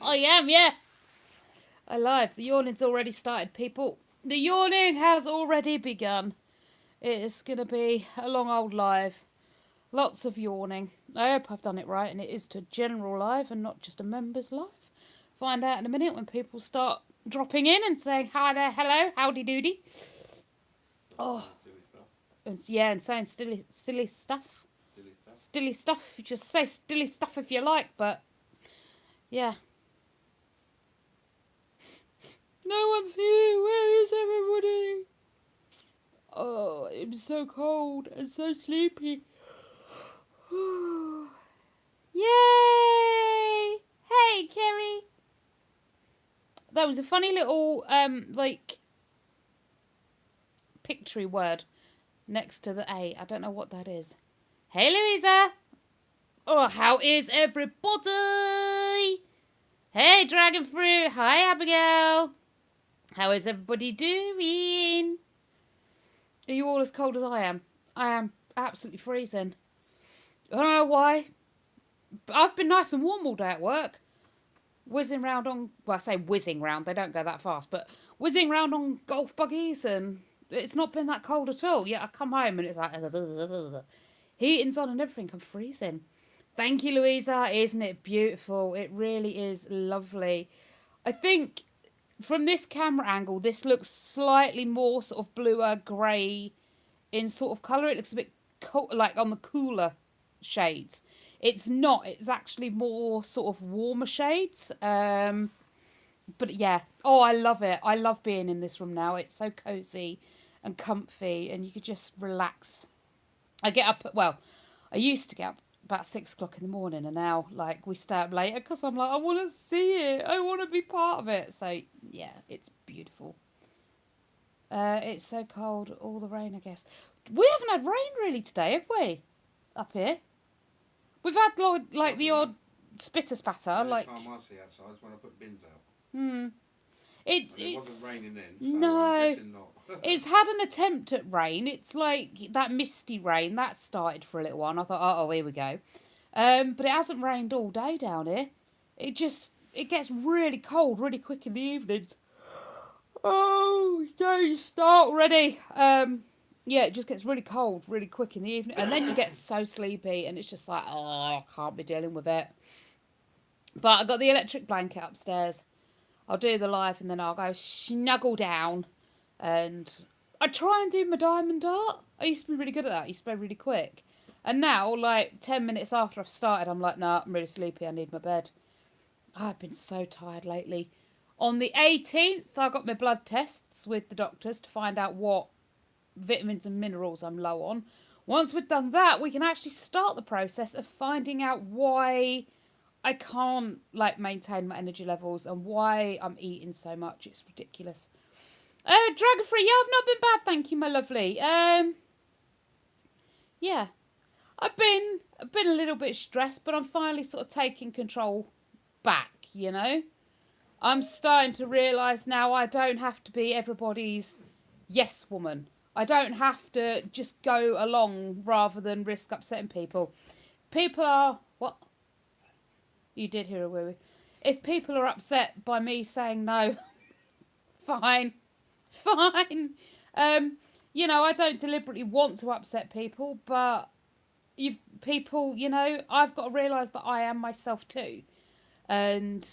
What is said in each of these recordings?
I am, yeah. Alive. The yawning's already started, people. The yawning has already begun. It's going to be a long old live. Lots of yawning. I hope I've done it right and it is to general live and not just a members live. Find out in a minute when people start dropping in and saying hi there, hello, howdy doody. Oh, and saying silly stuff. Stilly stuff. Just say stilly stuff if you like, but yeah. No one's here. Where is everybody? Oh, I'm so cold and so sleepy. Yay! Hey, Kerry. That was a funny little pictory word next to the A. I don't know what that is. Hey, Louisa. Oh, how is everybody? Hey, Dragon Fruit. Hi, Abigail. How is everybody doing? Are you all as cold as I am? I am absolutely freezing. I don't know why. But I've been nice and warm all day at work. Whizzing round on... Well, I say whizzing round. They don't go that fast. But whizzing round on golf buggies and it's not been that cold at all. Yeah, I come home and it's like... Heating's on and everything. I'm freezing. Thank you, Louisa. Isn't it beautiful? It really is lovely. I think from this camera angle, this looks slightly more sort of bluer, grey in sort of colour. It looks a bit like on the cooler shades. It's not. It's actually more sort of warmer shades. But yeah. Oh, I love it. I love being in this room now. It's so cosy and comfy and you could just relax. I get up... Well, I used to get up about 6 o'clock in the morning and now we stay up later because I'm like, I want to see it, I want to be part of it. So yeah, it's beautiful. It's so cold, all the rain, I guess. We haven't had rain really today, have we, up here? We've had like the odd spitter spatter. Time I see outside is when I put bins out. It wasn't raining then, so no. not. It's had an attempt at rain. It's like that misty rain that started for a little while. And I thought, oh, here we go. But it hasn't rained all day down here. It gets really cold really quick in the evenings. Oh, don't start already. Yeah, it just gets really cold really quick in the evening, and then you get so sleepy, and it's just like, oh, I can't be dealing with it. But I got the electric blanket upstairs. I'll do the live and then I'll go snuggle down and I try and do my diamond art. I used to be really good at that. I used to be really quick. And now, 10 minutes after I've started, I'm like, nah, I'm really sleepy. I need my bed. I've been so tired lately. On the 18th, I got my blood tests with the doctors to find out what vitamins and minerals I'm low on. Once we've done that, we can actually start the process of finding out why I can't maintain my energy levels and why I'm eating so much. It's ridiculous. Dragon Free, yeah, I've not been bad, thank you, my lovely. Yeah, I've been a little bit stressed, but I'm finally sort of taking control back. You know, I'm starting to realise now I don't have to be everybody's yes woman. I don't have to just go along rather than risk upsetting people. People are what. You did hear a wee. If people are upset by me saying no, fine. You know, I don't deliberately want to upset people, but I've got to realise that I am myself too. And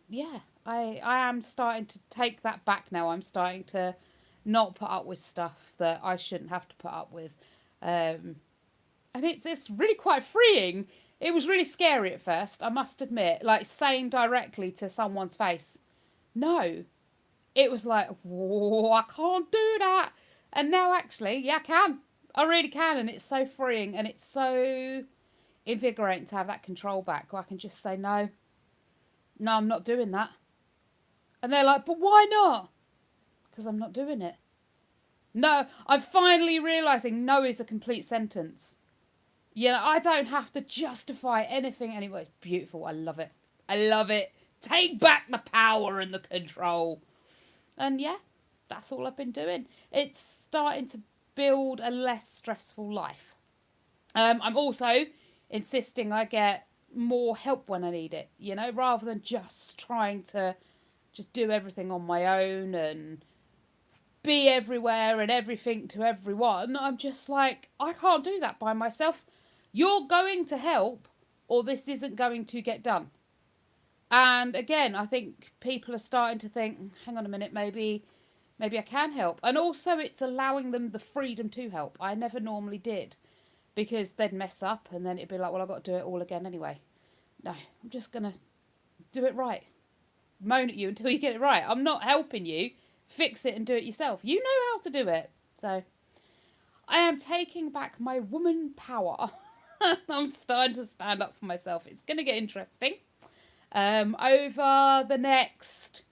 yeah, I am starting to take that back now. I'm starting to not put up with stuff that I shouldn't have to put up with. And it's really quite freeing. It was really scary at first, I must admit, saying directly to someone's face, no. It was like, whoa, I can't do that. And now actually, yeah, I can. I really can. And it's so freeing and it's so invigorating to have that control back. I can just say, no, I'm not doing that. And they're like, but why not? Because I'm not doing it. No, I'm finally realising no is a complete sentence. You know, I don't have to justify anything anyway. It's beautiful. I love it. Take back the power and the control. And yeah, that's all I've been doing. It's starting to build a less stressful life. I'm also insisting I get more help when I need it, you know, rather than just trying to just do everything on my own and be everywhere and everything to everyone. I'm just like, I can't do that by myself. You're going to help, or this isn't going to get done. And again, I think people are starting to think, hang on a minute, maybe I can help. And also it's allowing them the freedom to help. I never normally did, because they'd mess up and then it'd be like, well, I've got to do it all again anyway. No, I'm just going to do it right. Moan at you until you get it right. I'm not helping you. Fix it and do it yourself. You know how to do it. So I am taking back my woman power. I'm starting to stand up for myself. It's going to get interesting. Over the next,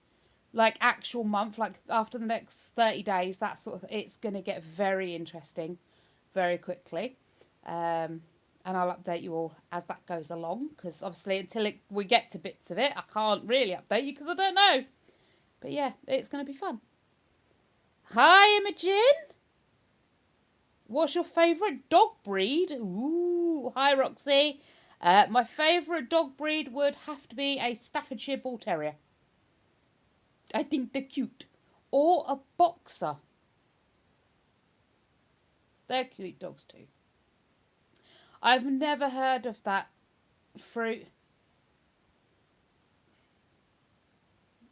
like, actual month, like after the next 30 days, that sort of, it's going to get very interesting very quickly. And I'll update you all as that goes along, because obviously until we get to bits of it, I can't really update you because I don't know. But yeah, it's going to be fun. Hi, Imogen. What's your favourite dog breed? Ooh, hi, Roxy. My favourite dog breed would have to be a Staffordshire Bull Terrier. I think they're cute. Or a boxer. They're cute dogs too. I've never heard of that fruit.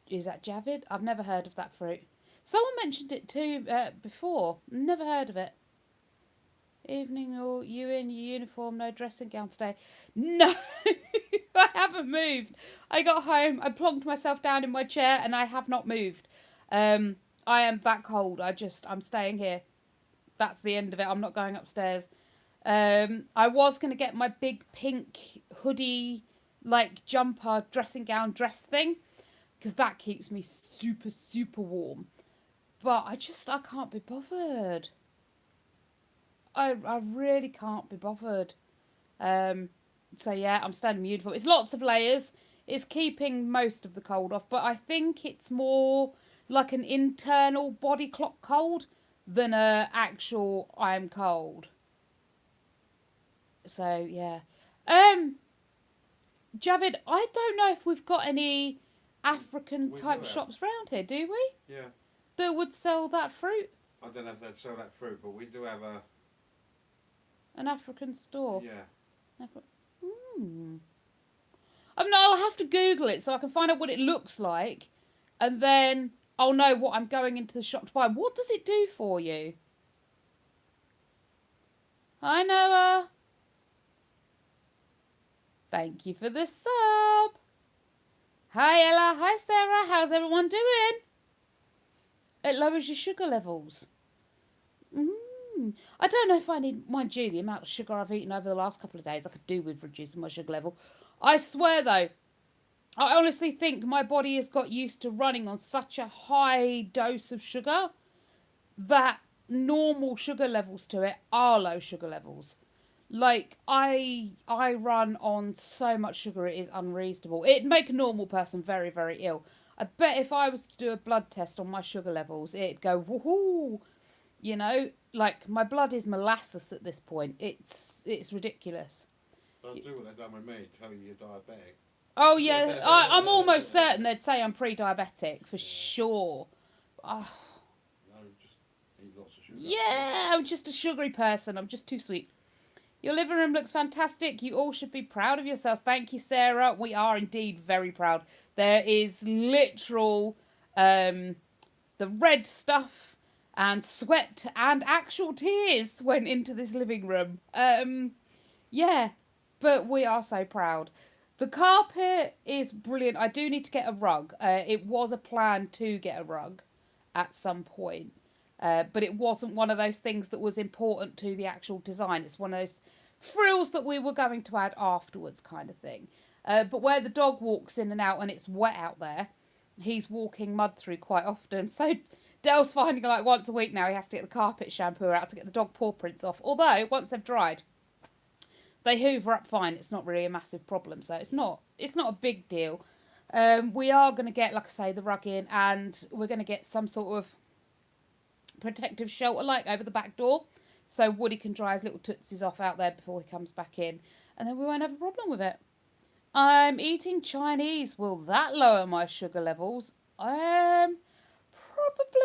Is that Javid? I've never heard of that fruit. Someone mentioned it too before. Never heard of it. Evening, or you in your uniform, no dressing gown today? No, I haven't moved. I got home, I plonked myself down in my chair, and I have not moved. I am that cold. I'm staying here. That's the end of it. I'm not going upstairs. I was going to get my big pink hoodie, like jumper, dressing gown dress thing, because that keeps me super, super warm. But I can't be bothered. I really can't be bothered. So yeah, I'm staying in my uniform. It's lots of layers. It's keeping most of the cold off, but I think it's more like an internal body clock cold than a actual I'm cold. So yeah. Javid, I don't know if we've got any African type shops round here, do we? Yeah. That would sell that fruit? I don't know if they'd sell that fruit, but we do have an African store. Yeah. I'll have to Google it so I can find out what it looks like, and then I'll know what I'm going into the shop to buy. What does it do for you? Hi, Noah. Thank you for the sub. Hi, Ella. Hi, Sarah. How's everyone doing? It lowers your sugar levels. I don't know if I need, mind you, the amount of sugar I've eaten over the last couple of days, I could do with reducing my sugar level. I swear, though, I honestly think my body has got used to running on such a high dose of sugar that normal sugar levels to it are low sugar levels. Like, I run on so much sugar, it is unreasonable. It'd make a normal person very, very ill. I bet if I was to do a blood test on my sugar levels, it'd go, woohoo! You know, like, my blood is molasses at this point. It's ridiculous. Don't do what they've done with me, tell you you're diabetic. Oh, yeah, I'm almost certain they'd say I'm pre-diabetic, for sure. Oh. No, just eat lots of sugar. Yeah, I'm just a sugary person. I'm just too sweet. Your living room looks fantastic. You all should be proud of yourselves. Thank you, Sarah. We are indeed very proud. There is literal, the red stuff and sweat and actual tears went into this living room. Yeah, but we are so proud. The carpet is brilliant. I do need to get a rug. It was a plan to get a rug at some point. But it wasn't one of those things that was important to the actual design. It's one of those frills that we were going to add afterwards kind of thing. But where the dog walks in and out and it's wet out there, he's walking mud through quite often. So Dale's finding like once a week now he has to get the carpet shampoo out to get the dog paw prints off. Although, once they've dried, they hoover up fine. It's not really a massive problem. So it's not a big deal. We are going to get, like I say, the rug in, and we're going to get some sort of protective shelter like over the back door, so Woody can dry his little tootsies off out there before he comes back in, and then we won't have a problem with it. I'm eating Chinese. Will that lower my sugar levels? Probably.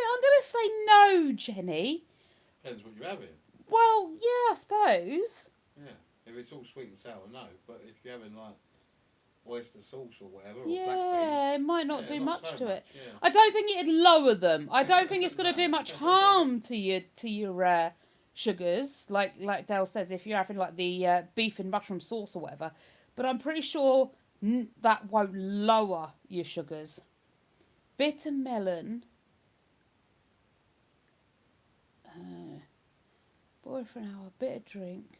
I'm going to say no, Jenny. Depends what you're having. Well, yeah, I suppose. Yeah. If it's all sweet and sour, no. But if you're having like oyster sauce or whatever, or black beans, Yeah, it might not yeah, do not much so to it. much. Yeah. I don't think it'd lower them. I don't think it's going to No. do much harm to your sugars, like Dale says, if you're having like the beef and mushroom sauce or whatever. But I'm pretty sure that won't lower your sugars. Bitter melon. Boil for an hour. Bitter drink.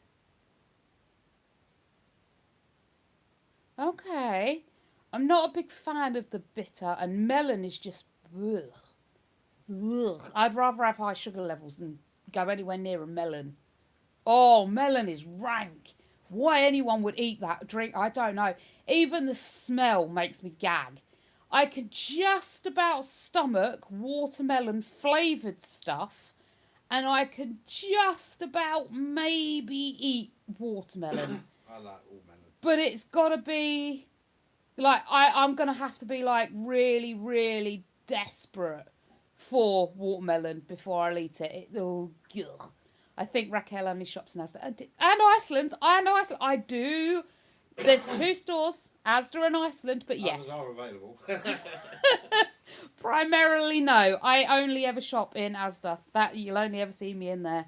Okay. I'm not a big fan of the bitter, and melon is just ugh. Ugh. I'd rather have high sugar levels than go anywhere near a melon. Oh, melon is rank. Why anyone would eat that drink, I don't know. Even the smell makes me gag. I could just about stomach watermelon flavoured stuff, and I could just about maybe eat watermelon. I like all melon. But it's got to be like I'm gonna have to be like really, really desperate for watermelon before I'll eat it. Ugh. I think Raquel only shops in Asda and Iceland. I do. There's 2 stores, Asda and Iceland, but yes. Others are available. Primarily no. I only ever shop in Asda. That you'll only ever see me in there.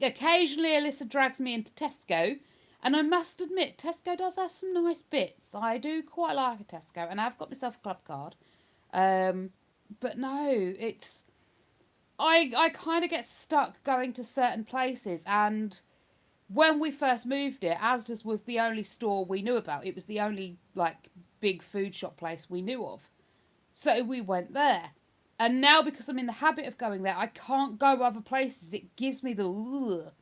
Occasionally Alyssa drags me into Tesco, and I must admit Tesco does have some nice bits. I do quite like a Tesco, and I've got myself a club card. But no, it's I kind of get stuck going to certain places, and when we first moved it, Asda's was the only store we knew about. It was the only like big food shop place we knew of. So we went there. And now because I'm in the habit of going there, I can't go other places. It gives me the ugh.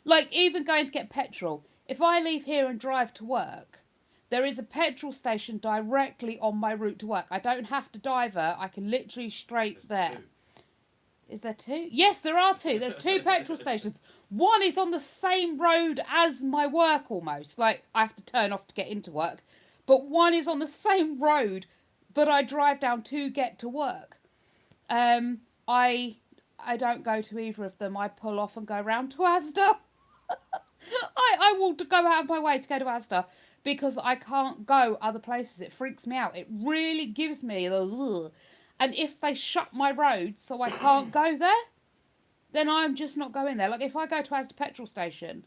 Like even going to get petrol. If I leave here and drive to work, there is a petrol station directly on my route to work. I don't have to diver. I can literally straight there. 2. Is there 2? Yes, there are 2. There's 2 petrol stations. One is on the same road as my work almost. Like, I have to turn off to get into work. But one is on the same road that I drive down to get to work. I don't go to either of them. I pull off and go round to Asda. I will go out of my way to go to Asda because I can't go other places. It freaks me out. It really gives me the ugh. And if they shut my road so I can't go there, then I'm just not going there. Like if I go to Asda petrol station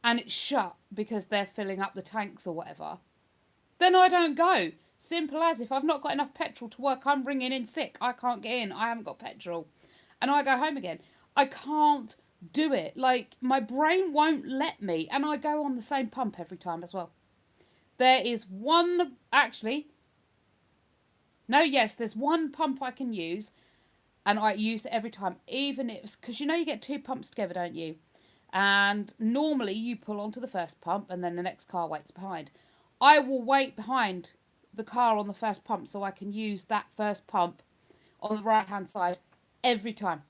and it's shut because they're filling up the tanks or whatever, then I don't go. Simple as. If I've not got enough petrol to work, I'm ringing in sick. I can't get in. I haven't got petrol. And I go home again. I can't do it. Like, my brain won't let me. And I go on the same pump every time as well. There is one... Actually... No, yes, there's one pump I can use. And I use it every time. Even if... Because you know you get 2 pumps together, don't you? And normally you pull onto the first pump and then the next car waits behind. I will wait behind the car on the first pump so I can use that first pump on the right hand side every time.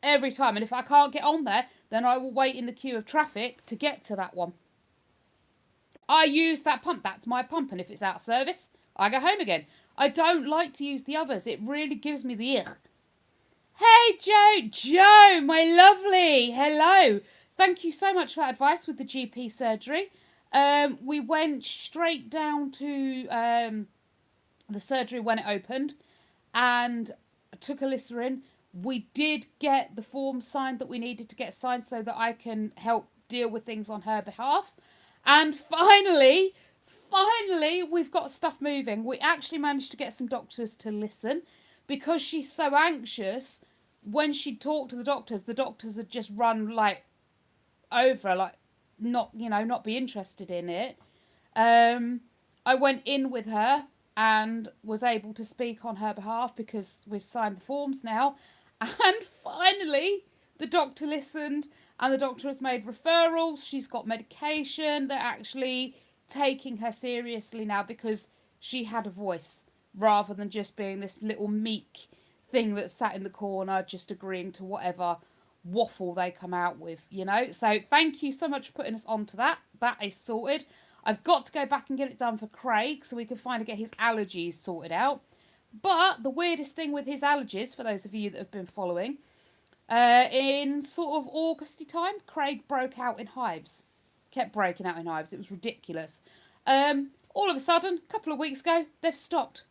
Every time. And if I can't get on there, then I will wait in the queue of traffic to get to that one. I use that pump. That's my pump. And if it's out of service, I go home again. I don't like to use the others. It really gives me the ick. Hey, Joe. Joe, my lovely. Hello. Thank you so much for that advice with the GP surgery. We went straight down to the surgery when it opened and took Alyssa in. We did get the form signed that we needed to get signed so that I can help deal with things on her behalf. And finally, we've got stuff moving. We actually managed to get some doctors to listen because she's so anxious. When she talked to the doctors had just run like over, like not be interested in it. I went in with her and was able to speak on her behalf because we've signed the forms now. And finally, the doctor listened and the doctor has made referrals. She's got medication. They're actually taking her seriously now because she had a voice rather than just being this little meek thing that sat in the corner just agreeing to whatever waffle they come out with, So thank you so much for putting us on to that. That is sorted. I've got to go back and get it done for Craig so we can finally get his allergies sorted out. But the weirdest thing with his allergies, for those of you that have been following, in sort of Augusty time, Craig broke out in hives. Kept breaking out in hives. It was ridiculous. All of a sudden, a couple of weeks ago, they've stopped.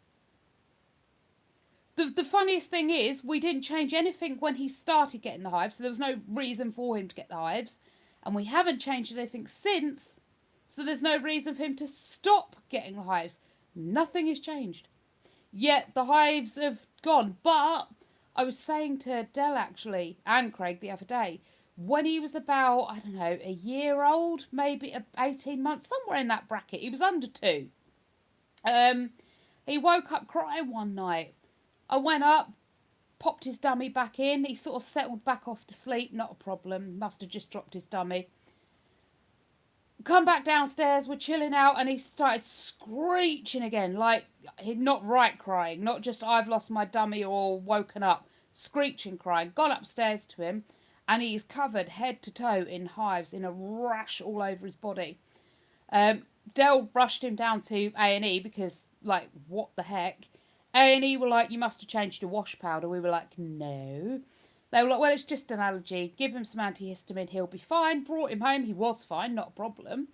The funniest thing is, we didn't change anything when he started getting the hives, so there was no reason for him to get the hives. And we haven't changed anything since, so there's no reason for him to stop getting the hives. Nothing has changed. Yet the hives have gone. But I was saying to Del, actually, and Craig the other day, when he was about, I don't know, a year old, maybe 18 months, somewhere in that bracket, he was under 2. He woke up crying one night. I went up, popped his dummy back in. He sort of settled back off to sleep. Not a problem. Must have just dropped his dummy. Come back downstairs. We're chilling out. And he started screeching again. Like, not right crying. Not just I've lost my dummy or woken up. Screeching crying. Gone upstairs to him. And he's covered head to toe in hives. In a rash all over his body. Del rushed him down to A&E because, like, what the heck? A&E were like, you must have changed your wash powder. We were like, no. They were like, well, it's just an allergy. Give him some antihistamine. He'll be fine. Brought him home. He was fine. Not a problem.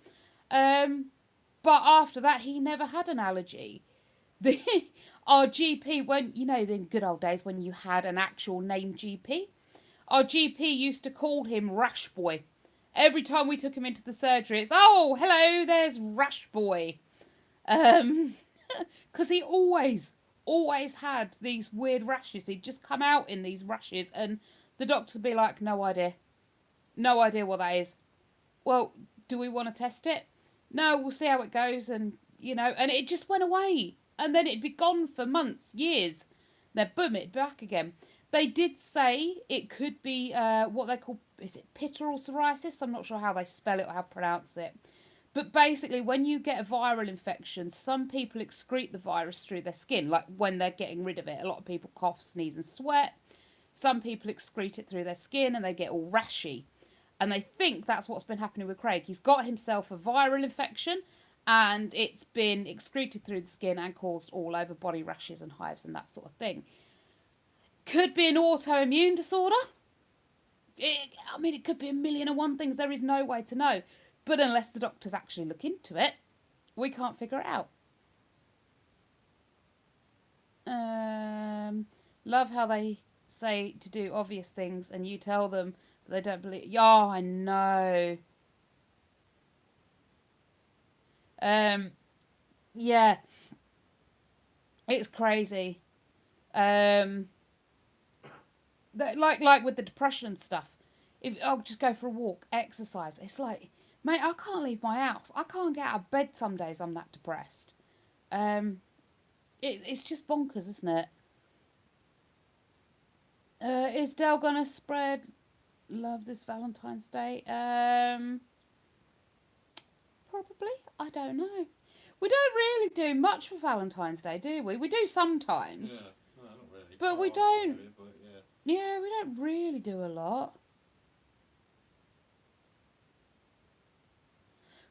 But after that, he never had an allergy. Our GP, when, you know, in good old days when you had an actual name GP, our GP used to call him Rash Boy. Every time we took him into the surgery, it's, oh, hello, there's Rash Boy. Because he always had these weird rashes. He'd just come out in these rashes and the doctor would be like, no idea. No idea what that is. Well, do we want to test it? No, we'll see how it goes. And, you know, and it just went away. And then it'd be gone for months, years. Then boom, it'd be back again. They did say it could be what they call, is it pittoral psoriasis? I'm not sure how they spell it or how to pronounce it. But basically, when you get a viral infection, some people excrete the virus through their skin, like when they're getting rid of it. A lot of people cough, sneeze and sweat. Some people excrete it through their skin and they get all rashy. And they think that's what's been happening with Craig. He's got himself a viral infection and it's been excreted through the skin and caused all over body rashes and hives and that sort of thing. Could be an autoimmune disorder. It could be a million and one things. There is no way to know. But unless the doctors actually look into it, we can't figure it out. Love how they say to do obvious things and you tell them, but they don't believe. Oh, I know. Yeah. It's crazy. Like with the depression stuff. I'll just go for a walk, exercise. It's like, mate, I can't leave my house. I can't get out of bed some days. I'm that depressed. It's just bonkers, isn't it? Is Del gonna spread love this Valentine's Day? Probably. I don't know. We don't really do much for Valentine's Day, do we? We do sometimes. Yeah, no, not really. But we don't. Really, but yeah. Yeah, we don't really do a lot.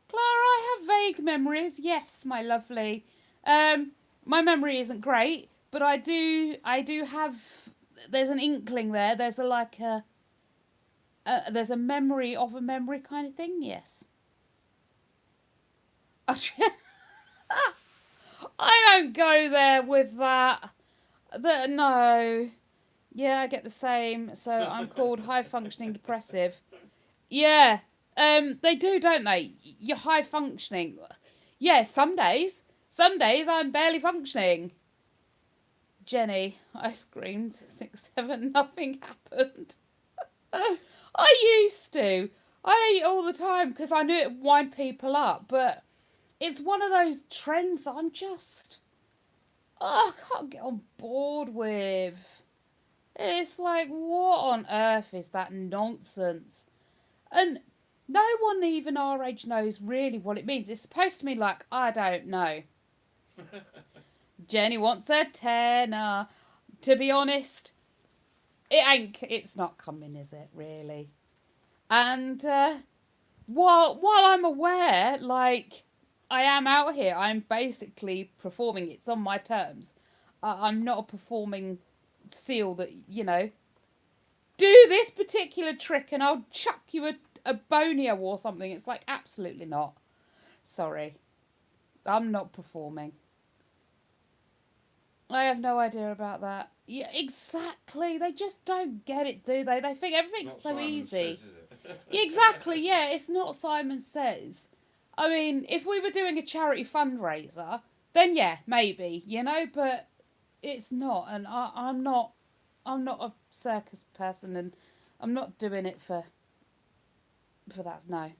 Clara, I have vague memories. Yes, my lovely. My memory isn't great, but I do have. There's an inkling there. There's there's a memory of a memory kind of thing. Yes. I don't go there with that. No. Yeah, I get the same. So I'm called high functioning depressive. Yeah. They do, don't they? You're high functioning. Yeah, some days. Some days I'm barely functioning. Jenny, I screamed. 6, 7, nothing happened. I used to. I ate all the time because I knew it would wind people up. But it's one of those trends that I'm just... I can't get on board with. It's like, what on earth is that nonsense? And no one even our age knows really what it means. It's supposed to mean like, I don't know. Jenny wants a tenner. To be honest, it's not coming, is it, really? And while I'm aware, like, I am out here. I'm basically performing. It's on my terms. I'm not a performing seal that, do this particular trick and I'll chuck you a bonio or something. It's like, absolutely not. Sorry. I'm not performing. I have no idea about that. Yeah, exactly. They just don't get it, do they? They think everything's Not so Simon easy. Says, is it? Exactly, yeah. It's not Simon Says. I mean, if we were doing a charity fundraiser, then yeah, maybe, but it's not. And I'm not a circus person, and I'm not doing it for that, no.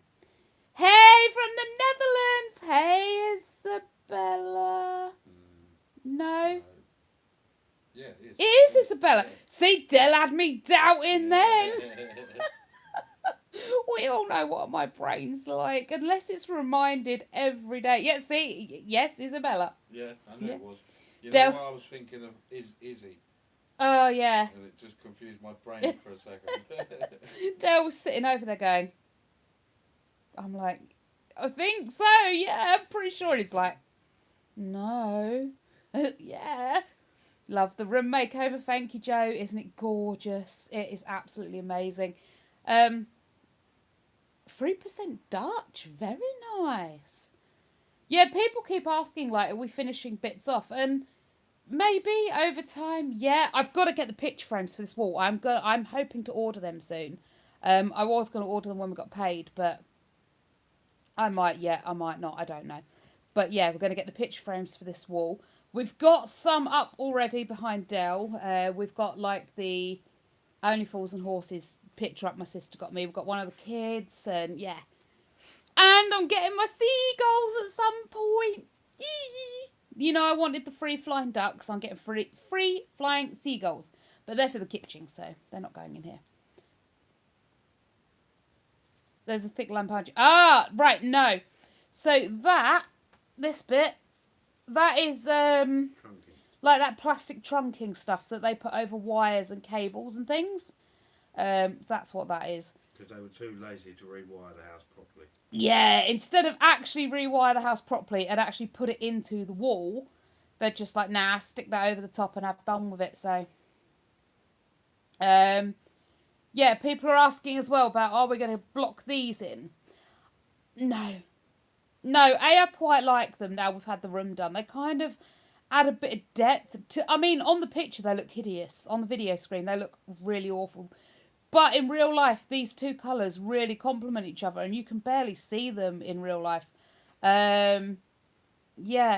Hey, from the Netherlands! Hey, Isabella. No? Yeah, it is. It is Isabella. Yeah. See, Del had me doubting then. We all know what my brain's like, unless it's reminded every day. Yeah, see, yes, Isabella. Yeah, I knew Yeah. it was. You know Del- what I was thinking of is Izzy, Oh, yeah. and it just confused my brain for a second. Del was sitting over there going, I'm like, I think so, yeah, I'm pretty sure. He's like, no. Yeah. Love the room makeover. Thank you, Joe. Isn't it gorgeous? It is absolutely amazing. 3% Dutch. Very nice. Yeah, people keep asking, like, are we finishing bits off? And maybe over time, yeah. I've got to get the picture frames for this wall. I'm hoping to order them soon. I was going to order them when we got paid, but I might not. I don't know. But yeah, we're going to get the picture frames for this wall. We've got some up already behind Dell. We've got like the Only Fools and Horses picture up my sister got me. We've got one of the kids, and yeah. And I'm getting my seagulls at some point. I wanted the free flying ducks. I'm getting free flying seagulls. But they're for the kitchen, so they're not going in here. There's a thick lamp behind you. Ah, right, no. So this bit, that is like that plastic trunking stuff that they put over wires and cables and things. That's what that is. Because they were too lazy to rewire the house properly. Yeah, instead of actually rewire the house properly and actually put it into the wall, they're just like, nah, stick that over the top and have done with it. So, yeah, people are asking as well about, are we going to block these in? No, I quite like them now we've had the room done. They kind of add a bit of depth to. I mean, on the picture they look hideous. On the video screen they look really awful. But in real life, these two colours really complement each other, and you can barely see them in real life. Yeah,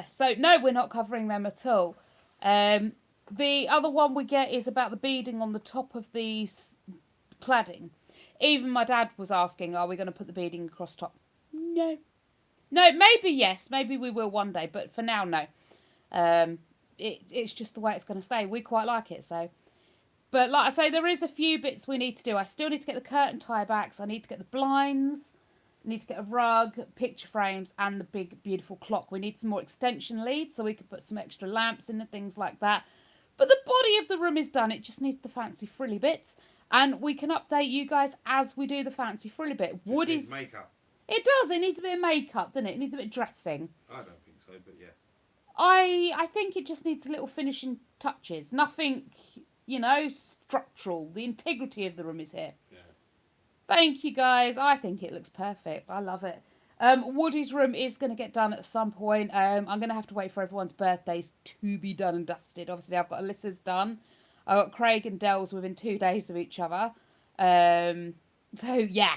so no, we're not covering them at all. The other one we get is about the beading on the top of the cladding. Even my dad was asking, are we going to put the beading across top? No, maybe yes, maybe we will one day, but for now, no. It's just the way it's going to stay. We quite like it, so. But like I say, there is a few bits we need to do. I still need to get the curtain tie-backs. I need to get the blinds. I need to get a rug, picture frames, and the big, beautiful clock. We need some more extension leads so we can put some extra lamps in and things like that. But the body of the room is done. It just needs the fancy frilly bits. And we can update you guys as we do the fancy frilly bit. Needs makeup. It does. It needs a bit of makeup, doesn't it? It needs a bit of dressing. I don't think so, but yeah. I think it just needs little finishing touches. Nothing, structural. The integrity of the room is here. Yeah. Thank you, guys. I think it looks perfect. I love it. Woody's room is going to get done at some point. I'm going to have to wait for everyone's birthdays to be done and dusted. Obviously, I've got Alyssa's done. I've got Craig and Dell's within 2 days of each other. So, yeah.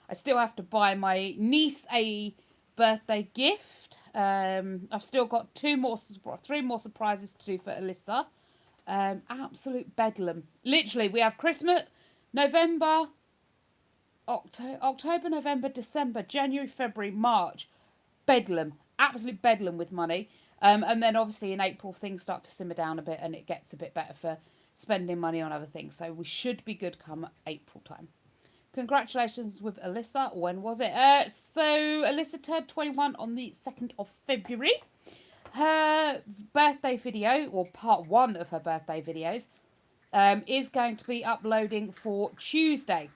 I still have to buy my niece a birthday gift. I've still got 3 more surprises to do for Alyssa. Absolute bedlam. Literally, we have Christmas, November, October, November, December, January, February, March. Bedlam. Absolute bedlam with money. And then obviously in April things start to simmer down a bit and it gets a bit better for spending money on other things. So we should be good come April time. Congratulations with Alyssa. When was it? So Alyssa turned 21 on the 2nd of February. Her birthday video, or part 1 of her birthday videos, is going to be uploading for Tuesday.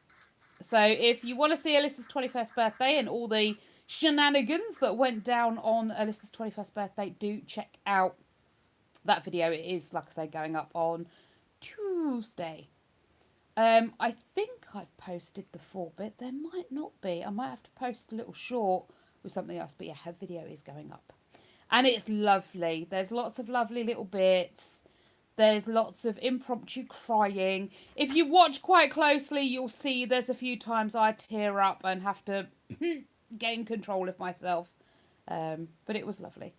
So if you want to see Alyssa's 21st birthday and all the shenanigans that went down on Alyssa's 21st birthday, do check out that video. It is, like I say, going up on Tuesday. I think I've posted the full bit. There might not be. I might have to post a little short with something else. But yeah, her video is going up. And it's lovely. There's lots of lovely little bits. There's lots of impromptu crying. If you watch quite closely, you'll see there's a few times I tear up and have to gain control of myself. But it was lovely.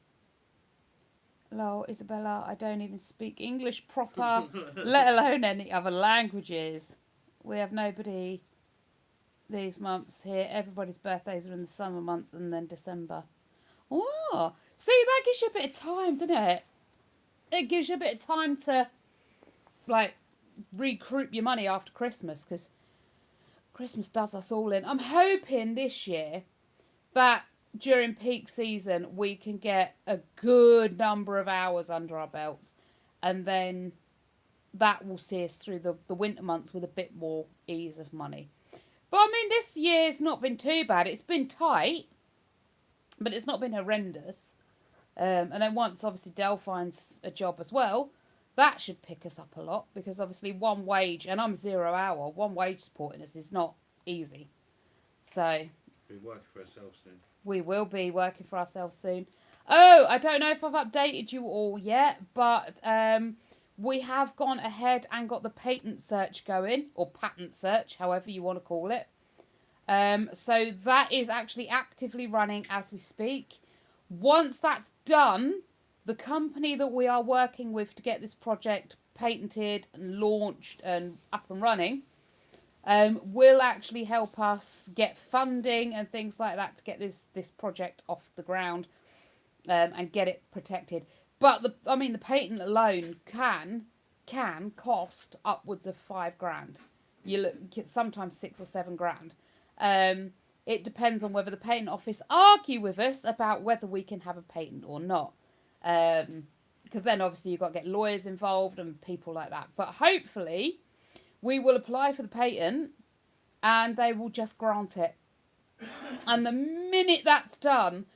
Lol, Isabella, I don't even speak English proper, let alone any other languages. We have nobody these months here. Everybody's birthdays are in the summer months and then December. Oh, see, that gives you a bit of time, doesn't it? It gives you a bit of time to, like, recoup your money after Christmas, because Christmas does us all in. I'm hoping this year that during peak season we can get a good number of hours under our belts, and then that will see us through the winter months with a bit more ease of money. But I mean, this year's not been too bad. It's been tight, but it's not been horrendous. And then once obviously Dell finds a job as well, that should pick us up a lot, because obviously one wage, and I'm 0 hour, one wage supporting us is not easy. So We're working for ourselves soon. we will be working for ourselves soon. Oh, I don't know if I've updated you all yet, but we have gone ahead and got the patent search going, or patent search, however you want to call it. So that is actually actively running as we speak. Once that's done, the company that we are working with to get this project patented and launched and up and running will actually help us get funding and things like that to get this project off the ground and get it protected. But the patent alone can cost upwards of $5,000. You look sometimes $6,000 or $7,000. It depends on whether the patent office argue with us about whether we can have a patent or not. Because then obviously you've got to get lawyers involved and people like that. But hopefully we will apply for the patent and they will just grant it. And the minute that's done,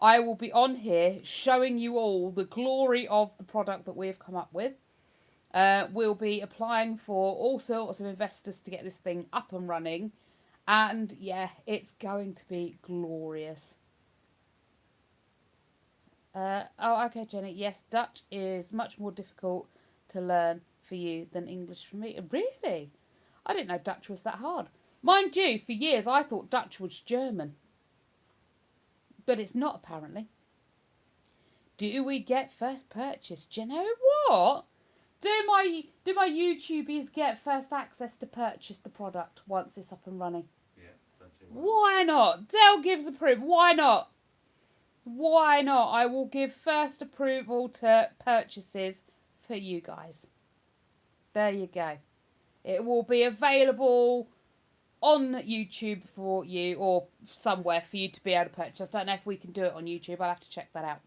I will be on here showing you all the glory of the product that we've come up with. We'll be applying for all sorts of investors to get this thing up and running. And yeah, it's going to be glorious. Oh, okay, Jenny. Yes, Dutch is much more difficult to learn for you than English for me. Really? I didn't know Dutch was that hard. Mind you, for years I thought Dutch was German. But it's not, apparently. Do we get first purchase? Do you know what? Do my YouTubers get first access to purchase the product once it's up and running? Yeah, that's it. Why not? Dell gives approval. Why not? Why not? I will give first approval to purchases for you guys. There you go. It will be available on YouTube for you, or somewhere for you to be able to purchase. I don't know if we can do it on YouTube. I'll have to check that out.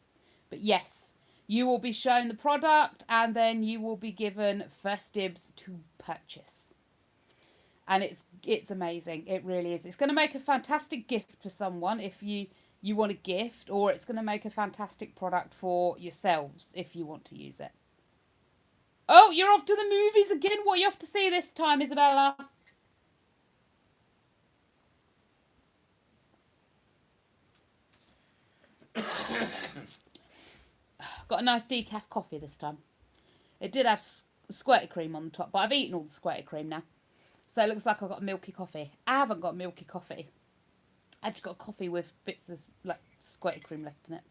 But yes, you will be shown the product and then you will be given first dibs to purchase. And it's amazing. It really is. It's going to make a fantastic gift for someone if you want a gift, or it's going to make a fantastic product for yourselves if you want to use it. Oh, you're off to the movies again. What are you off to see this time, Isabella? Got a nice decaf coffee this time. It did have squirty cream on the top, but I've eaten all the squirty cream now. So it looks like I've got a milky coffee. I haven't got milky coffee. I just got a coffee with bits of like squirty cream left in it.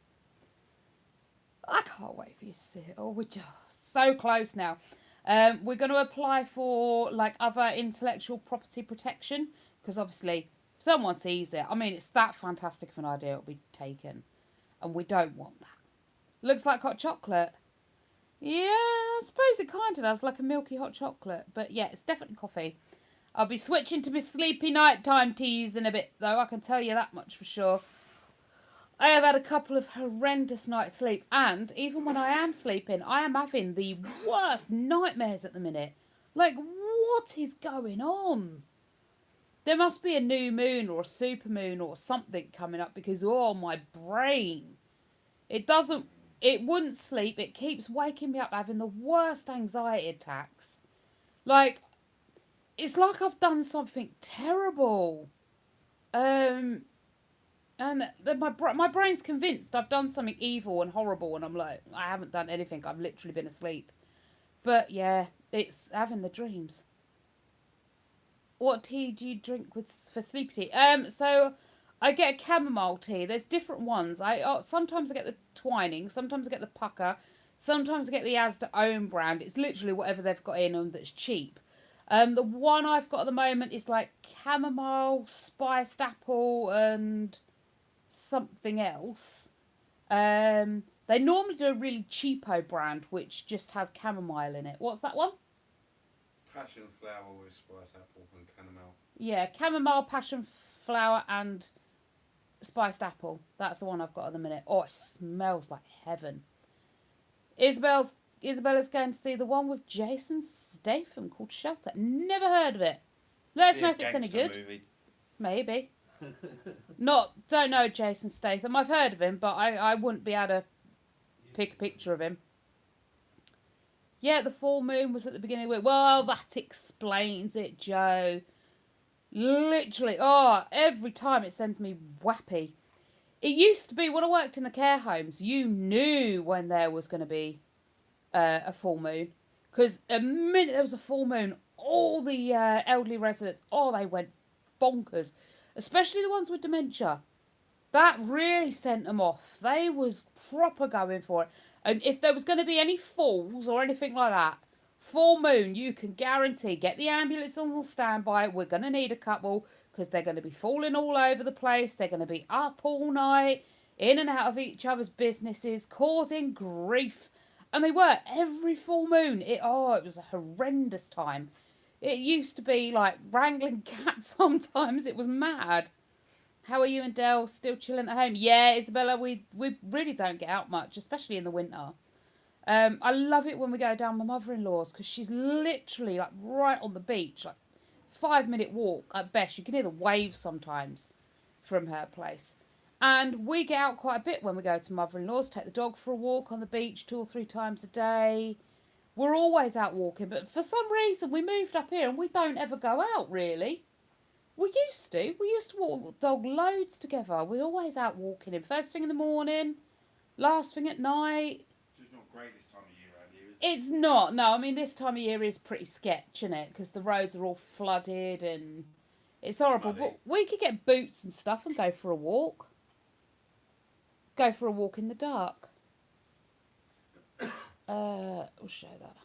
I can't wait for you to see it. Oh, we're just so close now. We're going to apply for like other intellectual property protection, because obviously if someone sees it, I mean, it's that fantastic of an idea, it'll be taken, and we don't want that. Looks like hot chocolate. Yeah, I suppose it kind of does, like a milky hot chocolate. But yeah, it's definitely coffee. I'll be switching to my sleepy nighttime teas in a bit, though. I can tell you that much for sure. I have had a couple of horrendous nights' sleep. And even when I am sleeping, I am having the worst nightmares at the minute. Like, what is going on? There must be a new moon or a super moon or something coming up because, oh, my brain. It doesn't, it wouldn't sleep. It keeps waking me up having the worst anxiety attacks. Like, it's like I've done something terrible. And my brain's convinced I've done something evil and horrible, and I'm like, I haven't done anything. I've literally been asleep. But yeah, it's having the dreams. What tea do you drink for sleepy tea? So I get a chamomile tea. There's different ones. Sometimes I get the Twining, sometimes I get the Pucker, sometimes I get the Asda own brand. It's literally whatever they've got in them that's cheap. The one I've got at the moment is like chamomile, spiced apple, and something else. They normally do a really cheapo brand which just has chamomile in it. What's that one? Passion flower with spice apple and chamomile. Yeah, chamomile, passion flower, and spiced apple. That's the one I've got at the minute. Oh, it smells like heaven. Isabella's going to see the one with Jason Statham called Shelter. Never heard of it. Let us know if it's any good. Movie. Maybe. Don't know Jason Statham. I've heard of him, but I wouldn't be able to pick a picture of him. Yeah, the full moon was at the beginning of the week. Well, that explains it, Joe. Literally, every time it sends me whappy. It used to be when I worked in the care homes, you knew when there was going to be a full moon. Because the minute there was a full moon, all the elderly residents, they went bonkers. Especially the ones with dementia. That really sent them off. They was proper going for it. And if there was going to be any falls or anything like that, full moon, you can guarantee, get the ambulance on standby. We're going to need a couple because they're going to be falling all over the place. They're going to be up all night, in and out of each other's businesses, causing grief. And they were every full moon. It was a horrendous time. It used to be like wrangling cats sometimes. It was mad. How are you and Dell? Still chilling at home? Yeah, Isabella, we really don't get out much, especially in the winter. I love it when we go down my mother-in-law's because she's literally like right on the beach, like 5-minute walk at best. You can hear the waves sometimes from her place. And we get out quite a bit when we go to mother-in-law's, take the dog for a walk on the beach 2 or 3 times a day. We're always out walking, but for some reason we moved up here and we don't ever go out really. We used to walk the dog loads together. We're always out walking him. First thing in the morning, last thing at night. It's not great this time of year around here, is it? It's not. No, I mean, this time of year is pretty sketch, isn't it? Because the roads are all flooded and it's horrible. Muddy. But we could get boots and stuff and go for a walk. Go for a walk in the dark. We'll show that.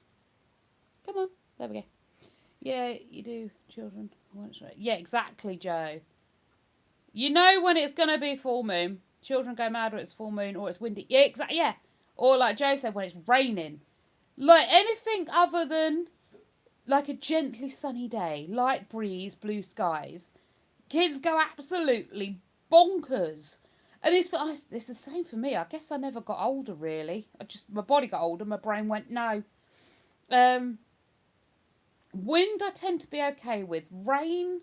Come on. There we go. Yeah, you do, children. Yeah, exactly, Joe. You know when it's going to be full moon. Children go mad when it's full moon or it's windy. Yeah, exactly. Yeah. Or like Joe said, when it's raining. Like anything other than like a gently sunny day, light breeze, blue skies. Kids go absolutely bonkers. And it's the same for me. I guess I never got older, really. My body got older. My brain went, no. Wind I tend to be okay with. Rain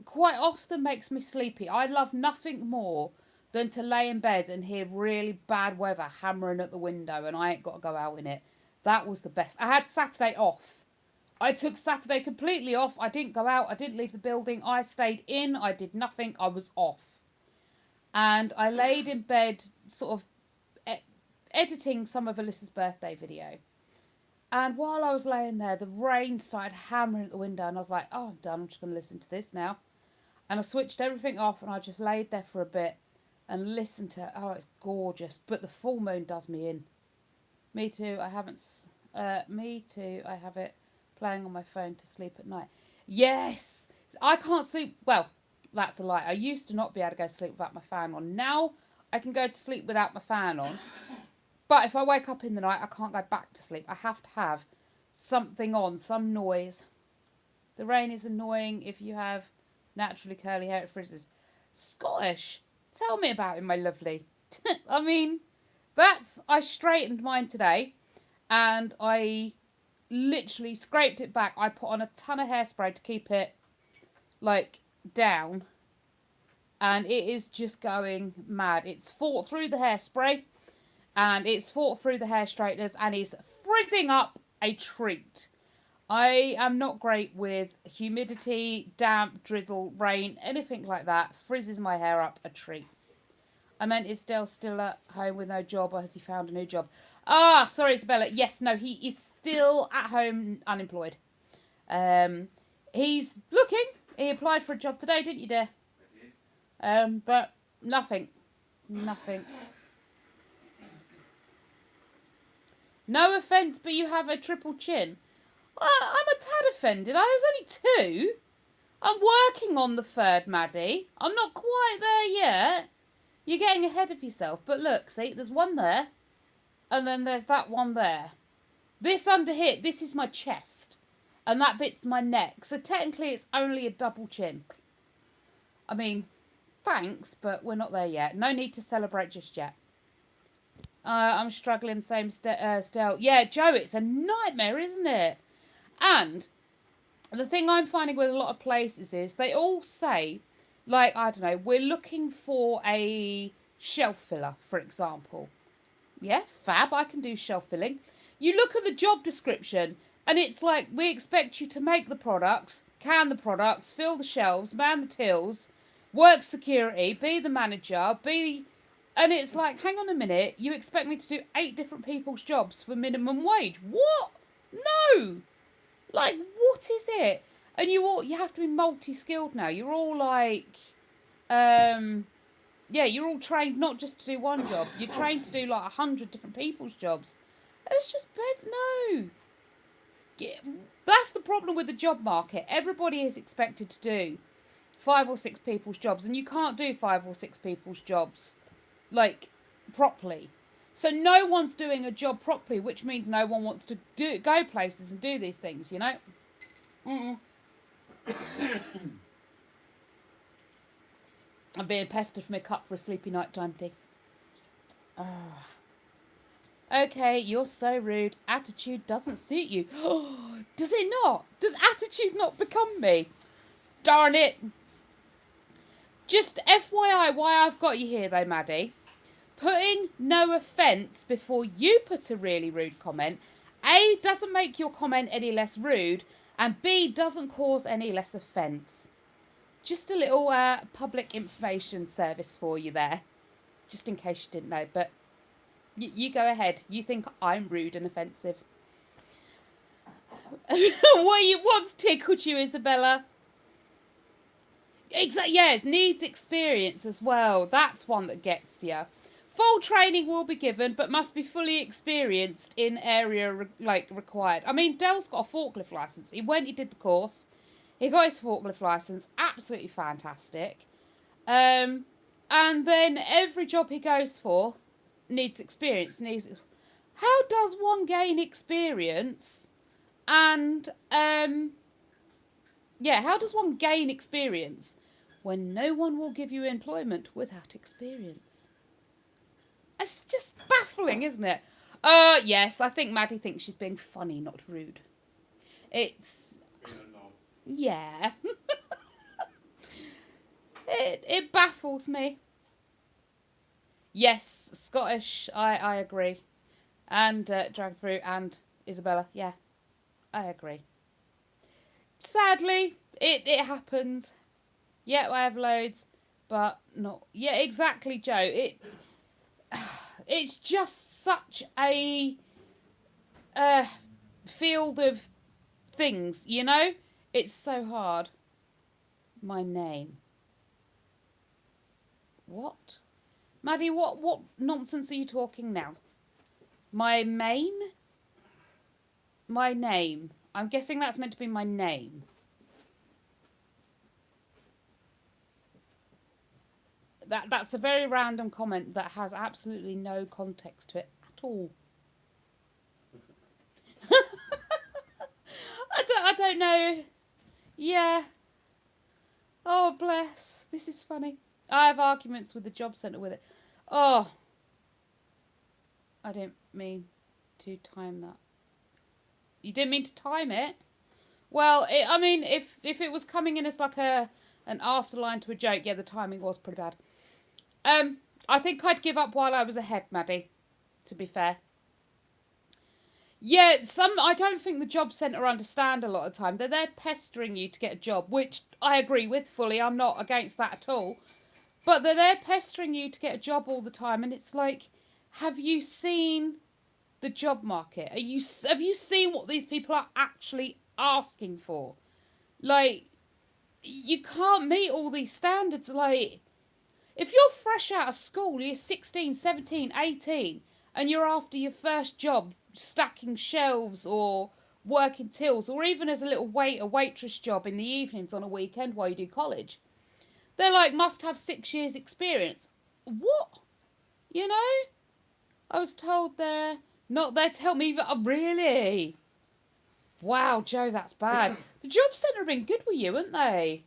quite often makes me sleepy. I love nothing more than to lay in bed and hear really bad weather hammering at the window and I ain't got to go out in it. That was the best. I had Saturday off. I took Saturday completely off. I didn't go out. I didn't leave the building. I stayed in. I did nothing. I was off. And I laid in bed sort of editing some of Alyssa's birthday video. And while I was laying there, the rain started hammering at the window and I was like, I'm done. I'm just going to listen to this now. And I switched everything off and I just laid there for a bit and listened to it. Oh, it's gorgeous. But the full moon does me in. Me too. I have it playing on my phone to sleep at night. Yes! I can't sleep. Well, that's a lie. I used to not be able to go to sleep without my fan on. Now I can go to sleep without my fan on. But if I wake up in the night, I can't go back to sleep. I have to have something on, some noise. The rain is annoying if you have naturally curly hair. It frizzes. Scottish. Tell me about it, my lovely. I mean, I straightened mine today and I literally scraped it back. I put on a ton of hairspray to keep it like, down. And it is just going mad. It's fought through the hairspray. And it's fought through the hair straighteners. And is frizzing up a treat. I am not great with humidity, damp, drizzle, rain, anything like that. Frizzes my hair up a treat. I meant, is Dale still at home with no job, or has he found a new job? Ah, sorry, Isabella. Yes, no, he is still at home, unemployed. He's looking. He applied for a job today, didn't you, dear? But nothing. Nothing. No offence, but you have a triple chin. Well, I'm a tad offended. There's only 2. I'm working on the 3rd, Maddie. I'm not quite there yet. You're getting ahead of yourself. But look, see, there's one there. And then there's that one there. This under here, this is my chest. And that bit's my neck. So technically it's only a double chin. I mean, thanks, but we're not there yet. No need to celebrate just yet. I'm struggling, same still. Yeah, Joe, it's a nightmare, isn't it? And the thing I'm finding with a lot of places is they all say, like, I don't know, we're looking for a shelf filler, for example. Yeah, fab, I can do shelf filling. You look at the job description and it's like, we expect you to make the products, can the products, fill the shelves, man the tills, work security, be the manager, and it's like, hang on a minute, you expect me to do 8 different people's jobs for minimum wage? What? No! Like, what is it? And you have to be multi-skilled now. You're all like, yeah, you're all trained not just to do one job. You're trained to do like 100 different people's jobs. It's just, no. Yeah, that's the problem with the job market. Everybody is expected to do 5 or 6 people's jobs, and you can't do 5 or 6 people's jobs, like, properly. So no one's doing a job properly, which means no one wants to go places and do these things, you know? I'm being pestered for my cup for a sleepy night time tea. Oh. Okay, you're so rude. Attitude doesn't suit you. Does it not? Does attitude not become me? Darn it. Just FYI why I've got you here though, Maddie. Putting no offence before you put a really rude comment, A, doesn't make your comment any less rude, and B, doesn't cause any less offence. Just a little public information service for you there. Just in case you didn't know, but you go ahead. You think I'm rude and offensive. What's tickled you, Isabella? Exactly. Yes, needs experience as well. That's one that gets you. Full training will be given, but must be fully experienced in area required. I mean, Dell's got a forklift license. He did the course. He got his forklift license. Absolutely fantastic. And then every job he goes for needs experience. How does one gain experience? And how does one gain experience when no one will give you employment without experience? It's just baffling, isn't it? Yes, I think Maddie thinks she's being funny, not rude. It's... Yeah. It baffles me. Yes, Scottish, I agree. And Dragon Fruit and Isabella, yeah, I agree. Sadly, it happens. Yeah, I have loads, but not... Yeah, exactly, Joe. It's just such a field of things, you know? It's so hard. My name. What? Maddie, what nonsense are you talking now? My main? My name. I'm guessing that's meant to be my name. That's a very random comment that has absolutely no context to it at all. I don't know. Yeah. Oh, bless. This is funny. I have arguments with the job centre with it. Oh. I didn't mean to time that. You didn't mean to time it? Well, I mean, if it was coming in as like an afterline to a joke, yeah, the timing was pretty bad. I think I'd give up while I was ahead, Maddie. To be fair. Yeah, I don't think the job centre understand a lot of the time. They're there pestering you to get a job, which I agree with fully. I'm not against that at all. But they're there pestering you to get a job all the time, and it's like, have you seen the job market? Have you seen what these people are actually asking for? Like, you can't meet all these standards. Like, if you're fresh out of school, you're 16, 17, 18, and you're after your first job stacking shelves or working tills, or even as a little waitress job in the evenings on a weekend while you do college, they're like, must have 6 years experience. What? You know? I was told they're not there to help me, but really? Wow, Joe, that's bad. The job centre have been good with you, haven't they?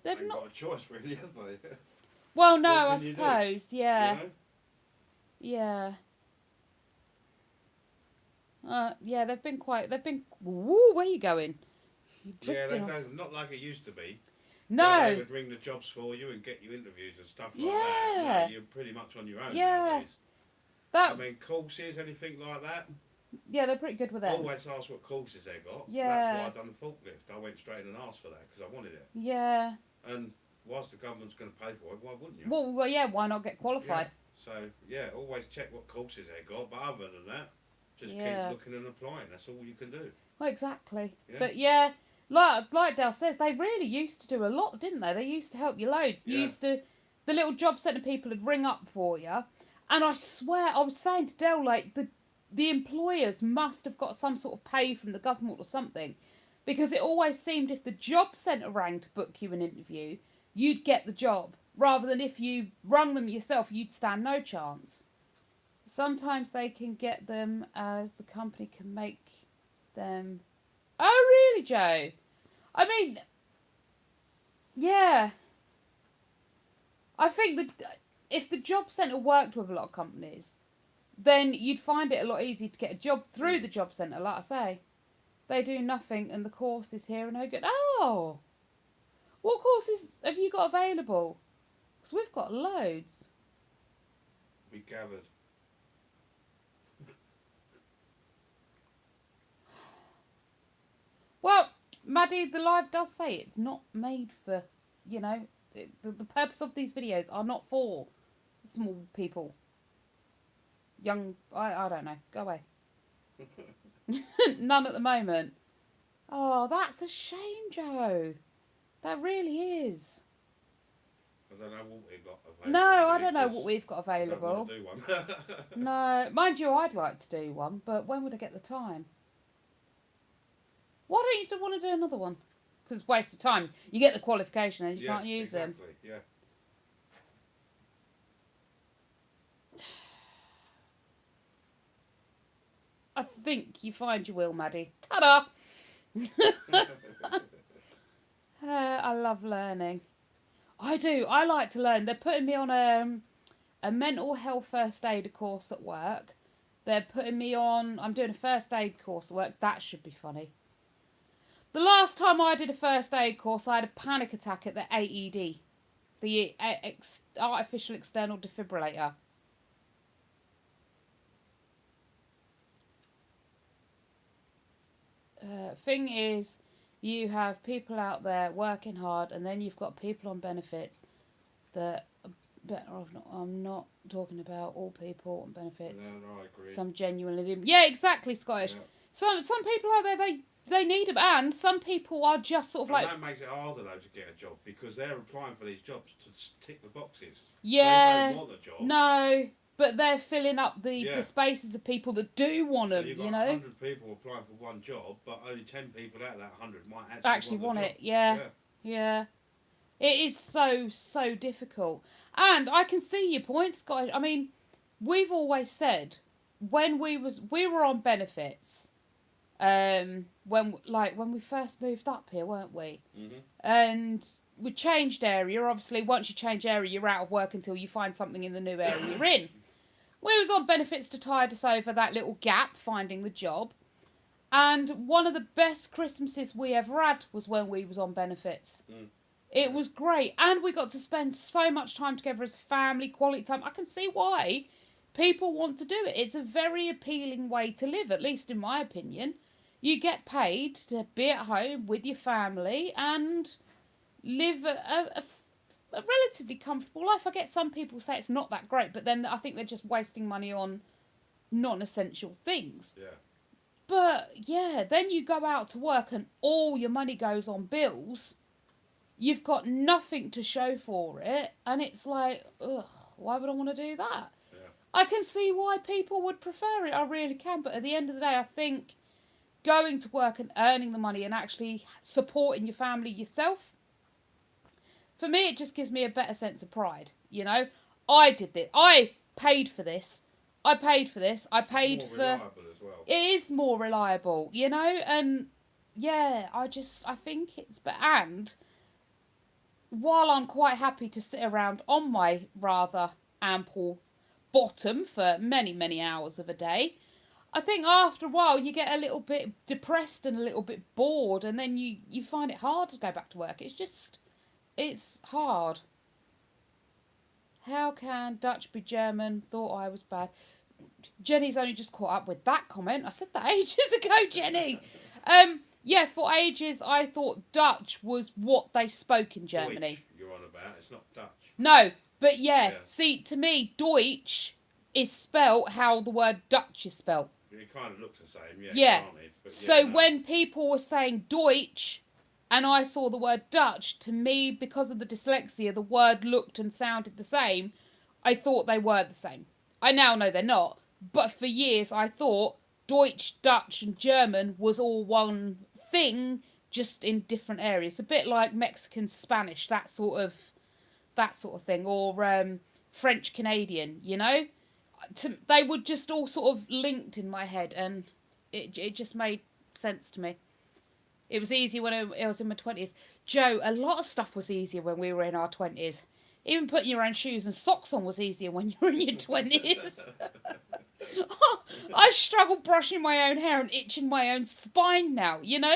They've Ain't not. got a choice, really, have they? Well, no, What I can you do? suppose, yeah. You know? Yeah. Yeah, they've been. Woo, where are you going? You're Yeah, drifting off. not like it used to be. No. Where they would ring the jobs for you and get you interviews and stuff like that. Yeah. No, you're pretty much on your own Yeah. nowadays. That. I mean, courses, anything like that. Yeah, they're pretty good with it. Always ask what courses they got. Yeah. That's why I done the forklift. I went straight in and asked for that because I wanted it. Yeah. And whilst the government's going to pay for it, why wouldn't you? Well, yeah. Why not get qualified? So yeah, always check what courses they got. But other than that, just Yeah. keep looking and applying. That's all you can do. Well, exactly. Yeah. But yeah, like Dale says, they really used to do a lot, didn't they? They used to help you loads. Yeah. The little job centre people would ring up for you, and I swear, I was saying to Dale, like the employers must have got some sort of pay from the government or something, because it always seemed if the job centre rang to book you an interview, you'd get the job, rather than if you rung them yourself, you'd stand no chance. Sometimes they can get them as the company can make them. Oh, really, Joe? I mean, yeah. I think that if the job centre worked with a lot of companies, then you'd find it a lot easier to get a job through the job centre, like I say. They do nothing and the course is here and no good. Oh! What courses have you got available? Because we've got loads. We gathered. Well, Maddie, the live does say it's not made for, the purpose of these videos are not for small people. Young, I don't know. Go away. None at the moment. Oh, that's a shame, Joe. That really is. I don't know what we've got available. No, I don't know what we've got I don't available. want to do one. No, mind you, I'd like to do one, but when would I get the time? Why don't you want to do another one? Because it's a waste of time. You get the qualification and you can't use them. Yeah. I think you find you will, Maddie. Ta-da! I love learning. I do. I like to learn. They're putting me on a mental health first aid course at work. They're putting me on... I'm doing a first aid course at work. That should be funny. The last time I did a first aid course, I had a panic attack at the AED. The artificial external defibrillator. Thing is, you have people out there working hard, and then you've got people on benefits that are better off. I'm not talking about all people on benefits. No, I agree. Some genuinely didn't. Yeah, exactly, Scottish. Yeah. Some people out there, they need them, and some people are just sort of And like... that makes it harder, though, to get a job, because they're applying for these jobs to tick the boxes. Yeah. They don't want the job. No, but they're filling up the spaces of people that do want them, so you've got 100 people applying for one job, but only 10 people out of that 100 might actually want it. Yeah. It is so difficult. And I can see your point, Scott. I mean, we've always said when we were on benefits, when we first moved up here, weren't we? Mm-hmm. And we changed area. Obviously, once you change area, you're out of work until you find something in the new area you're in. We was on benefits to tide us over that little gap, finding the job. And one of the best Christmases we ever had was when we was on benefits. It was great. And we got to spend so much time together as a family, quality time. I can see why people want to do it. It's a very appealing way to live, at least in my opinion. You get paid to be at home with your family and live a relatively comfortable life. I get some people say it's not that great, but then I think they're just wasting money on non-essential things. Yeah. But yeah, then you go out to work and all your money goes on bills. You've got nothing to show for it, and it's like, ugh, why would I want to do that? Yeah. I can see why people would prefer it, I really can, but at the end of the day, I think going to work and earning the money and actually supporting your family yourself, for me, it just gives me a better sense of pride, you know? I did this. I paid for this. I paid for this. I paid More for... reliable as well. It is more reliable, you know? And, yeah, I think it's... And while I'm quite happy to sit around on my rather ample bottom for many, many hours of a day, I think after a while you get a little bit depressed and a little bit bored, and then you find it hard to go back to work. It's hard. How can Dutch be German? Thought I was bad. Jenny's only just caught up with that comment. I said that ages ago, Jenny. Yeah, for ages I thought Dutch was what they spoke in Germany. Deutsch, you're on about. It's not Dutch. No, but yeah, see, to me, Deutsch is spelt how the word Dutch is spelt. It kind of looks the same, yeah. Yeah. Granted, but So no. when people were saying Deutsch and I saw the word Dutch, to me, because of the dyslexia, the word looked and sounded the same. I thought they were the same. I now know they're not. But for years I thought Deutsch, Dutch and German was all one thing, just in different areas. A bit like Mexican Spanish, that sort of thing. Or French Canadian, you know? They were just all sort of linked in my head, and it just made sense to me. It was easier when I was in my 20s. Joe, a lot of stuff was easier when we were in our 20s. Even putting your own shoes and socks on was easier when you were in your 20s. I struggle brushing my own hair and itching my own spine now, you know?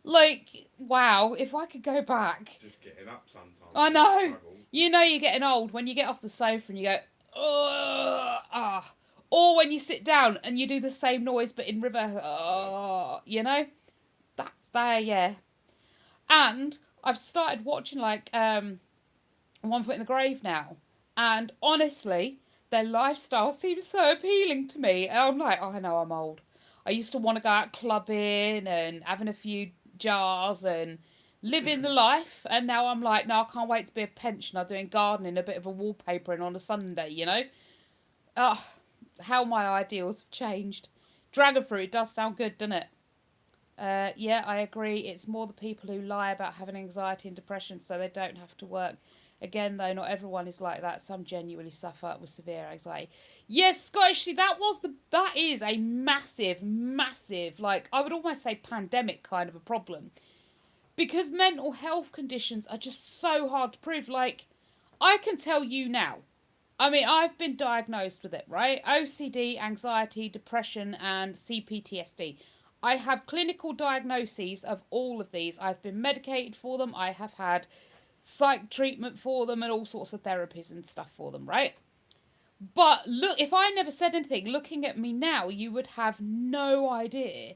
Like, wow, if I could go back. Just getting up sometimes. I know. You know you're getting old when you get off the sofa and you go, ah. Or when you sit down and you do the same noise but in reverse, you know? That's there, yeah. And I've started watching, like, One Foot in the Grave now. And honestly, their lifestyle seems so appealing to me. And I'm like, oh, I know I'm old. I used to want to go out clubbing and having a few jars and living the life. And now I'm like, no, I can't wait to be a pensioner doing gardening, a bit of a wallpapering on a Sunday, you know? How my ideals have changed. Dragon fruit does sound good, doesn't it? Yeah, I agree. It's more the people who lie about having anxiety and depression so they don't have to work. Again, though, not everyone is like that. Some genuinely suffer with severe anxiety. Yes, Scottish, see, that is a massive, massive, like, I would almost say pandemic kind of a problem. Because mental health conditions are just so hard to prove. Like, I can tell you now. I mean, I've been diagnosed with it, right? OCD, anxiety, depression, and CPTSD. I have clinical diagnoses of all of these. I've been medicated for them. I have had psych treatment for them and all sorts of therapies and stuff for them, right? But look, if I never said anything, looking at me now, you would have no idea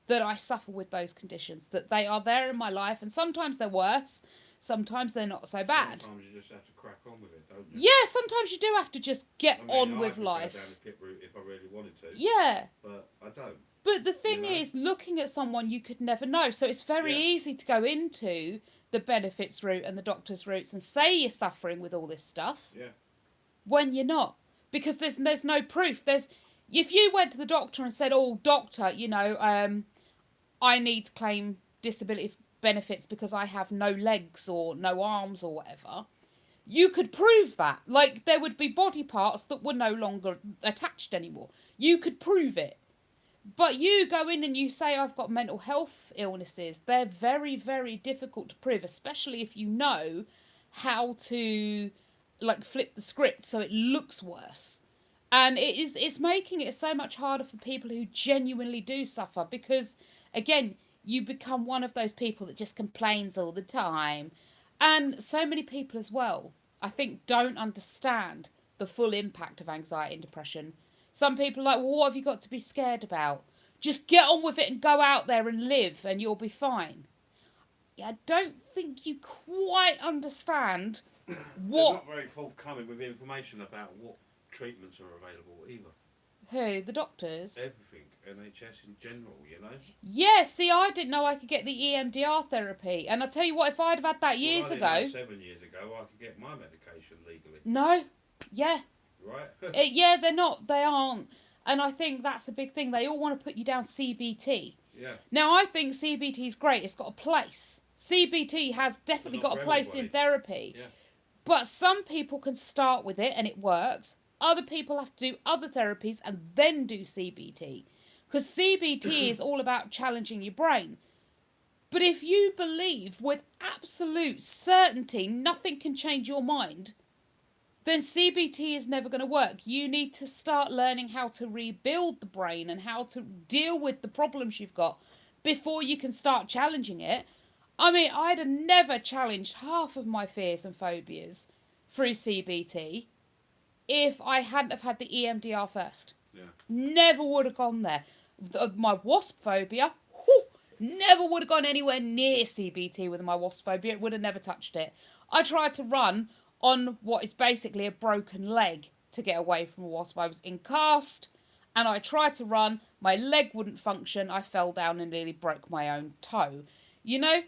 that I suffer with those conditions, that they are there in my life, and sometimes they're worse, sometimes they're not so bad. Sometimes you just have to crack on with it, don't you? Yeah, sometimes you do have to just get on with life. I could go down the pit route if I really wanted to. Yeah. But I don't. But the thing is, looking at someone, you could never know. So it's very easy to go into the benefits route and the doctor's routes and say you're suffering with all this stuff when you're not. Because there's no proof. If you went to the doctor and said, oh, doctor, you know, I need to claim disability benefits because I have no legs or no arms or whatever, you could prove that. Like, there would be body parts that were no longer attached anymore. You could prove it. But you go in and you say, I've got mental health illnesses. They're very, very difficult to prove, especially if you know how to, like, flip the script so it looks worse. And it's making it so much harder for people who genuinely do suffer because, again, you become one of those people that just complains all the time. And so many people as well, I think, don't understand the full impact of anxiety and depression. Some people are like, well, what have you got to be scared about? Just get on with it and go out there and live and you'll be fine. I don't think you quite understand what... They're not very forthcoming with information about what treatments are available either. Who? The doctors? Everything. NHS in general, you know? Yeah, see, I didn't know I could get the EMDR therapy. And I tell you what, if I'd have had that years ago... I didn't know 7 years ago I could get my medication legally. No. Yeah. Right? Yeah, they're not. They aren't. And I think that's a big thing. They all want to put you down CBT. Yeah. Now, I think CBT is great. It's got a place. CBT has definitely got a place in therapy. Yeah. But some people can start with it and it works. Other people have to do other therapies and then do CBT. Because CBT is all about challenging your brain. But if you believe with absolute certainty nothing can change your mind, then CBT is never going to work. You need to start learning how to rebuild the brain and how to deal with the problems you've got before you can start challenging it. I mean, I'd have never challenged half of my fears and phobias through CBT if I hadn't have had the EMDR first. Yeah. Never would have gone there. My wasp phobia, never would have gone anywhere near CBT with my wasp phobia. It would have never touched it. I tried to run on what is basically a broken leg to get away from a wasp. I was in cast and I tried to run. My leg wouldn't function. I fell down and nearly broke my own toe. You know,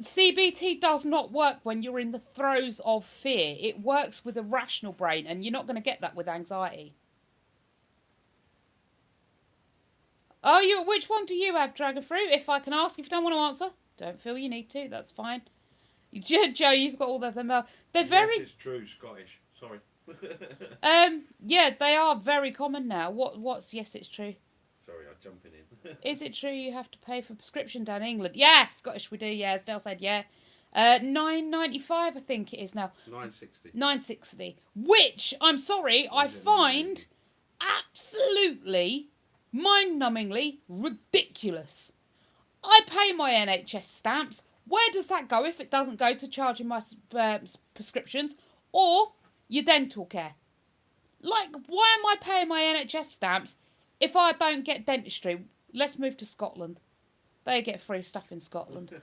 CBT does not work when you're in the throes of fear. It works with a rational brain, and you're not going to get that with anxiety. Oh, which one do you have, Dragon Fruit? If I can ask, if you don't want to answer, don't feel you need to. That's fine. Joe, you've got all of them. They're very... Yes, it's true, Scottish. Sorry. Yeah, they are very common now. What's yes, it's true? Sorry, I'm jumping in. Is it true you have to pay for prescription down in England? Yes, Scottish we do, yes. Dale said yeah. $9.95 I think it is now. $9.60. Which, I'm sorry, I find absolutely, mind-numbingly ridiculous. I pay my NHS stamps. Where does that go if it doesn't go to charging my prescriptions or your dental care? Like, why am I paying my NHS stamps if I don't get dentistry? Let's move to Scotland. They get free stuff in Scotland.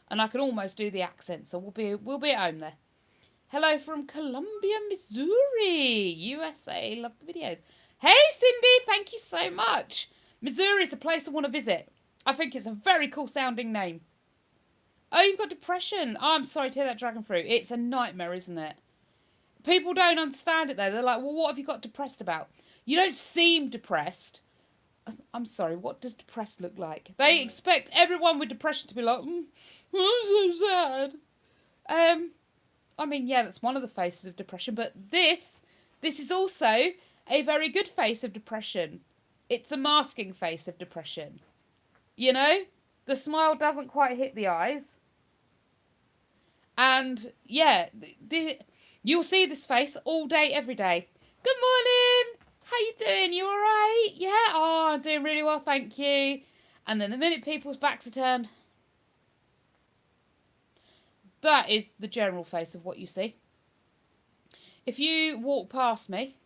And I can almost do the accent, so we'll be at home there. Hello from Columbia, Missouri, USA. Love the videos. Hey, Cindy, thank you so much. Missouri is a place I want to visit. I think it's a very cool sounding name. Oh, you've got depression. Oh, I'm sorry to hear that, Dragon Fruit. It's a nightmare, isn't it? People don't understand it, though. They're like, well, what have you got depressed about? You don't seem depressed. I'm sorry, what does depressed look like? They expect everyone with depression to be like, I'm so sad. I mean, yeah, that's one of the faces of depression, but this is also a very good face of depression. It's a masking face of depression. You know? The smile doesn't quite hit the eyes. And, yeah, you'll see this face all day, every day. Good morning! How you doing? You alright? Yeah? Oh, I'm doing really well, thank you. And then the minute people's backs are turned, that is the general face of what you see. If you walk past me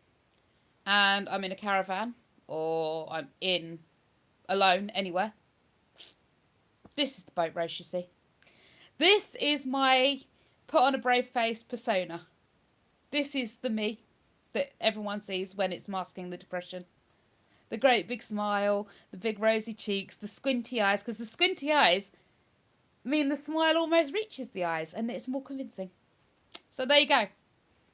and I'm in a caravan or I'm in alone anywhere, this is the boat race you see. This is my put on a brave face persona. This is the me that everyone sees when it's masking the depression. The great big smile, the big rosy cheeks, the squinty eyes, because the squinty eyes mean the smile almost reaches the eyes and it's more convincing. So there you go.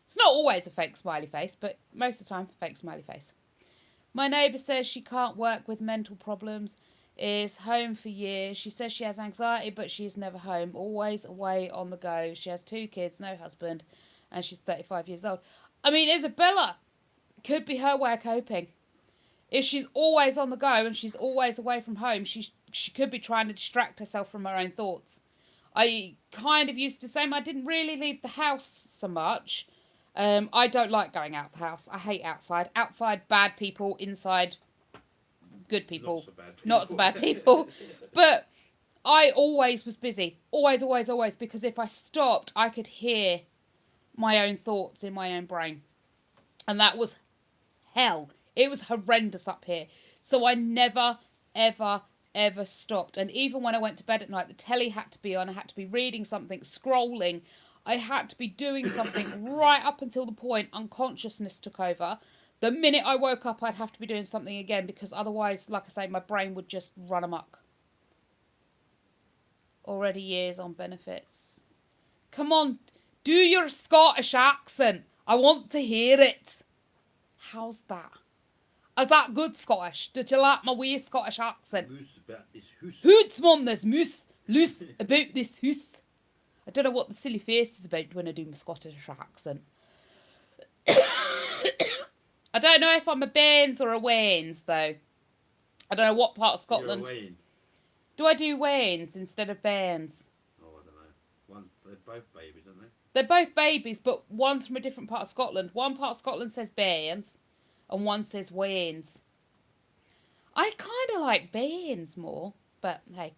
It's not always a fake smiley face, but most of the time, fake smiley face. My neighbour says she can't work with mental problems, is home for years. She says she has anxiety, but she's never home, always away on the go. She has 2 kids, no husband, and she's 35 years old. I mean, Isabella could be her way of coping. If she's always on the go and she's always away from home, she could be trying to distract herself from her own thoughts. I kind of used to say I didn't really leave the house so much. I don't like going out the house. I hate outside. Outside, bad people. Inside, good people. Not so bad people. But I always was busy. Always, always, always. Because if I stopped, I could hear my own thoughts in my own brain. And that was hell. It was horrendous up here. So I never, ever, ever stopped. And even when I went to bed at night, the telly had to be on. I had to be reading something, scrolling. I had to be doing something right up until the point unconsciousness took over. The minute I woke up, I'd have to be doing something again because otherwise, like I say, my brain would just run amok. Already years on benefits. Come on, do your Scottish accent. I want to hear it. How's that? Is that good Scottish? Did you like my wee Scottish accent? Hoots on this moose. Loose about this hoose. I don't know what the silly face is about when I do my Scottish accent. I don't know if I'm a Bairns or a Waynes, though. I don't know what part of Scotland. You're a Wayne. Do I do Waynes instead of Bairns? Oh, I don't know. They're both babies, aren't they? They're both babies, but one's from a different part of Scotland. One part of Scotland says Bairns, and one says Waynes. I kind of like Bairns more, but hey.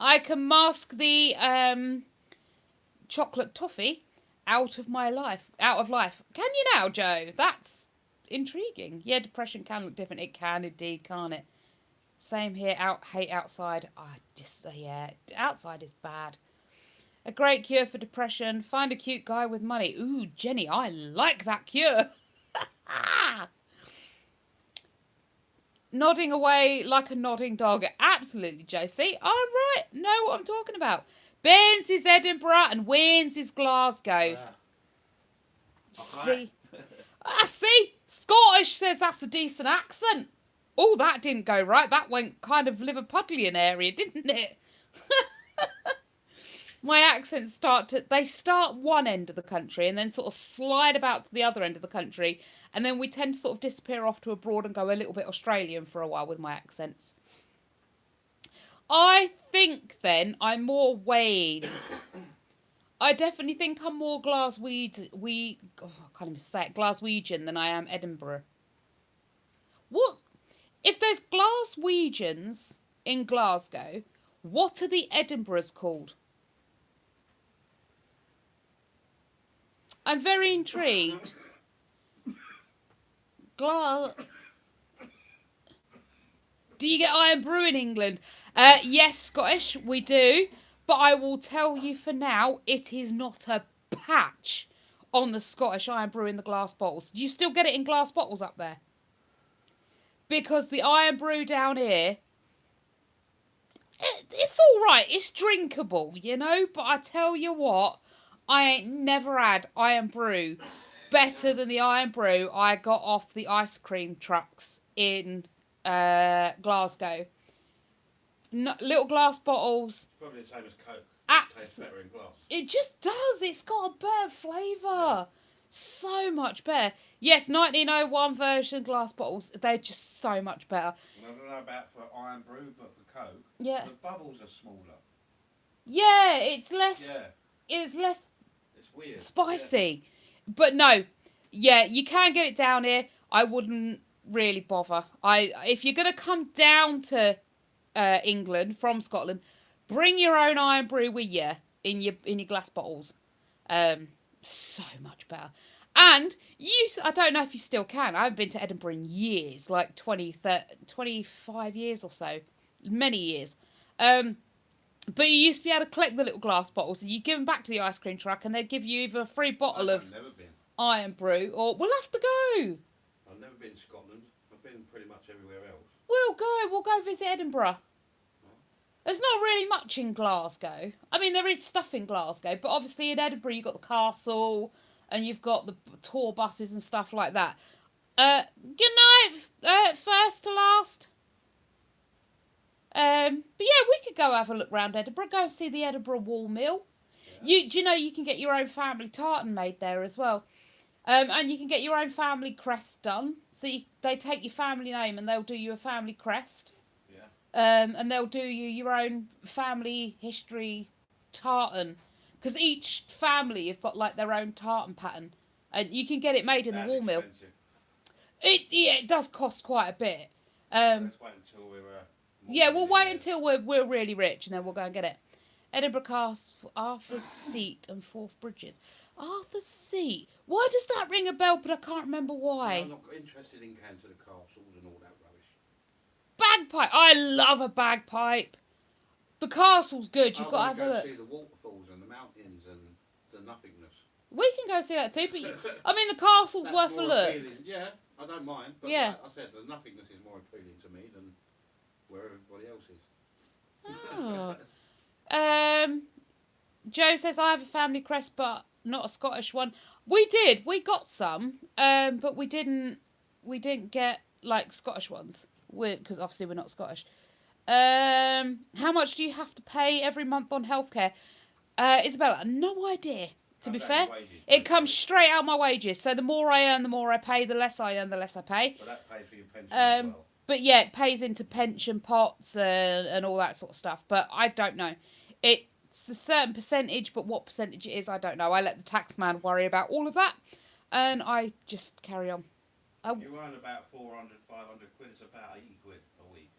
I can mask the chocolate toffee out of life. Can you now, Joe? That's intriguing. Yeah, depression can look different. It can indeed, can't it? Same here. Hate outside. Yeah, outside is bad. A great cure for depression. Find a cute guy with money. Ooh, Jenny, I like that cure. Nodding away like a nodding dog. Absolutely, Josie. I'm right. Know what I'm talking about. Bairns is Edinburgh and Waynes is Glasgow. See? See? Scottish says that's a decent accent. Oh, that didn't go right. That went kind of Liverpudlian area, didn't it? My accents start one end of the country and then sort of slide about to the other end of the country. And then we tend to sort of disappear off to abroad and go a little bit Australian for a while with my accents. I think then I'm more Waynes. I definitely think I'm more Glaswegian than I am Edinburgh. What? If there's Glaswegians in Glasgow, what are the Edinburghs called? I'm very intrigued. Do you get Iron Brew in England? Yes, Scottish, we do. But I will tell you for now, it is not a patch on the Scottish Iron Brew in the glass bottles. Do you still get it in glass bottles up there? Because the Iron Brew down here, it's all right. It's drinkable, you know. But I tell you what, I ain't never had Iron Brew better than the Iron Brew I got off the ice cream trucks in Glasgow. Little glass bottles. Probably the same as Coke. It tastes better in glass. It just does. It's got a better flavour. So much better. Yes, 1901 version glass bottles. They're just so much better. I don't know about for Iron Brew, but for Coke, yeah, the bubbles are smaller. Yeah, it's less. Yeah. It's less. It's weird. Spicy, but no. Yeah, you can get it down here. I wouldn't really bother. If you're gonna come down to England from Scotland, bring your own Iron Brew with you in your glass bottles. So much better. And I don't know if you still can. I haven't been to Edinburgh in years, like 25 years or so, many years. But you used to be able to collect the little glass bottles and you give them back to the ice cream truck and they'd give you either a free bottle of Iron Brew or we'll have to go. I've never been to Scotland. I've been pretty much everywhere else. We'll go visit Edinburgh. There's not really much in Glasgow. I mean, there is stuff in Glasgow, but obviously in Edinburgh you've got the castle and you've got the tour buses and stuff like that. Good night, first to last. But yeah, we could go have a look round Edinburgh, go and see the Edinburgh Wall Mill. Yeah. Do you know you can get your own family tartan made there as well? And you can get your own family crest done. So they take your family name and they'll do you a family crest. And they'll do you your own family history tartan. Because each family have got like their own tartan pattern, and you can get it made in the wall mill. Expensive. It does cost quite a bit. Let's wait until we're. Yeah, we'll wait until we're really rich, and then we'll go and get it. Edinburgh Castle, Arthur's Seat, and Forth Bridges. Arthur's Seat. Why does that ring a bell? But I can't remember why. I'm not interested in going to the castles and all that rubbish. Bagpipe. I love a bagpipe. The castle's good. You've got to have a look. See the waterfalls and the mountains and the nothingness. We can go see that too. But I mean, the castle's worth a look. Appealing. Yeah, I don't mind. But Yeah. like I said, the nothingness is more appealing to me than where everybody else is. Oh. Joe says I have a family crest, but not a Scottish one. We did. We got some, but we didn't get like Scottish ones. Because obviously we're not Scottish. How much do you have to pay every month on healthcare? Isabella, no idea. To be fair, it comes straight out my wages. So the more I earn, the more I pay. The less I earn, the less I pay. But that pays for your pension as well. But yeah, it pays into pension pots and all that sort of stuff. But I don't know. It's a certain percentage, but what percentage it is, I don't know. I let the tax man worry about all of that, and I just carry on. You earn about 400, 500 quid. It's about 80 quid a week.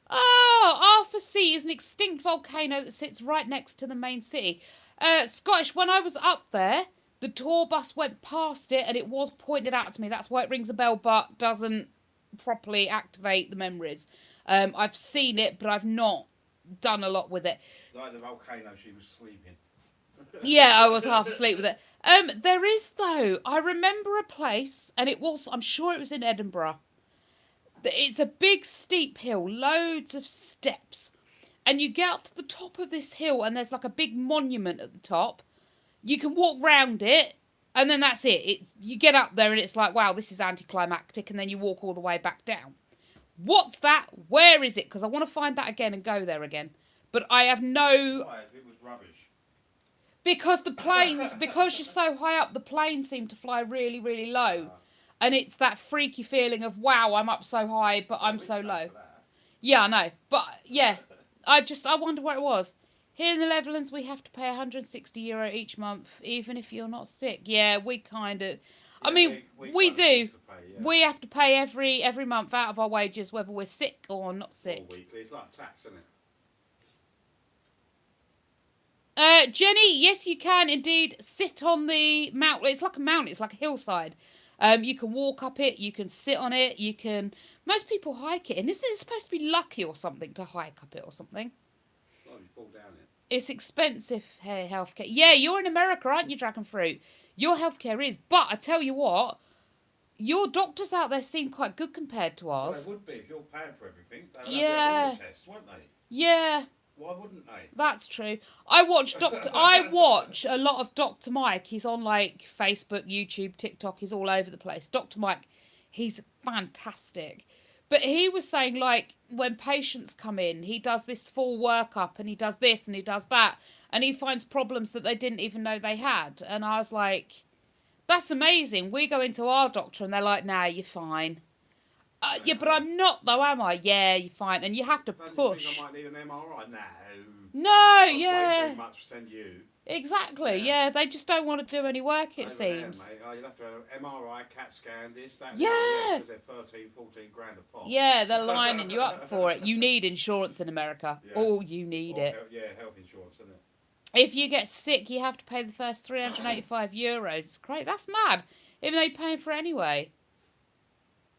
Oh, Arthur Sea is an extinct volcano that sits right next to the main city. Scottish, when I was up there, the tour bus went past it and it was pointed out to me. That's why it rings a bell but doesn't properly activate the memories. I've seen it, but I've not done a lot with it. Like the volcano, she was sleeping. Yeah, I was half asleep with it. There is, though, I remember a place, and I'm sure it was in Edinburgh. It's a big steep hill, loads of steps. And you get up to the top of this hill and there's like a big monument at the top. You can walk round it and then that's it. You get up there and it's like, wow, this is anticlimactic, and then you walk all the way back down. What's that? Where is it? Because I want to find that again and go there again. But I have no... Why? It was rubbish. Because the planes, because you're so high up, the planes seem to fly really, really low. And it's that freaky feeling of, wow, I'm up so high, but I'm so low. Yeah, I know. But, yeah, I wonder where it was. Here in the Netherlands, we have to pay €160 each month, even if you're not sick. Yeah, we kind of... I mean, we do. We have to pay every month out of our wages, whether we're sick or not sick. Or weekly. It's like tax, isn't it? Jenny, yes, you can indeed sit on the mountain. It's like a mountain. It's like a hillside. You can walk up it. You can sit on it. You can... Most people hike it. And isn't it supposed to be lucky or something to hike up it or something? Well, you fall down it. It's expensive healthcare. Yeah, you're in America, aren't you, Dragon Fruit? Your healthcare is. But I tell you what, your doctors out there seem quite good compared to ours. Well, they would be if you're paying for everything. They would Yeah. have their tests, won't they? Yeah. Why wouldn't they? That's true. I watch a lot of Dr. Mike. He's on like Facebook, YouTube, TikTok. He's all over the place. Dr. Mike, he's fantastic. But he was saying, like, when patients come in, he does this full workup and he does this and he does that. And he finds problems that they didn't even know they had. And I was like, that's amazing. We go into our doctor and they're like, nah, you're fine. Yeah, but I'm not, though, am I? Yeah, you're fine. And you have to Don't push. you think I might need an MRI? No. No, That's yeah. way too much to send you. Exactly, yeah. They just don't want to do any work, it Over seems. There, mate. Oh, you'll have to have an MRI, CAT scan, this, that. Yeah. Because they're 13, 14 grand a pop. Yeah, they're lining you up for it. You need insurance in America. Yeah. Oh, you need it. Health insurance, isn't it? If you get sick, you have to pay the first €385. It's great. That's mad. Even though you're paying for it anyway.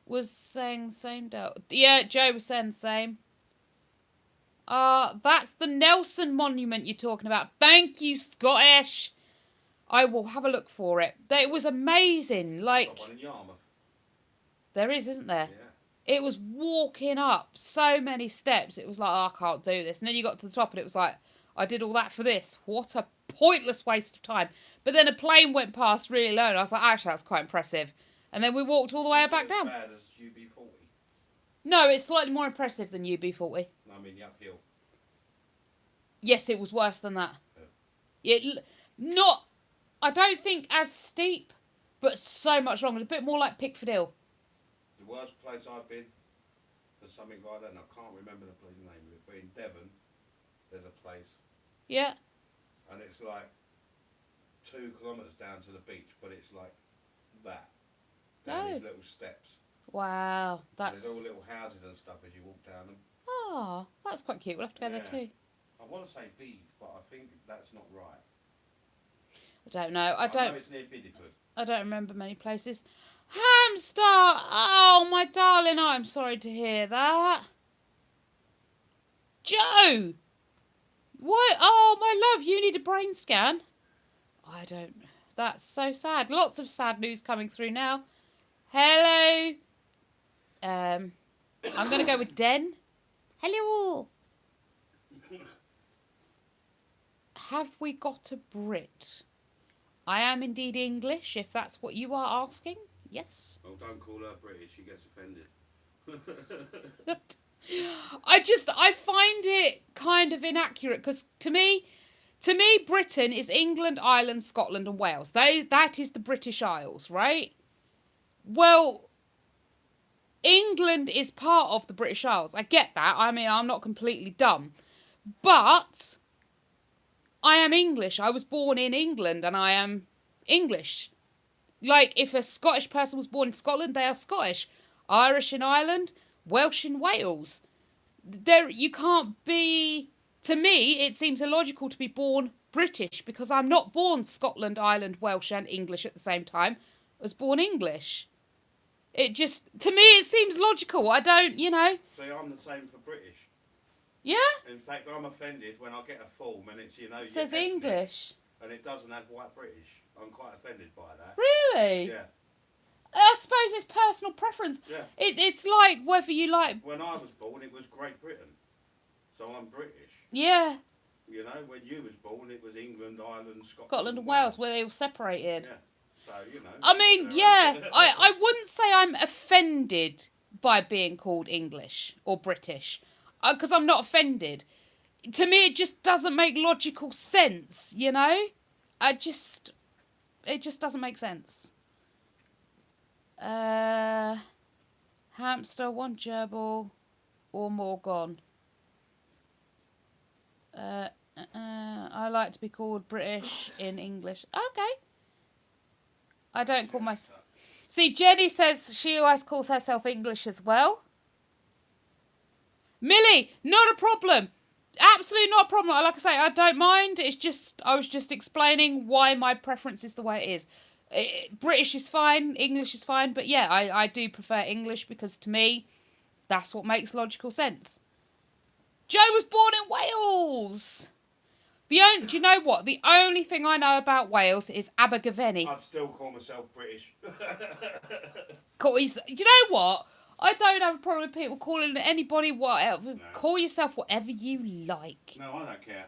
Was saying same deal. Yeah, Joe was saying the same. That's the Nelson Monument you're talking about. Thank you, Scottish. I will have a look for it. It was amazing. Like, Got one in Yarmouth. there is, isn't there? Yeah. It was walking up so many steps. It was like, oh, I can't do this. And then you got to the top and it was like, I did all that for this. What a pointless waste of time. But then a plane went past really low and I was like, actually, that's quite impressive. And then we walked all the way back down. As bad as UB40. No, it's slightly more impressive than UB40. I mean, the uphill. Yes, it was worse than that. Not, I don't think as steep, but so much longer. A bit more like Pickford Hill. The worst place I've been for something like that, and I can't remember the bloody name of it, but in Devon, there's a place. Yeah. And it's like 2 kilometres down to the beach, but it's like that. Down Oh. these little steps. Wow, And that's... there's all little houses and stuff as you walk down them. Oh, that's quite cute. We'll have to go there Yeah. too. I want to say Bede, but I think that's not right. I don't know. I know don't. it's near Bideford. I don't remember many places. Hamster! Oh, my darling, I'm sorry to hear that. Joe! What? Oh, my love, you need a brain scan? I don't... That's so sad. Lots of sad news coming through now. Hello. I'm going to go with Den. Hello. Have we got a Brit? I am indeed English, if that's what you are asking. Yes. Oh, don't call her British, she gets offended. I find it kind of inaccurate because to me, Britain is England, Ireland, Scotland, and Wales. That is the British Isles, right? Well, England is part of the British Isles. I get that. I mean, I'm not completely dumb, but I am English. I was born in England, and I am English. Like, if a Scottish person was born in Scotland, they are Scottish. Irish in Ireland, Welsh in Wales. You can't be... To me, it seems illogical to be born British because I'm not born Scotland, Ireland, Welsh and English at the same time. I was born English. It just... To me, it seems logical. I don't, See, I'm the same for British. Yeah? In fact, I'm offended when I get a form and it's, It says ethnic, English. and it doesn't have white British. I'm quite offended by that. Really? Yeah. I suppose it's personal preference. Yeah. It's like whether you like... When I was born, it was Great Britain. So I'm British. Yeah. When you was born, it was England, Ireland, Scotland and Wales, where they all separated. Yeah. So, I mean, yeah, I wouldn't say I'm offended by being called English or British, because I'm not offended. To me, it just doesn't make logical sense, It just doesn't make sense. Hamster, one gerbil, or more gone. I like to be called British in English. Okay. I don't call myself... See, Jenny says she always calls herself English as well. Millie, not a problem. Absolutely not a problem. Like I say, I don't mind. It's just, I was just explaining why my preference is the way it is. British is fine, English is fine, but yeah, I do prefer English because to me, that's what makes logical sense. Joe was born in Wales. Do you know what? The only thing I know about Wales is Abergavenny. I'd still call myself British. Do you know what? I don't have a problem with people calling anybody whatever. No. Call yourself whatever you like. No, I don't care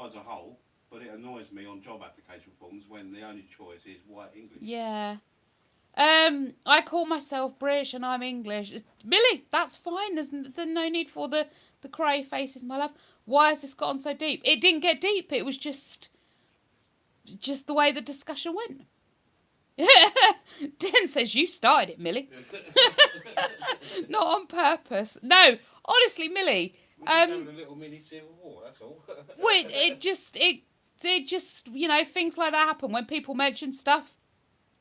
as a whole, but it annoys me on job application forms when the only choice is white English. Yeah. I call myself British and I'm English. Millie, that's fine. There's no need for the cry faces, my love. Why has this gotten so deep? It didn't get deep. It was just the way the discussion went. Den says you started it, Millie. Not on purpose. No, honestly, Millie. We're just having a little mini civil war. That's all. Well, it just things like that happen when people mention stuff.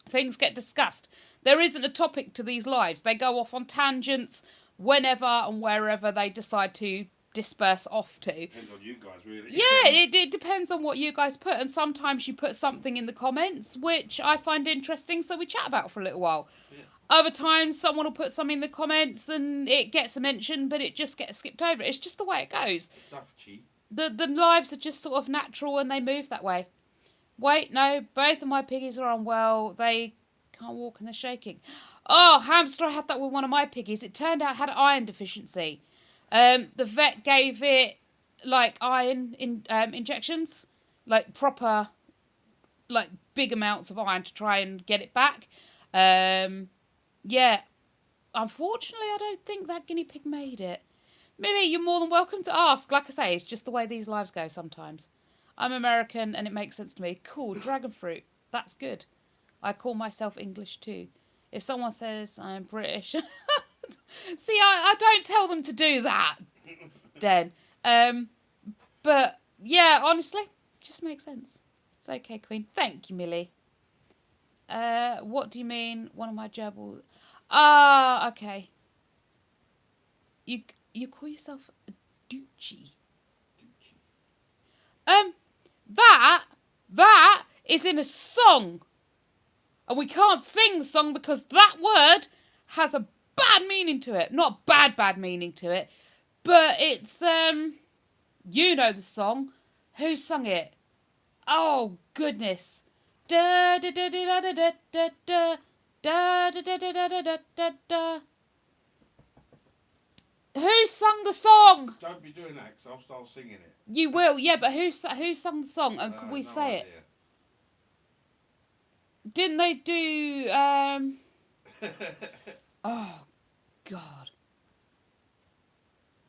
Things get discussed. There isn't a topic to these lives. They go off on tangents whenever and wherever they decide to disperse off to. Depends on you guys, really. Yeah, it depends on what you guys put, and sometimes you put something in the comments which I find interesting, so we chat about it for a little while. Yeah. Other times someone will put something in the comments and it gets a mention, but it just gets skipped over. It's just the way it goes. Stuff cheap. The lives are just sort of natural and they move that way. Wait, no, both of my piggies are unwell. They can't walk and they're shaking. Oh, hamster, I had that with one of my piggies. It turned out it had iron deficiency. The vet gave it, iron injections. Proper, big amounts of iron to try and get it back. Yeah. Unfortunately, I don't think that guinea pig made it. Millie, you're more than welcome to ask. Like I say, it's just the way these lives go sometimes. I'm American and it makes sense to me. Cool, dragon fruit. That's good. I call myself English too. If someone says I'm British... See, I don't tell them to do that, Den. But, yeah, honestly, it just makes sense. It's okay, Queen. Thank you, Millie. What do you mean? One of my gerbils. Ah, okay. You call yourself a doochie. That is in a song. And we can't sing the song because that word has a bad meaning to it. Not bad meaning to it. But it's, you know the song. Who sung it? Oh, goodness. Da da da da da da da da da da da da da da da da. Who sung the song? Don't be doing that, because I'll start singing it. You will, yeah, but who sung the song? And could we No say idea. it? Didn't they do, oh, God.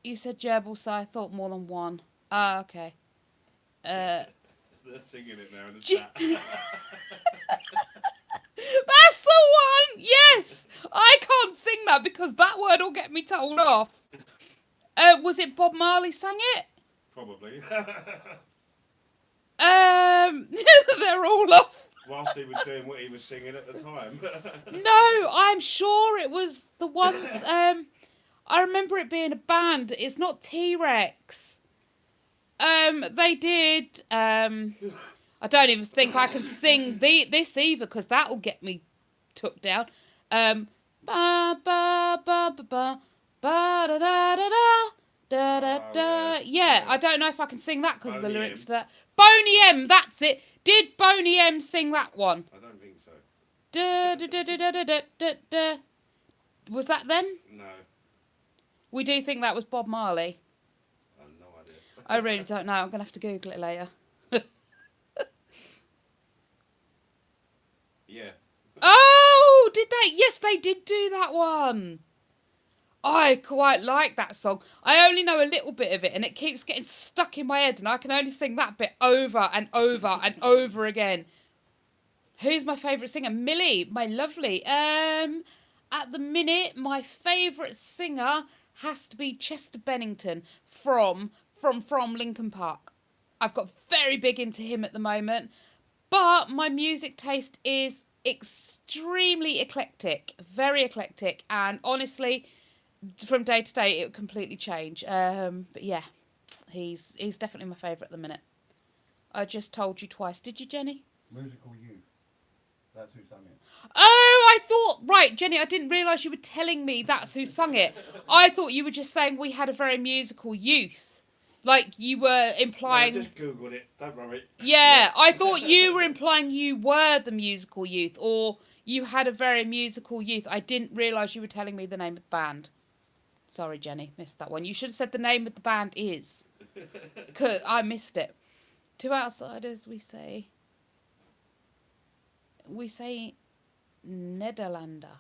You said gerbil, so I thought more than one. Ah, okay. They're singing it now in the G- chat. That's the one! Yes! I can't sing that because that word will get me told off. Was it Bob Marley sang it? Probably. They're all off. Whilst he was doing what he was singing at the time. No, I'm sure it was the ones. I remember it being a band. It's not T-Rex. They did. I don't even think I can sing this either because that will get me took down. Ba ba ba ba ba ba da da da da da da. Yeah, I don't know if I can sing that because of the lyrics to that. Boney M, that's it. Did Boney M sing that one? I don't think so. Da da da da da da da da. Was that them? No. We do think that was Bob Marley. I have no idea. I really don't know. I'm gonna have to Google it later. Yeah. Oh, did they? Yes, they did do that one. I quite like that song. I only know a little bit of it and it keeps getting stuck in my head and I can only sing that bit over and over and over again. Who's my favourite singer? Millie, my lovely. At the minute, my favourite singer has to be Chester Bennington from Linkin Park. I've got very big into him at the moment. But my music taste is extremely eclectic, very eclectic, and honestly, from day to day, it would completely change. But yeah, he's definitely my favourite at the minute. I just told you twice, did you, Jenny? Musical Youth. That's who sang it. Oh, I thought, right, Jenny, I didn't realise you were telling me that's who sung it. I thought you were just saying we had a very musical youth. Like you were implying... No, I just Googled it, don't worry. Yeah, I thought you were implying you were the musical youth or you had a very musical youth. I didn't realise you were telling me the name of the band. Sorry, Jenny, missed that one. You should have said the name of the band is. 'Cause I missed it. To outsiders, we say Nederlander.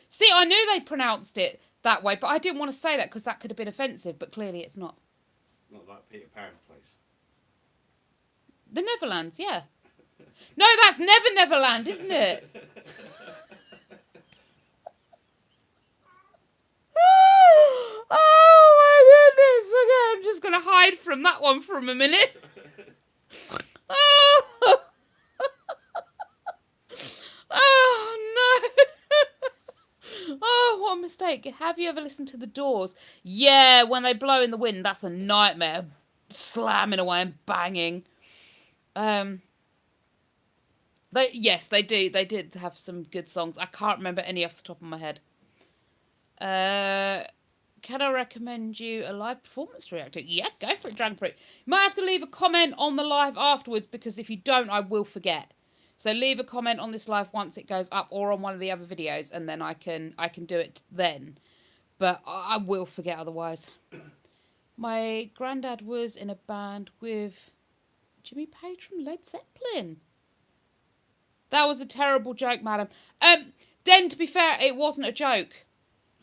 See, I knew they pronounced it that way, but I didn't want to say that because that could have been offensive, but clearly it's not. Not like Peter Pan's place. The Netherlands, yeah. No, that's Neverland, isn't it? Oh my goodness. Okay, I'm just going to hide from that one for a minute. Oh, oh no. Oh, what a mistake. Have you ever listened to The Doors? Yeah, when they blow in the wind, that's a nightmare. Slamming away and banging. Yes, they do. They did have some good songs. I can't remember any off the top of my head. Can I recommend you a live performance reactor? Yeah, go for it, Dragon Fruit. You might have to leave a comment on the live afterwards because if you don't, I will forget. So leave a comment on this live once it goes up or on one of the other videos and then I can do it then. But I will forget otherwise. My granddad was in a band with Jimmy Page from Led Zeppelin. That was a terrible joke, madam. Then, to be fair, it wasn't a joke.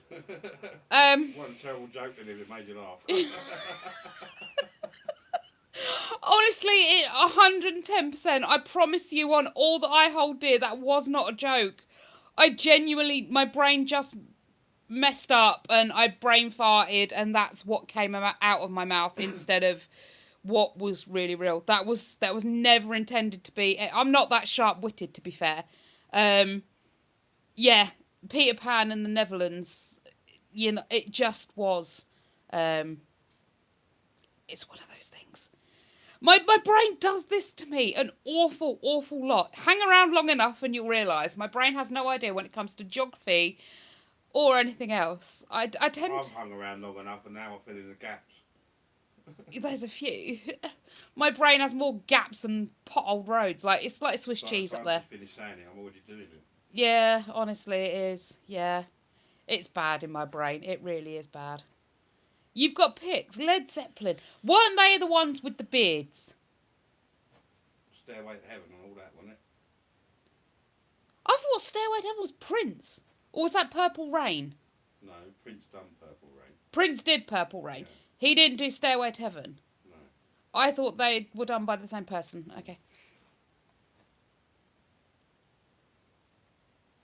What a terrible joke then if it made you laugh. Honestly, 110%. I promise you on all that I hold dear, that was not a joke. I genuinely, my brain just messed up and I brain farted and that's what came out of my mouth instead of what was really real. That was never intended to be. I'm not that sharp-witted, to be fair. Yeah, Peter Pan and the Netherlands, you know, it just was. It's one of those things. My brain does this to me an awful, awful lot. Hang around long enough and you'll realise my brain has no idea when it comes to geography or anything else. I tend I've hung around long enough and now I fill in the gaps. There's a few. My brain has more gaps than potholed roads. Like, it's like Swiss cheese up there. Finish saying it, I'm already doing it. Yeah, honestly, it is. Yeah. It's bad in my brain. It really is bad. You've got picks. Led Zeppelin. Weren't they the ones with the beards? Stairway to Heaven and all that, wasn't it? I thought Stairway to Heaven was Prince. Or was that Purple Rain? No, Prince done Purple Rain. Prince did Purple Rain. Yeah. He didn't do Stairway to Heaven. No. I thought they were done by the same person. Okay.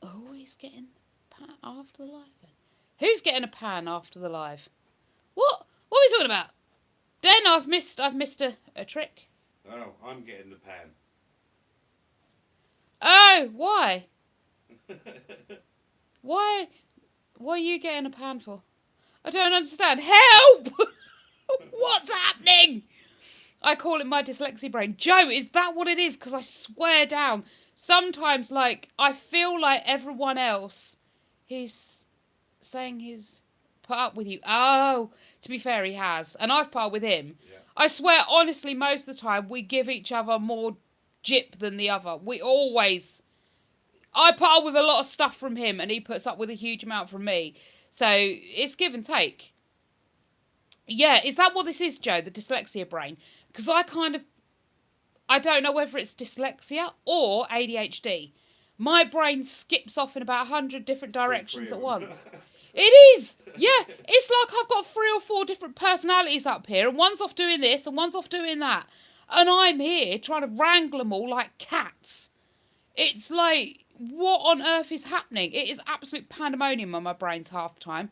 Oh, he's getting pan after the live then. Who's getting a pan after the live? What? What are we talking about? Den, I've missed a trick. Oh, I'm getting the pan. Oh, why? Why are you getting a pan for? I don't understand. Help! What's happening? I call it my dyslexia brain. Joe, is that what it is? Because I swear down, sometimes, like, I feel like everyone else, he's saying he's put up with you. Oh, to be fair, he has. And I've put up with him. Yeah. I swear, honestly, most of the time, we give each other more jip than the other. We always... I put up with a lot of stuff from him, and he puts up with a huge amount from me. So, it's give and take. Yeah, is that what this is, Joe? The dyslexia brain? Because I don't know whether it's dyslexia or ADHD. My brain skips off in about 100 different directions at once. It is! Yeah, it's like I've got 3 or 4 different personalities up here, and one's off doing this, and one's off doing that. And I'm here trying to wrangle them all like cats. It's like, what on earth is happening? It is absolute pandemonium on my brains half the time.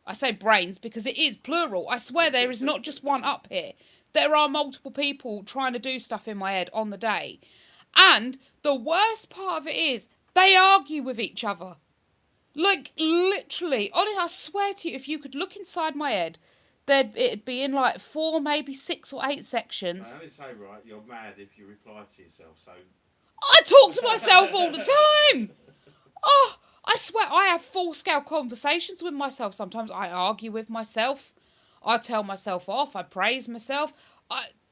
I say brains because it is plural. I swear there is not just one up here. There are multiple people trying to do stuff in my head on the day. And the worst part of it is they argue with each other. Like, literally, honestly, I swear to you, if you could look inside my head, it'd be in like 4, maybe 6 or 8 sections. I only say, right, you're mad if you reply to yourself, so... I talk to myself all the time. Oh, I swear I have full-scale conversations with myself sometimes. I argue with myself. I tell myself off. I praise myself.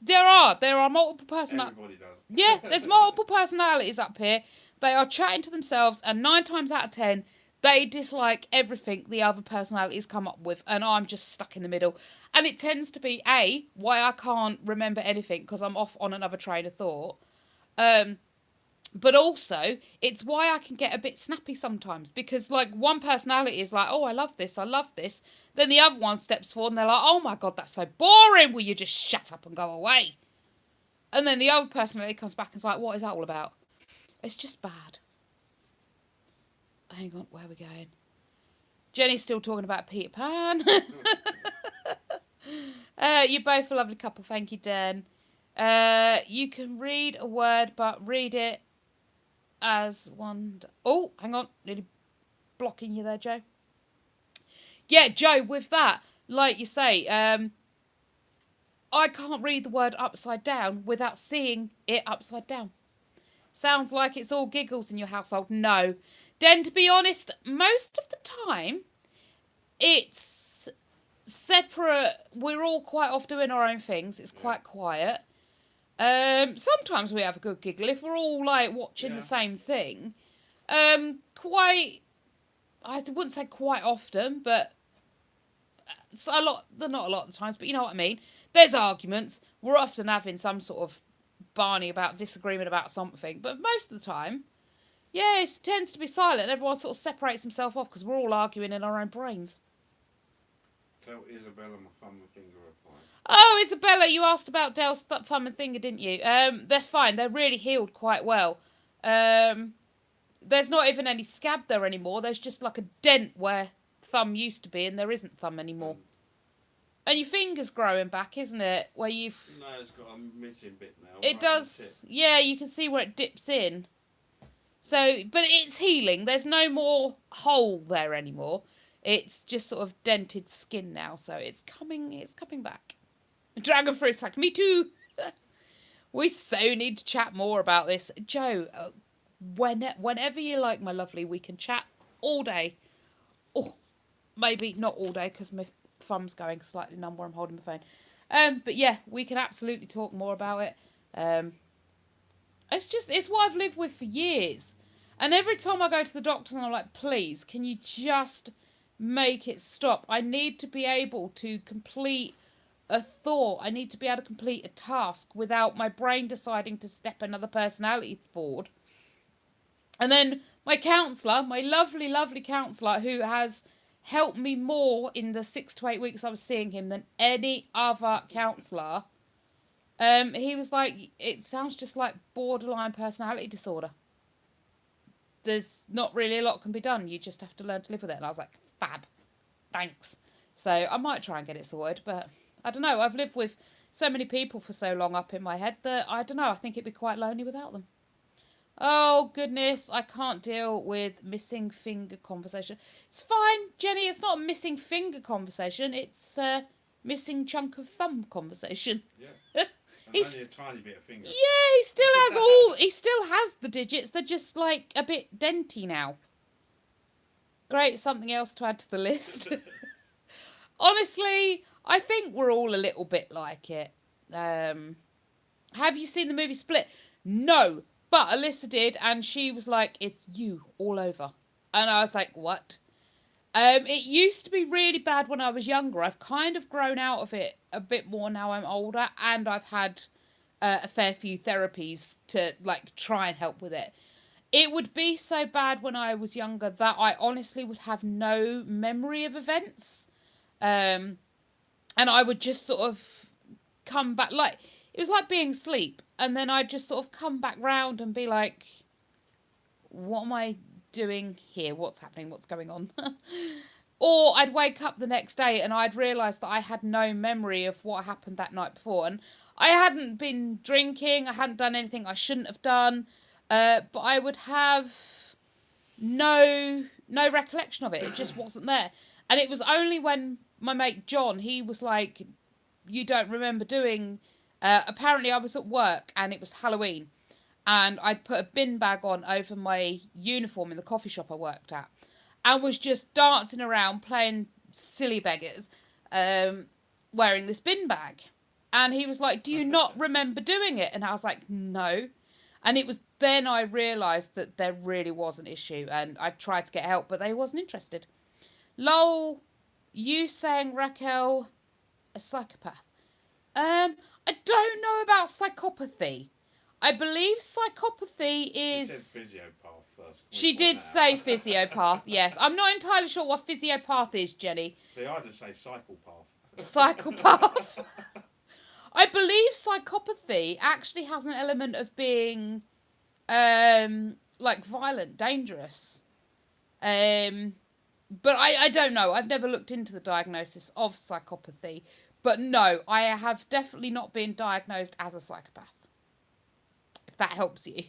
There are multiple personalities. Everybody does. Yeah, there's multiple personalities up here. They are chatting to themselves, and 9 times out of 10, they dislike everything the other personalities come up with, and I'm just stuck in the middle. And it tends to be, A, why I can't remember anything, because I'm off on another train of thought. But also, it's why I can get a bit snappy sometimes. Because, like, one personality is like, oh, I love this. Then the other one steps forward and they're like, oh, my God, that's so boring. Will you just shut up and go away? And then the other personality comes back and is like, what is that all about? It's just bad. Hang on, where are we going? Jenny's still talking about Peter Pan. You're both a lovely couple. Thank you, Dan. You can read a word, but read it as one... Oh, hang on. Nearly blocking you there, Joe. Yeah, Joe, with that, like you say, I can't read the word upside down without seeing it upside down. Sounds like it's all giggles in your household. No. Then, to be honest, most of the time, it's separate. We're all quite off doing our own things. It's quite quiet. Sometimes we have a good giggle if we're all like watching the same thing. Quite, I wouldn't say quite often, but it's not a lot of the times, but you know what I mean. There's arguments. We're often having some sort of Barney about disagreement about something, but most of the time, yeah, it tends to be silent. Everyone sort of separates himself off because we're all arguing in our own brains. Tell Isabella my thumb and finger are fine. Oh, Isabella, you asked about Dale's thumb and finger, didn't you? They're fine. They're really healed quite well. There's not even any scab there anymore. There's just like a dent where thumb used to be, and there isn't thumb anymore. And your finger's growing back, isn't it? Where you've... No, it's got a missing bit now. It right does... Yeah, you can see where it dips in. So, but it's healing. There's no more hole there anymore. It's just sort of dented skin now, so it's coming back. Dragon Fruit's like, me too! We so need to chat more about this. Joe, whenever you like, my lovely, we can chat all day. Oh, maybe not all day, because my thumb's going slightly numb where I'm holding my phone. But yeah, we can absolutely talk more about it. It's what I've lived with for years. And every time I go to the doctors and I'm like, please, can you just make it stop? I need to be able to complete a thought. I need to be able to complete a task without my brain deciding to step another personality forward. And then my counsellor, my lovely, lovely counsellor, who has helped me more in the 6 to 8 weeks I was seeing him than any other counsellor, he was like, it sounds just like borderline personality disorder. There's not really a lot can be done. You just have to learn to live with it. And I was like, fab, thanks. So I might try and get it sorted, but I don't know. I've lived with so many people for so long up in my head that I don't know. I think it'd be quite lonely without them. Oh, goodness. I can't deal with missing finger conversation. It's fine, Jenny. It's not a missing finger conversation. It's a missing chunk of thumb conversation. Yeah. And only a tiny bit of finger. Yeah, he still has the digits. They're just like a bit denty now. Great, something else to add to the list. Honestly, I think we're all a little bit like it. Have you seen the movie Split? No, but Alyssa did, and she was like, it's you all over. And I was like, what? It used to be really bad when I was younger. I've kind of grown out of it a bit more now I'm older, and I've had a fair few therapies to like try and help with it. It would be so bad when I was younger that I honestly would have no memory of events. And I would just sort of come back, like, it was like being asleep, and then I'd just sort of come back round and be like, what am I doing here? What's happening? What's going on? Or I'd wake up the next day and I'd realise that I had no memory of what happened that night before. And I hadn't been drinking, I hadn't done anything I shouldn't have done, but I would have no recollection of it. It just wasn't there. And it was only when my mate John, he was like, you don't remember doing... apparently I was at work and it was Halloween. And I'd put a bin bag on over my uniform in the coffee shop I worked at. And was just dancing around playing silly beggars, wearing this bin bag. And he was like, do you not remember doing it? And I was like, no. And it was then I realised that there really was an issue. And I tried to get help, but they wasn't interested. Lol, you saying Raquel a psychopath? I don't know about psychopathy. I believe psychopathy is... She said physiopath first. She did say physiopath, yes. I'm not entirely sure what physiopath is, Jenny. See, I just say psychopath. Psychopath. I believe psychopathy actually has an element of being, like, violent, dangerous. But I don't know. I've never looked into the diagnosis of psychopathy. But no, I have definitely not been diagnosed as a psychopath. If that helps you.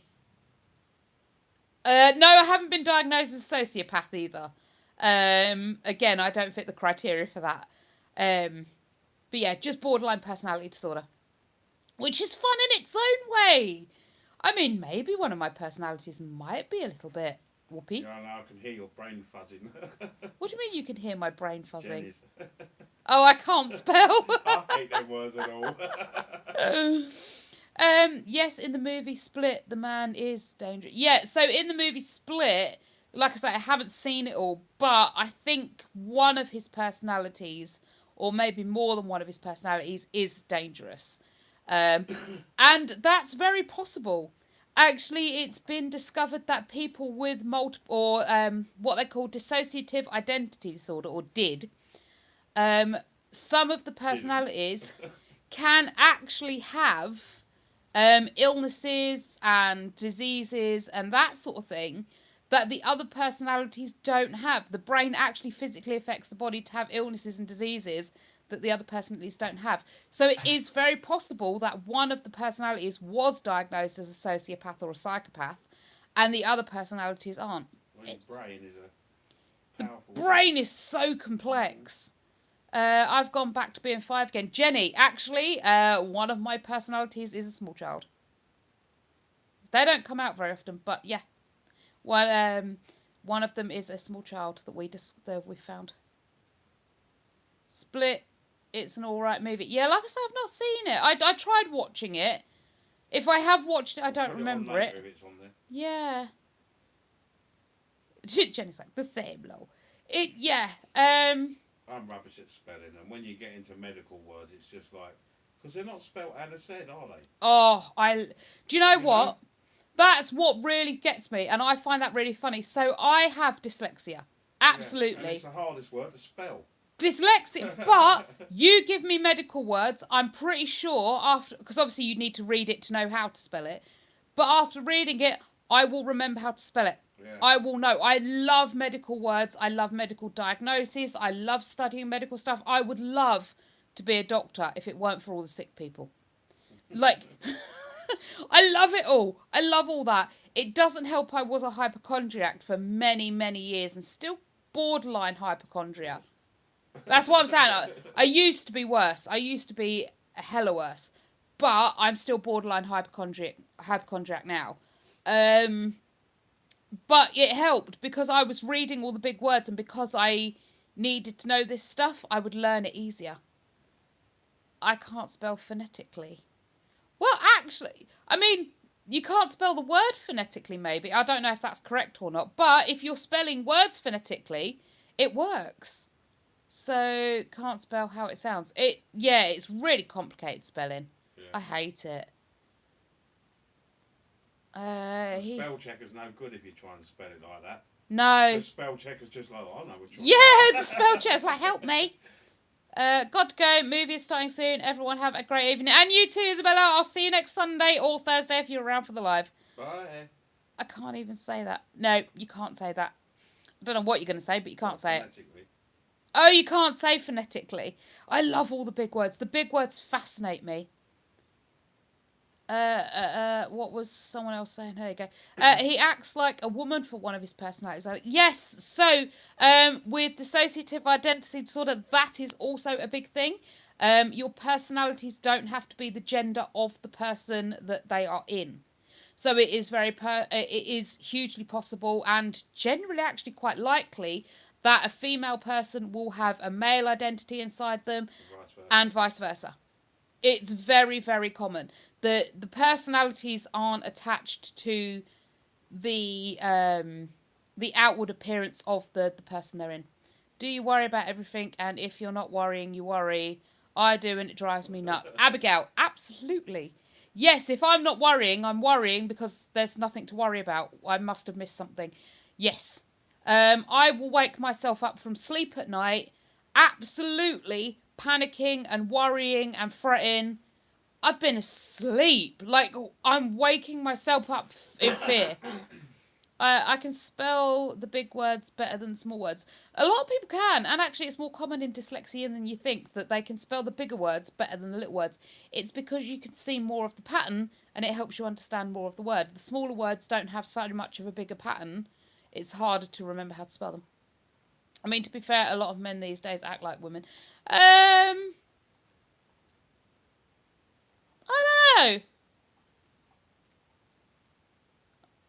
No, I haven't been diagnosed as a sociopath either. Again, I don't fit the criteria for that. But yeah, just borderline personality disorder. Which is fun in its own way. I mean, maybe one of my personalities might be a little bit whoopee. Yeah, I can hear your brain fuzzing. What do you mean you can hear my brain fuzzing? Jenny's. Oh, I can't spell. I hate them words at all. Yes, in the movie Split, the man is dangerous. Yeah, so in the movie Split, like I say, I haven't seen it all, but I think one of his personalities, or maybe more than one of his personalities, is dangerous. And that's very possible. Actually, it's been discovered that people with multiple, or what they call dissociative identity disorder, or DID, some of the personalities can actually have illnesses and diseases and that sort of thing that the other personalities don't have. The brain actually physically affects the body to have illnesses and diseases that the other personalities don't have. So it is very possible that one of the personalities was diagnosed as a sociopath or a psychopath, and the other personalities aren't. Well, your brain is a powerful. Brain is so complex. I've gone back to being 5 again. Jenny, actually, one of my personalities is a small child. They don't come out very often, but yeah. Well, one of them is a small child that we found. Split, it's an alright movie. Yeah, like I said, I've not seen it. I tried watching it. If I have watched it, I don't remember it. If it's on there. Yeah. Jenny's like, the same, lol. Yeah. I'm rubbish at spelling, and when you get into medical words, it's just like, because they're not spelled how they're said, are they? Oh, do you know what? That's what really gets me, and I find that really funny. So I have dyslexia. Absolutely. Yeah, and it's the hardest word to spell. Dyslexia, but you give me medical words, I'm pretty sure after, because obviously you need to read it to know how to spell it, but after reading it, I will remember how to spell it. Yeah. I will know. I love medical words. I love medical diagnoses. I love studying medical stuff. I would love to be a doctor if it weren't for all the sick people. Like, I love it all. I love all that. It doesn't help I was a hypochondriac for many, many years and still borderline hypochondriac. That's what I'm saying. I used to be worse. I used to be hella worse. But I'm still borderline hypochondriac now. But it helped because I was reading all the big words, and because I needed to know this stuff, I would learn it easier. I can't spell phonetically. Well, actually, I mean, you can't spell the word phonetically, maybe. I don't know if that's correct or not. But if you're spelling words phonetically, it works. So, can't spell how it sounds. It's really complicated spelling. Yeah. I hate it. Spell checker's no good if you try and spell it like that. No. The spell checker's just like, I know what you're Yeah, the spell check's like, help me. Got to go. Movie is starting soon. Everyone have a great evening. And you too, Isabella. I'll see you next Sunday or Thursday if you're around for the live. Bye. I can't even say that. No, you can't say that. I don't know what you're going to say, but you can't say it. Oh, you can't say phonetically. I love all the big words. The big words fascinate me. What was someone else saying? There you go. He acts like a woman for one of his personalities. Yes, so with dissociative identity disorder, that is also a big thing. Your personalities don't have to be the gender of the person that they are in. So it is it is hugely possible and generally actually quite likely that a female person will have a male identity inside them and vice versa. It's very, very common. The personalities aren't attached to the outward appearance of the person they're in. Do you worry about everything? And if you're not worrying, you worry. I do, and it drives me nuts. Abigail, absolutely. Yes, if I'm not worrying, I'm worrying because there's nothing to worry about. I must have missed something. Yes. I will wake myself up from sleep at night, absolutely panicking and worrying and fretting. I've been asleep. Like, I'm waking myself up in fear. I can spell the big words better than small words. A lot of people can, and actually it's more common in dyslexia than you think, that they can spell the bigger words better than the little words. It's because you can see more of the pattern, and it helps you understand more of the word. The smaller words don't have so much of a bigger pattern. It's harder to remember how to spell them. I mean, to be fair, a lot of men these days act like women. I don't know.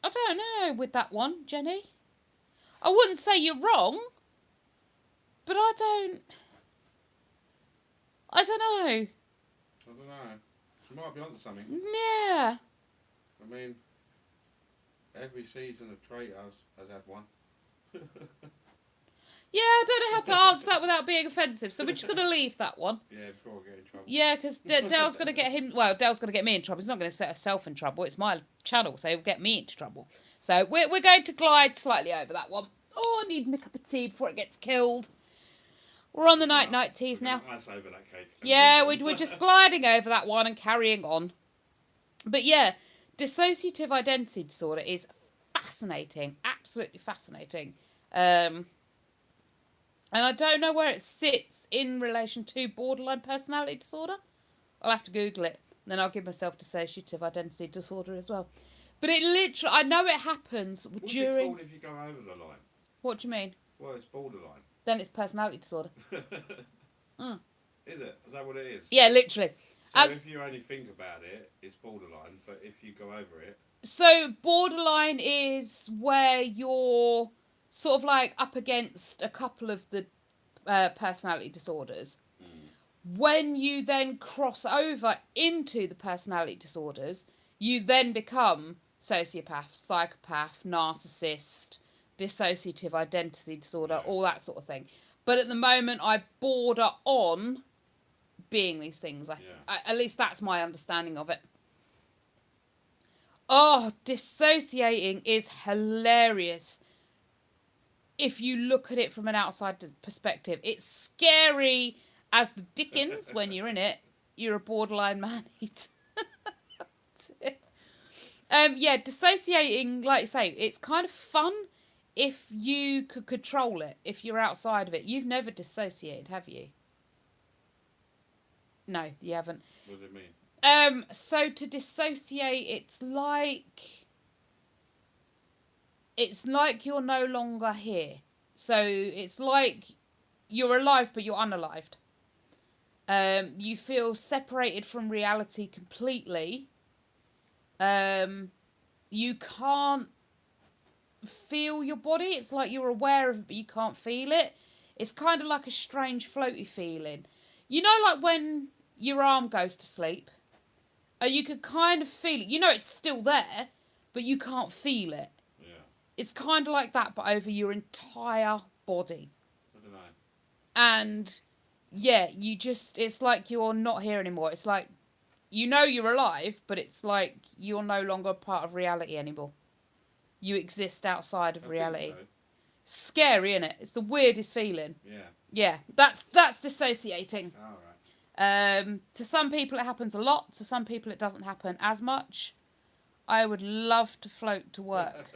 I don't know with that one, Jenny. I wouldn't say you're wrong, but I don't know. I don't know. She might be onto something. Yeah. I mean, every season of Traitors has had one. Yeah, I don't know how to answer that without being offensive, so we're just going to leave that one. Yeah, before I get in trouble. Yeah, because Dale's going to get him... Well, Dale's going to get me in trouble. He's not going to set herself in trouble. It's my channel, so he'll get me into trouble. So we're going to glide slightly over that one. Oh, I need a cup of tea before it gets killed. We're on the night teas now. Ice over that cake. Yeah, we're just gliding over that one and carrying on. But yeah, dissociative identity disorder is fascinating. Absolutely fascinating. And I don't know where it sits in relation to borderline personality disorder. I'll have to Google it. Then I'll give myself dissociative identity disorder as well. But it literally, I know it happens What's during... it called if you go over the line? What do you mean? Well, it's borderline. Then it's personality disorder. Mm. Is it? Is that what it is? Yeah, literally. So if you only think about it, it's borderline. But if you go over it... So borderline is where you're sort of like up against a couple of the personality disorders. When you then cross over into the personality disorders, you then become sociopath, psychopath, narcissist, dissociative identity disorder, all that sort of thing. But at the moment, I border on being these things. At least that's my understanding of it. Oh, dissociating is hilarious if you look at it from an outside perspective. It's scary as the dickens when you're in it. You're a borderline man-eater. Yeah, dissociating, like you say, it's kind of fun if you could control it, if you're outside of it. You've never dissociated, have you? No, you haven't. What does it mean? So to dissociate, it's like you're no longer here. So it's like you're alive, but you're unalived. You feel separated from reality completely. You can't feel your body. It's like you're aware of it, but you can't feel it. It's kind of like a strange floaty feeling. You know, like when your arm goes to sleep, you could kind of feel it. You know it's still there, but you can't feel it. Yeah. It's kind of like that, but over your entire body. I don't know. And yeah, it's like you're not here anymore. It's like, you know you're alive, but it's like you're no longer part of reality anymore. You exist outside of reality. So. Scary, isn't it? It's the weirdest feeling. Yeah. Yeah, that's dissociating. All right. To some people it happens a lot. To some people it doesn't happen as much. I would love to float to work.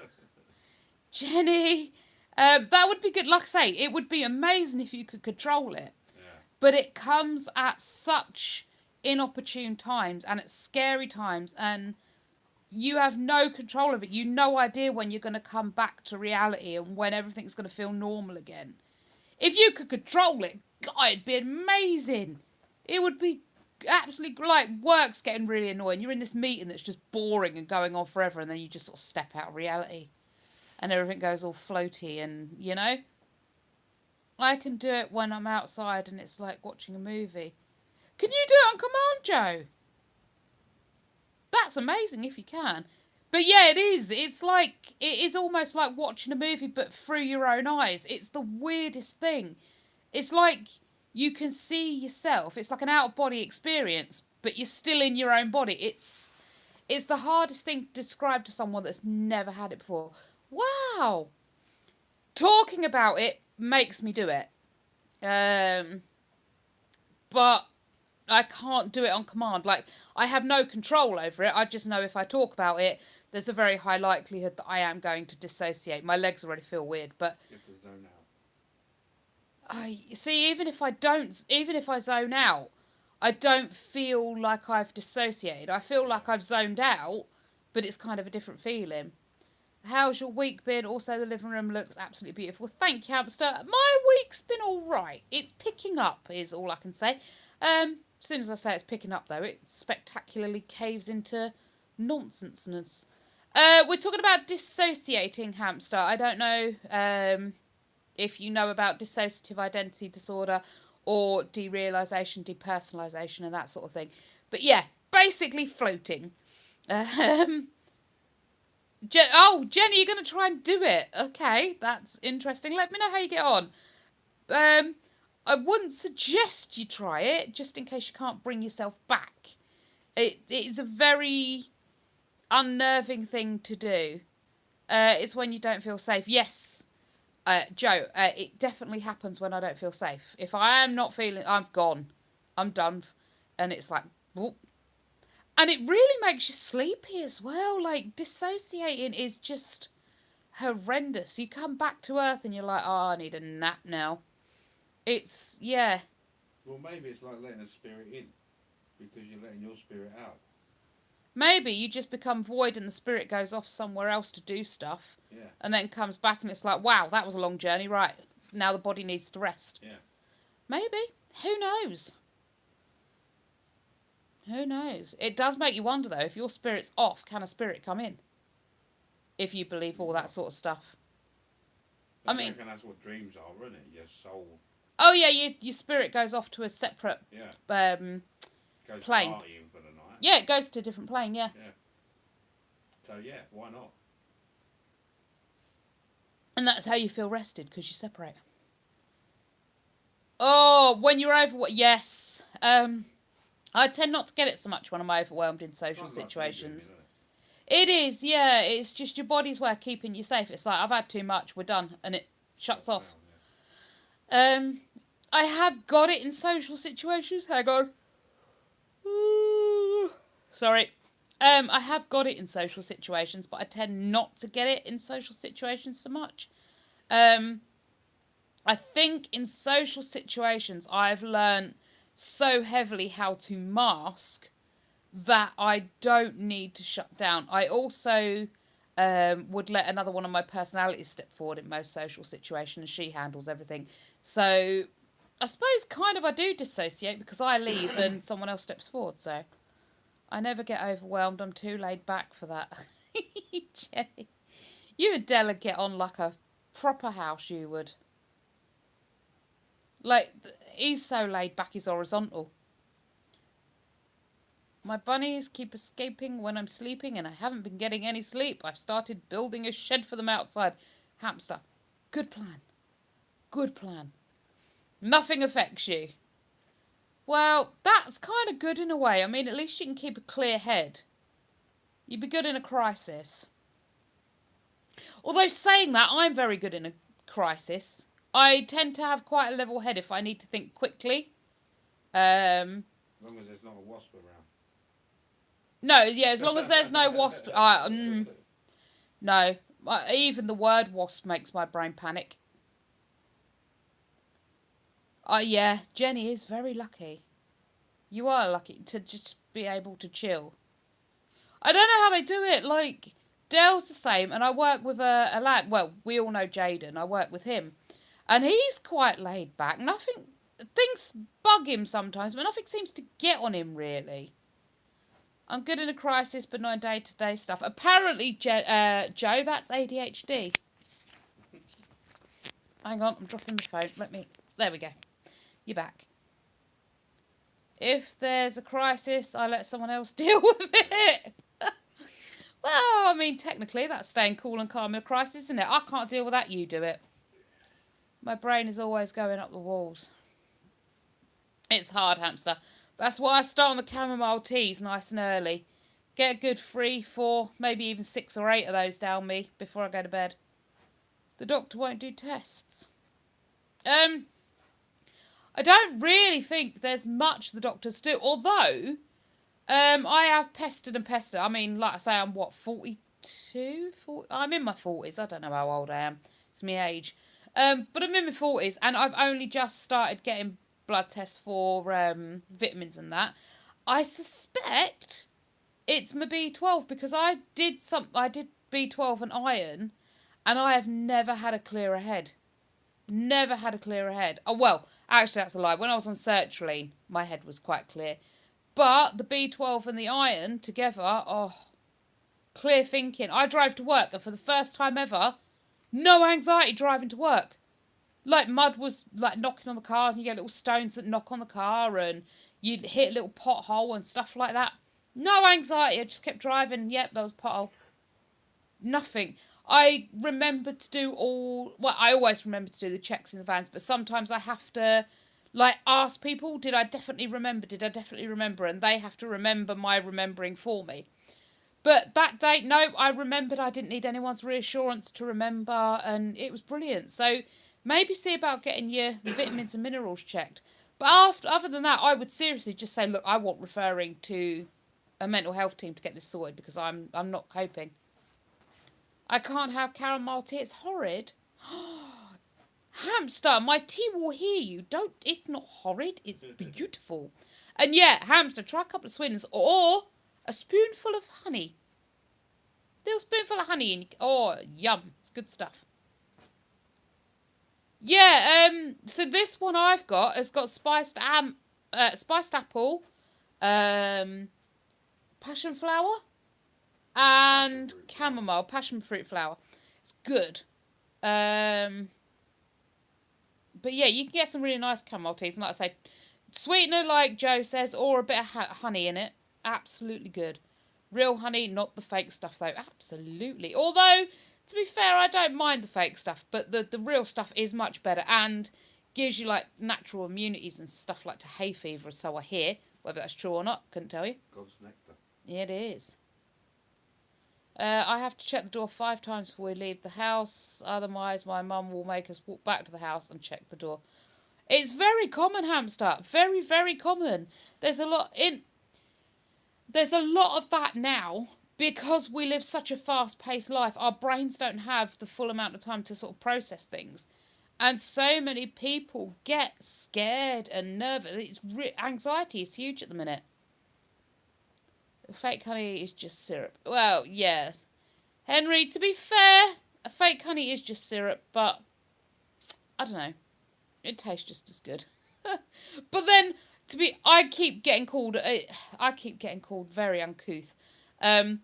Jenny, that would be good. Like I say, it would be amazing if you could control it. Yeah. But it comes at such inopportune times and at scary times, and you have no control of it. You no idea when you're going to come back to reality and when everything's going to feel normal again. If you could control it, God, it'd be amazing. It would be absolutely, like, work's getting really annoying. You're in this meeting that's just boring and going on forever, and then you just sort of step out of reality and everything goes all floaty, and, you know? I can do it when I'm outside and it's like watching a movie. Can you do it on command, Joe? That's amazing if you can. But yeah, it is. It is almost like watching a movie, but through your own eyes. It's the weirdest thing. It's like you can see yourself. It's like an out-of-body experience, but you're still in your own body. It's the hardest thing to describe to someone that's never had it before. Wow. Talking about it makes me do it. But I can't do it on command. Like, I have no control over it. I just know if I talk about it, there's a very high likelihood that I am going to dissociate. My legs already feel weird, but You have to zone out. I see. Even if I zone out, I don't feel like I've dissociated. I feel like I've zoned out, but it's kind of a different feeling. How's your week been? Also, the living room looks absolutely beautiful. Thank you, hamster. My week's been all right. It's picking up, is all I can say. As soon as I say it's picking up, though, it spectacularly caves into nonsenseness. We're talking about dissociating, hamster. I don't know if you know about dissociative identity disorder or derealisation, depersonalisation and that sort of thing. But yeah, basically floating. Jenny, you're going to try and do it. Okay, that's interesting. Let me know how you get on. I wouldn't suggest you try it, just in case you can't bring yourself back. It is a very unnerving thing to do. It's when you don't feel safe. Yes, Joe, it definitely happens when I don't feel safe. If I am not feeling, I'm gone. I'm done. And it's like, whoop. And it really makes you sleepy as well. Like, dissociating is just horrendous. You come back to Earth and you're like, oh, I need a nap now. It's, yeah. Well, maybe it's like letting a spirit in because you're letting your spirit out. Maybe you just become void and the spirit goes off somewhere else to do stuff. Yeah. And then comes back and it's like, wow, that was a long journey. Right. Now the body needs to rest. Yeah. Maybe. Who knows? Who knows? It does make you wonder, though, if your spirit's off, can a spirit come in? If you believe all that sort of stuff. I mean, reckon that's what dreams are, isn't it? Your soul. Oh, yeah, your spirit goes off to a separate Yeah. Goes plane. partying for the night. Yeah, it goes to a different plane, yeah. Yeah. So, yeah, why not? And that's how you feel rested, because you separate. Oh, when you're overwhelmed, yes. I tend not to get it so much when I'm overwhelmed in social situations. It is, yeah. It's just your body's way of keeping you safe. It's like, I've had too much, we're done, and it shuts off. I have got it in social situations. Hang on. Sorry. I have got it in social situations, but I tend not to get it in social situations so much. I think in social situations I've learned so heavily how to mask that I don't need to shut down. I also would let another one of my personalities step forward in most social situations. She handles everything. So I suppose kind of I do dissociate because I leave and someone else steps forward. So I never get overwhelmed. I'm too laid back for that. Jenny, you and Della get on like a proper house, you would. Like, he's so laid back, he's horizontal. My bunnies keep escaping when I'm sleeping and I haven't been getting any sleep. I've started building a shed for them outside. Hamster. Good plan. Good plan. Nothing affects you. Well, that's kind of good in a way. I mean, at least you can keep a clear head. You'd be good in a crisis. Although saying that, I'm very good in a crisis. I tend to have quite a level head if I need to think quickly. As long as there's not a wasp around. No, yeah, as long as there's no wasp. No, even the word wasp makes my brain panic. Yeah, Jenny is very lucky. You are lucky to just be able to chill. I don't know how they do it. Like, Dale's the same, and I work with a lad. Well, we all know Jaden. I work with him. And he's quite laid back. Things bug him sometimes, but nothing seems to get on him, really. I'm good in a crisis, but not in day-to-day stuff. Apparently, Joe, that's ADHD. Hang on, I'm dropping the phone. There we go. You're back. If there's a crisis, I let someone else deal with it. Well, I mean, technically, that's staying cool and calm in a crisis, isn't it? I can't deal with that, you do it. My brain is always going up the walls. It's hard, hamster. That's why I start on the chamomile teas nice and early. Get a good 3, 4, maybe even 6 or 8 of those down me before I go to bed. The doctor won't do tests. I don't really think there's much the doctors do. Although, I have pestered and pestered. I mean, like I say, I'm 42? 40? I'm in my 40s. I don't know how old I am. It's my age. But I'm in my 40s and I've only just started getting blood tests for vitamins and that. I suspect it's my B12 because I did B12 and iron and I have never had a clearer head. Never had a clearer head. Oh, well, actually that's a lie. When I was on sertraline, my head was quite clear. But the B12 and the iron together, clear thinking. I drive to work and for the first time ever, no anxiety driving to work. Like mud was like knocking on the cars and you get little stones that knock on the car and you hit a little pothole and stuff like that. No anxiety. I just kept driving. Yep, there was a pothole. Nothing. I remember to do I always remember to do the checks in the vans, but sometimes I have to ask people, did I definitely remember? And they have to remember my remembering for me. But that day, no, I remembered. I didn't need anyone's reassurance to remember, and it was brilliant. So maybe see about getting your vitamins and minerals checked. But other than that, I would seriously just say, look, I want referring to a mental health team to get this sorted because I'm not coping. I can't have caramel tea. It's horrid. Hamster, my tea will hear you. Don't. It's not horrid. It's beautiful. And yeah, hamster, try a couple of swings or a spoonful of honey. Little spoonful of honey and oh, yum. It's good stuff. Yeah, so this one I've got has got spiced apple, passion flower, and chamomile, passion fruit flower. It's good. But yeah, you can get some really nice chamomile teas, and like I say, sweetener like Joe says, or a bit of honey in it. Absolutely good. Real honey, not the fake stuff though. Absolutely. Although, to be fair, I don't mind the fake stuff, but the real stuff is much better and gives you like natural immunities and stuff like to hay fever, so I hear. Whether that's true or not, couldn't tell you. God's nectar. Yeah, it is. I have to check the door 5 times before we leave the house. Otherwise, my mum will make us walk back to the house and check the door. It's very common, hamster. Very, very common. There's a lot of that now because we live such a fast-paced life. Our brains don't have the full amount of time to sort of process things. And so many people get scared and nervous. Anxiety is huge at the minute. Fake honey is just syrup. Well, yeah. Henry, to be fair, a fake honey is just syrup, but I don't know. It tastes just as good. But then, I keep getting called very uncouth. The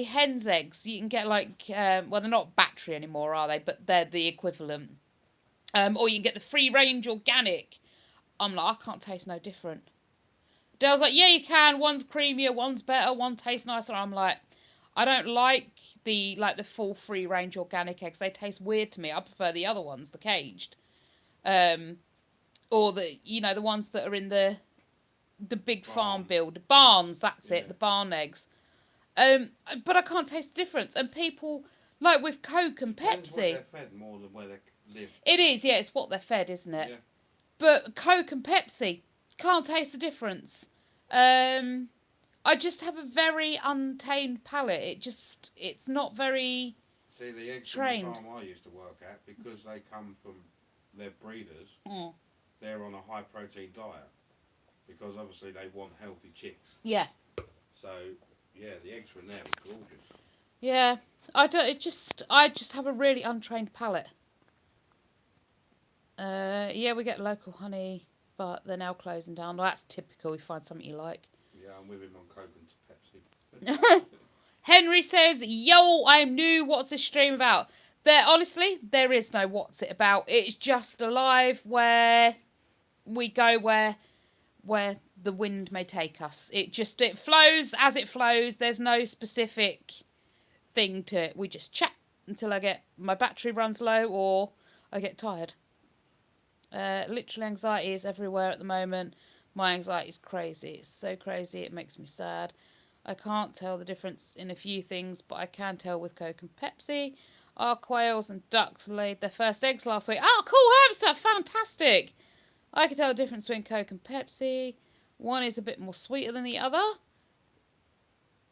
hen's eggs, you can get like, well, they're not battery anymore, are they? But they're the equivalent. Or you can get the free range organic. I'm like, I can't taste no different. Dale's like, yeah, you can. One's creamier, one's better, one tastes nicer. I'm like, I don't like the full free range organic eggs. They taste weird to me. I prefer the other ones, the caged, or the ones that are in the big farm build barns. That's it, the barn eggs. But I can't taste the difference. And people like with Coke and Pepsi. They're fed more than where they live. It is, yeah. It's what they're fed, isn't it? Yeah. But Coke and Pepsi. Can't taste the difference. I just have a very untamed palate. It's not very See, the eggs trained. from the farm I used to work at, because they come from their breeders, they're on a high protein diet. Because obviously they want healthy chicks. Yeah. So, yeah, the eggs from there are gorgeous. Yeah. I just have a really untrained palate. Yeah, we get local honey, but they're now closing down. Well, that's typical. We find something you like. Yeah, I'm with him on Coke and Pepsi. Henry says, yo, I'm new. What's this stream about? Honestly, there is no what's it about. It's just a live where we go where the wind may take us. It flows as it flows. There's no specific thing to it. We just chat until my battery runs low or I get tired. Literal anxiety is everywhere at the moment. My anxiety is crazy. It's so crazy it makes me sad. I can't tell the difference in a few things, but I can tell with Coke and Pepsi. Our quails and ducks laid their first eggs last week. Oh, cool, hamster! Fantastic! I can tell the difference between Coke and Pepsi. One is a bit more sweeter than the other.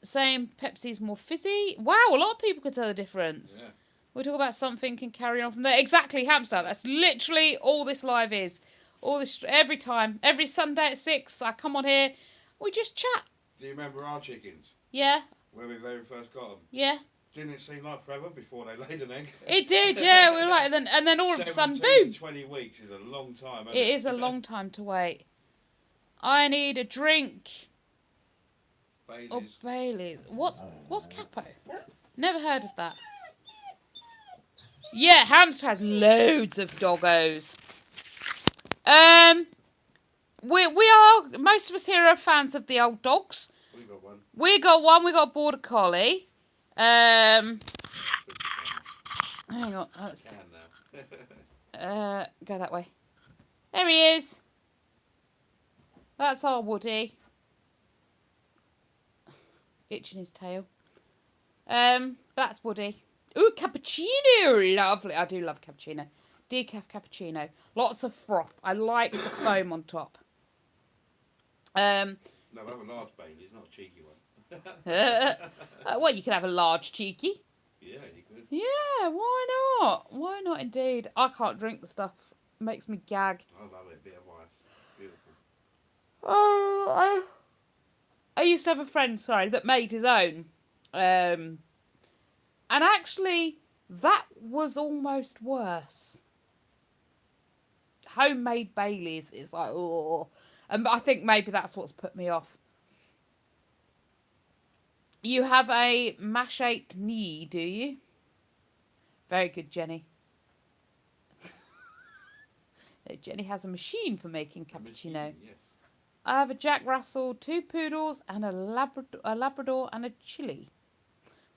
Same, Pepsi's more fizzy. Wow, a lot of people can tell the difference. Yeah. We talk about something and carry on from there. Exactly, hamster. That's literally all this live is. All this every time, every Sunday at 6, I come on here. We just chat. Do you remember our chickens? Yeah. When we very first got them? Yeah. Didn't it seem like forever before they laid an egg? It did, yeah. We were like, and then all of a sudden, 17 boom. to 20 weeks is a long time. It is a long time to wait. I need a drink. Baileys. Or Bailey. What's Capo? Never heard of that. Yeah, hamster has loads of doggos. We are, most of us here are fans of the old dogs. We got one. We got a border collie. Hang on, let's Can now. go that way. There he is. That's our Woody. Itching his tail. That's Woody. Ooh, cappuccino! Lovely. I do love cappuccino. Decaf cappuccino. Lots of froth. I like the foam on top. No, I have a large Bailey's, not a cheeky one. Well, you can have a large cheeky. Yeah, you could. Yeah, why not? Why not indeed? I can't drink the stuff. It makes me gag. I love it. A bit of ice. Beautiful. Oh, I used to have a friend, sorry, that made his own. And actually, that was almost worse. Homemade Baileys is like, oh. And I think maybe that's what's put me off. You have a mashate knee, do you? Very good, Jenny. No, Jenny has a machine for making cappuccino. Yes. I have a Jack Russell, 2 poodles, and a Labrador and a Chili.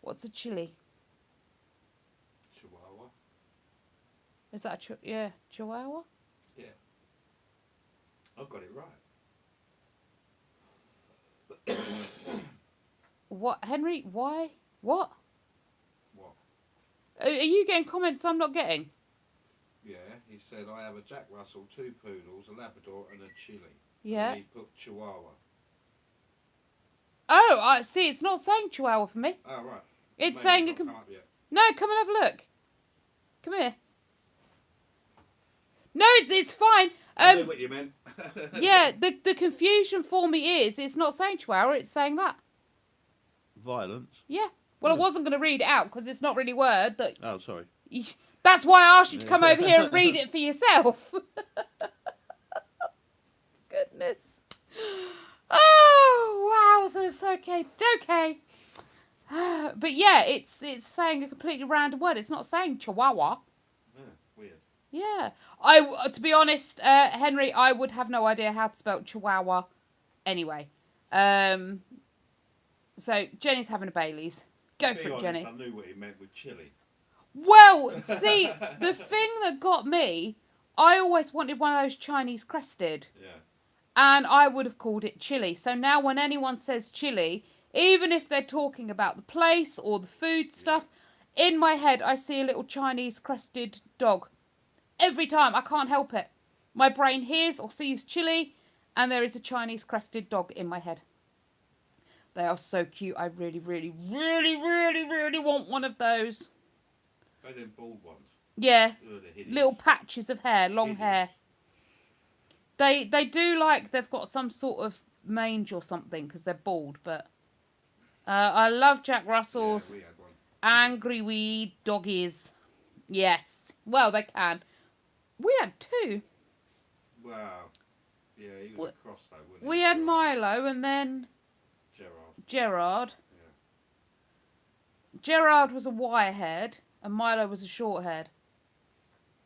What's a Chili? Chihuahua. Is that a Chihuahua? Yeah. I've got it right. What, Henry? Why? What? What? Are you getting comments I'm not getting? Yeah, he said I have a Jack Russell, 2 poodles, a Labrador, and a Chili. Yeah. And he put Chihuahua. Oh, I see. It's not saying Chihuahua for me. Oh right. It's Maybe saying it's a not come up yet. No, come and have a look. Come here. No, it's fine. I knew what you meant. Yeah, the confusion for me is it's not saying Chihuahua. It's saying that. Violence. Yeah. Well, I Yeah. wasn't going to read it out because it's not really a word that. Oh, sorry. That's why I asked you to come over here and read it for yourself. Goodness. Oh, wow. So it's okay. But yeah, it's saying a completely random word. It's not saying Chihuahua. Yeah, weird. Yeah. To be honest, Henry, I would have no idea how to spell Chihuahua anyway. So Jenny's having a Baileys. Go for it, Jenny. I knew what he meant with chili. Well, see, the thing that got me, I always wanted one of those Chinese crested. Yeah. And I would have called it chili. So now when anyone says chili, even if they're talking about the place or the food stuff, in my head I see a little Chinese crested dog. Every time. I can't help it. My brain hears or sees chili and there is a Chinese crested dog in my head. They are so cute. I really, really, really, really, really want one of those. They're them bald ones. Yeah. Ugh, they're hideous. Little patches of hair, long hair. They do like they've got some sort of mange or something because they're bald, but I love Jack Russells. Yeah, we had one. Angry wee doggies. Yes. Well, they can. We had 2. Wow. Yeah, he was a cross though, wasn't he? We had Milo and then Gerard. Yeah. Gerard was a wire-haired and Milo was a short-haired.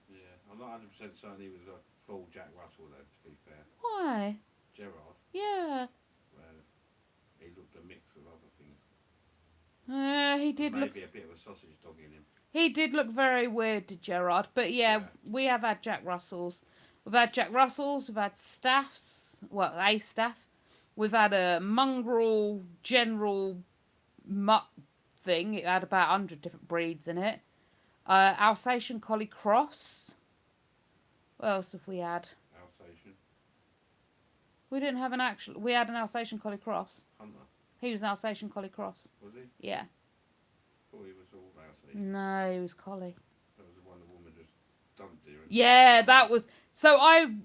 Yeah, I'm not 100% certain he was a full Jack Russell though, to be fair. Why? Gerard. Yeah. Well, he looked a mix of other things. He did look. Maybe a bit of a sausage dog in him. He did look very weird to Gerard, but yeah, we have had Jack Russells. We've had Jack Russells, we've had staffs, well, a staff. We've had a mongrel general mutt thing. It had about 100 different breeds in it. Alsatian Collie Cross. What else have we had? Alsatian. We didn't have an actual. We had an Alsatian Collie Cross. Hunter. He was an Alsatian Collie Cross. Was he? Yeah. Thought he was all Alsatian. No, he was Collie. That was the one the woman just dumped her. Yeah, that was. So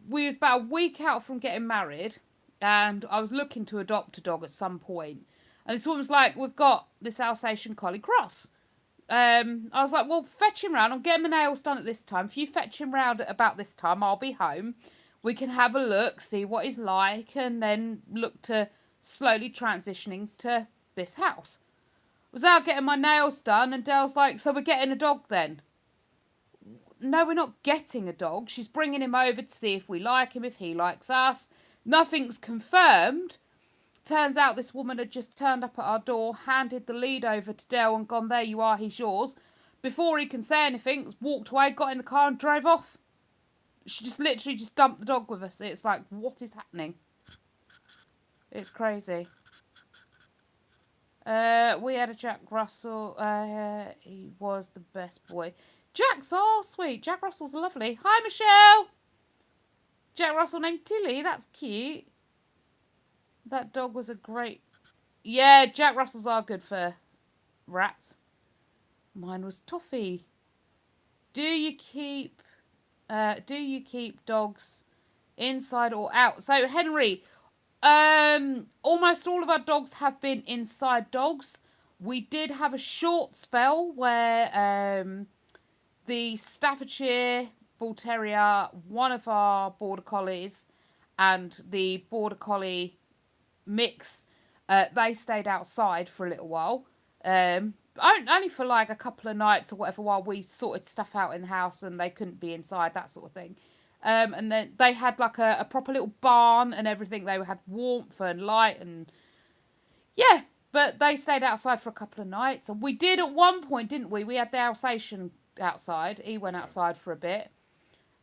we was about a week out from getting married, and I was looking to adopt a dog at some point, and this woman's like, "We've got this Alsatian Collie Cross." I was like, "Well, fetch him round. I'm getting my nails done at this time. If you fetch him round at about this time, I'll be home. We can have a look, see what he's like, and then look to slowly transitioning to this house." I was out getting my nails done, and Dale's like, "So we're getting a dog then?" No, we're not getting a dog. She's bringing him over to see if we like him, if he likes us. Nothing's confirmed. Turns out this woman had just turned up at our door, handed the lead over to Dale and gone, "There you are, he's yours." Before he can say anything, walked away, got in the car and drove off. She just literally just dumped the dog with us. It's like, what is happening? It's crazy. We had a Jack Russell. He was the best boy. Jack's all sweet. Jack Russell's lovely. Hi, Michelle. Jack Russell named Tilly. That's cute. That dog was a great... Yeah, Jack Russells are good for rats. Mine was Toffee. Do you keep dogs inside or out? So Henry, almost all of our dogs have been inside dogs. We did have a short spell where the Staffordshire Bull Terrier, one of our Border Collies, and the Border Collie mix, they stayed outside for a little while. Only for like a couple of nights or whatever while we sorted stuff out in the house and they couldn't be inside, that sort of thing. And then they had like a proper little barn and everything. They had warmth and light and yeah, but they stayed outside for a couple of nights. And we did at one point, didn't we? We had the Alsatian outside. He went outside for a bit.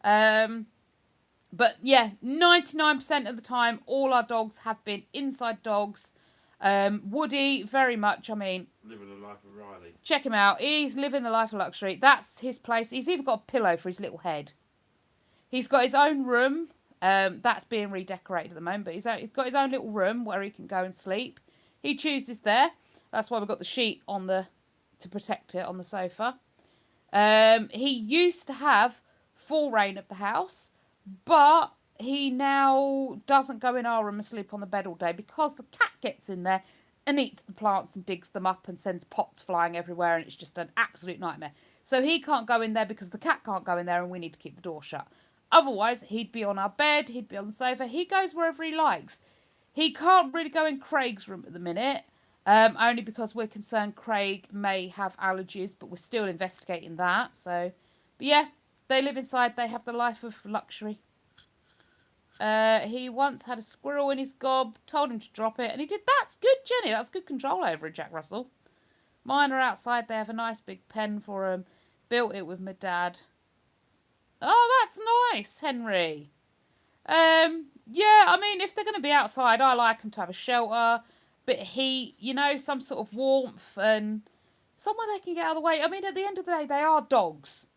But yeah, 99% of the time, all our dogs have been inside dogs. Woody, very much, I mean... Living the life of Riley. Check him out. He's living the life of luxury. That's his place. He's even got a pillow for his little head. He's got his own room. That's being redecorated at the moment. But he's got his own little room where he can go and sleep. He chooses there. That's why we've got the sheet on to protect it on the sofa. He used to have full reign of the house, but he now doesn't go in our room and sleep on the bed all day because the cat gets in there and eats the plants and digs them up and sends pots flying everywhere, and it's just an absolute nightmare. So he can't go in there because the cat can't go in there, and we need to keep the door shut. Otherwise, he'd be on our bed, he'd be on the sofa. He goes wherever he likes. He can't really go in Craig's room at the minute, only because we're concerned Craig may have allergies, but we're still investigating that. So, but yeah, they live inside. They have the life of luxury. He once had a squirrel in his gob, told him to drop it, and he did. That's good, Jenny. That's good control over it, Jack Russell. Mine are outside. They have a nice big pen for him. Built it with my dad. Oh, that's nice, Henry. Yeah, I mean, if they're going to be outside, I like them to have a shelter, bit of heat, you know, some sort of warmth and somewhere they can get out of the way. I mean, at the end of the day, they are dogs.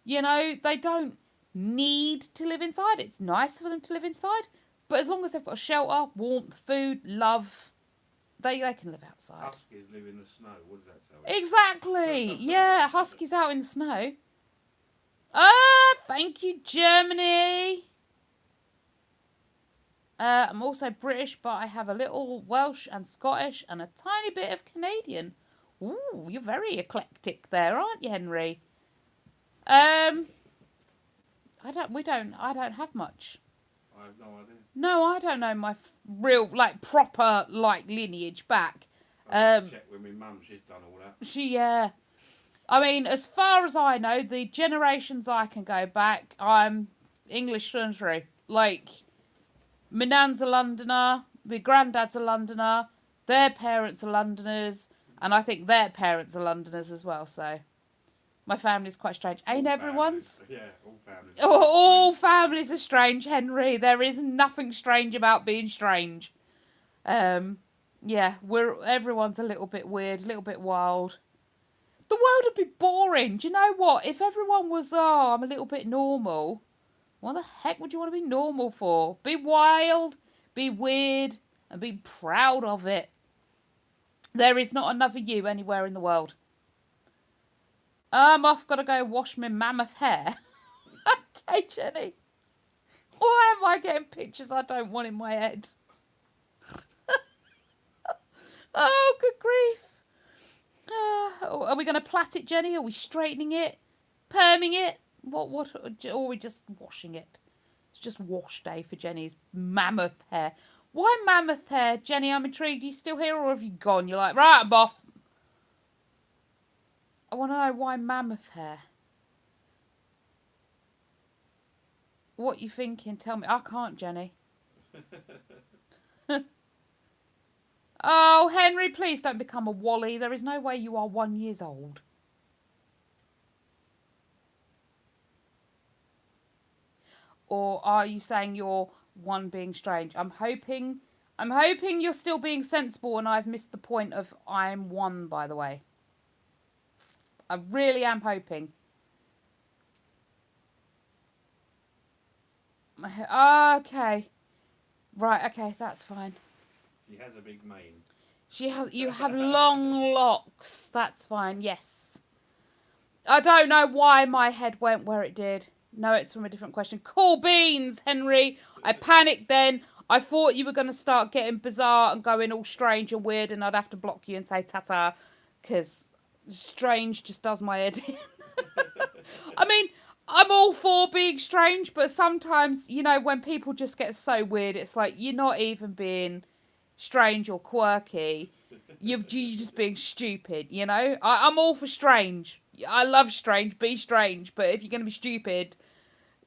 You know, they don't need to live inside. It's nice for them to live inside, but as long as they've got a shelter, warmth, food, love, they can live outside. Huskies live in the snow. What does that tell you? Exactly. Yeah, huskies out in the snow. Thank you, Germany. I'm also British, but I have a little Welsh and Scottish and a tiny bit of Canadian. Ooh, you're very eclectic there, aren't you, Henry? I don't have much. I have no idea. No, I don't know my real, proper, lineage back. I'll check with my mum. She's done all that. I mean, as far as I know, the generations I can go back, I'm English through and through. Like, my nan's a Londoner, my granddad's a Londoner, their parents are Londoners, and I think their parents are Londoners as well, so... My family's quite strange. Ain't everyone's? Yeah, all families. All families are strange, Henry. There is nothing strange about being strange. Yeah, everyone's a little bit weird, a little bit wild. The world would be boring. Do you know what? If everyone was, I'm a little bit normal, what the heck would you want to be normal for? Be wild, be weird, and be proud of it. There is not another you anywhere in the world. I've got to go wash my mammoth hair. Okay, Jenny. Why am I getting pictures I don't want in my head? Oh, good grief. Are we going to plait it, Jenny? Are we straightening it? Perming it? What? Or are we just washing it? It's just wash day for Jenny's mammoth hair. Why mammoth hair? Jenny, I'm intrigued. Are you still here or have you gone? You're like, right, I'm off. I want to know why mammoth hair. What you thinking? Tell me. I can't, Jenny. Oh, Henry, please don't become a Wally. There is no way you are 1 year old. Or are you saying you're one being strange? I'm hoping you're still being sensible and I've missed the point of I'm one, by the way. I really am hoping. Okay. Right, okay, that's fine. She has a big mane. You have long locks. That's fine, yes. I don't know why my head went where it did. No, it's from a different question. Cool beans, Henry. I panicked then. I thought you were going to start getting bizarre and going all strange and weird, and I'd have to block you and say ta-ta, because strange just does my head in. I mean, I'm all for being strange, but sometimes, you know, when people just get so weird, it's like you're not even being strange or quirky. You're just being stupid, you know? I'm all for strange. I love strange, be strange, but if you're going to be stupid,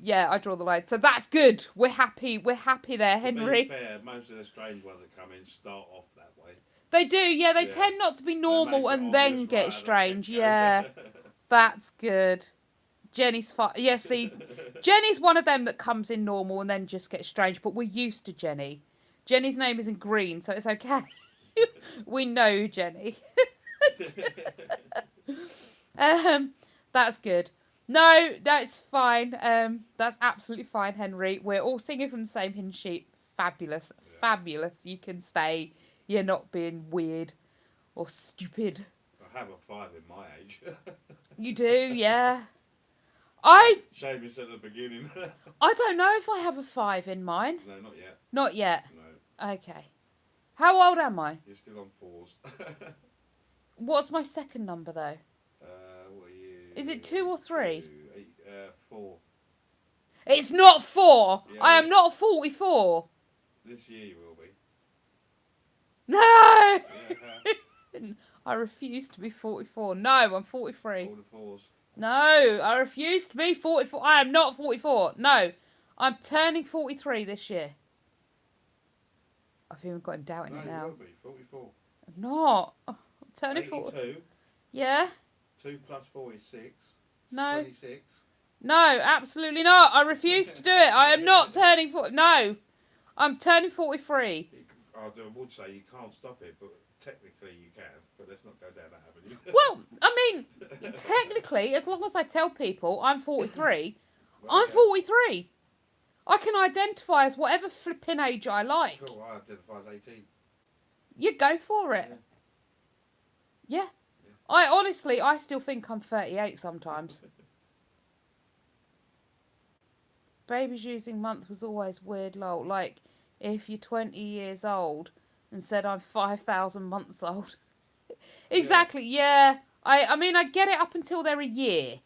yeah, I draw the line. So that's good. We're happy there, Henry. To be fair, most of the strange ones that come in start off that way. They do, yeah, they Yeah. tend not to be normal They make it and then obvious get right strange, at the get-go. yeah. That's good. Jenny's fine. Yeah, see, Jenny's one of them that comes in normal and then just gets strange, but we're used to Jenny. Jenny's name isn't Green, so it's okay. We know Jenny. That's good. No, that's fine. That's absolutely fine, Henry. We're all singing from the same hymn sheet. Fabulous. Yeah. Fabulous. You can stay. You're not being weird or stupid. I have a 5 in my age. You do, yeah. Shame it's at the beginning. I don't know if I have a 5 in mine. No, not yet. Not yet. No, Okay. How old am I? you're still on 4s. What's my second number though? What are you? Is it 2 or 3? 4. It's not 4. Yeah, I am not 44. This year you will be. No. Yeah, I refuse to be 44. No, I'm 43. all the 4s. No, I refuse to be 44. I am not 44. No, I'm turning 43 this year. I've even got him doubting No, it you now. will be 44. I'm not. I'm turning 82. 40. Yeah. 2 plus 4 is 6. No. 26. No, absolutely not. I refuse to do it. I am not turning 40. No, I'm turning 43. I would say you can't stop it, but technically you can. But let's not go down that avenue. Well, I mean, technically, as long as I tell people I'm 43, Well, I'm 43. I can identify as whatever flipping age I like. Cool, I identify as 18. You go for it. Yeah. I still think I'm 38 sometimes. Babies using month was always weird, lol. Like, if you're 20 years old and said I'm 5,000 months old. Exactly, yeah. I mean, I get it up until they're a year.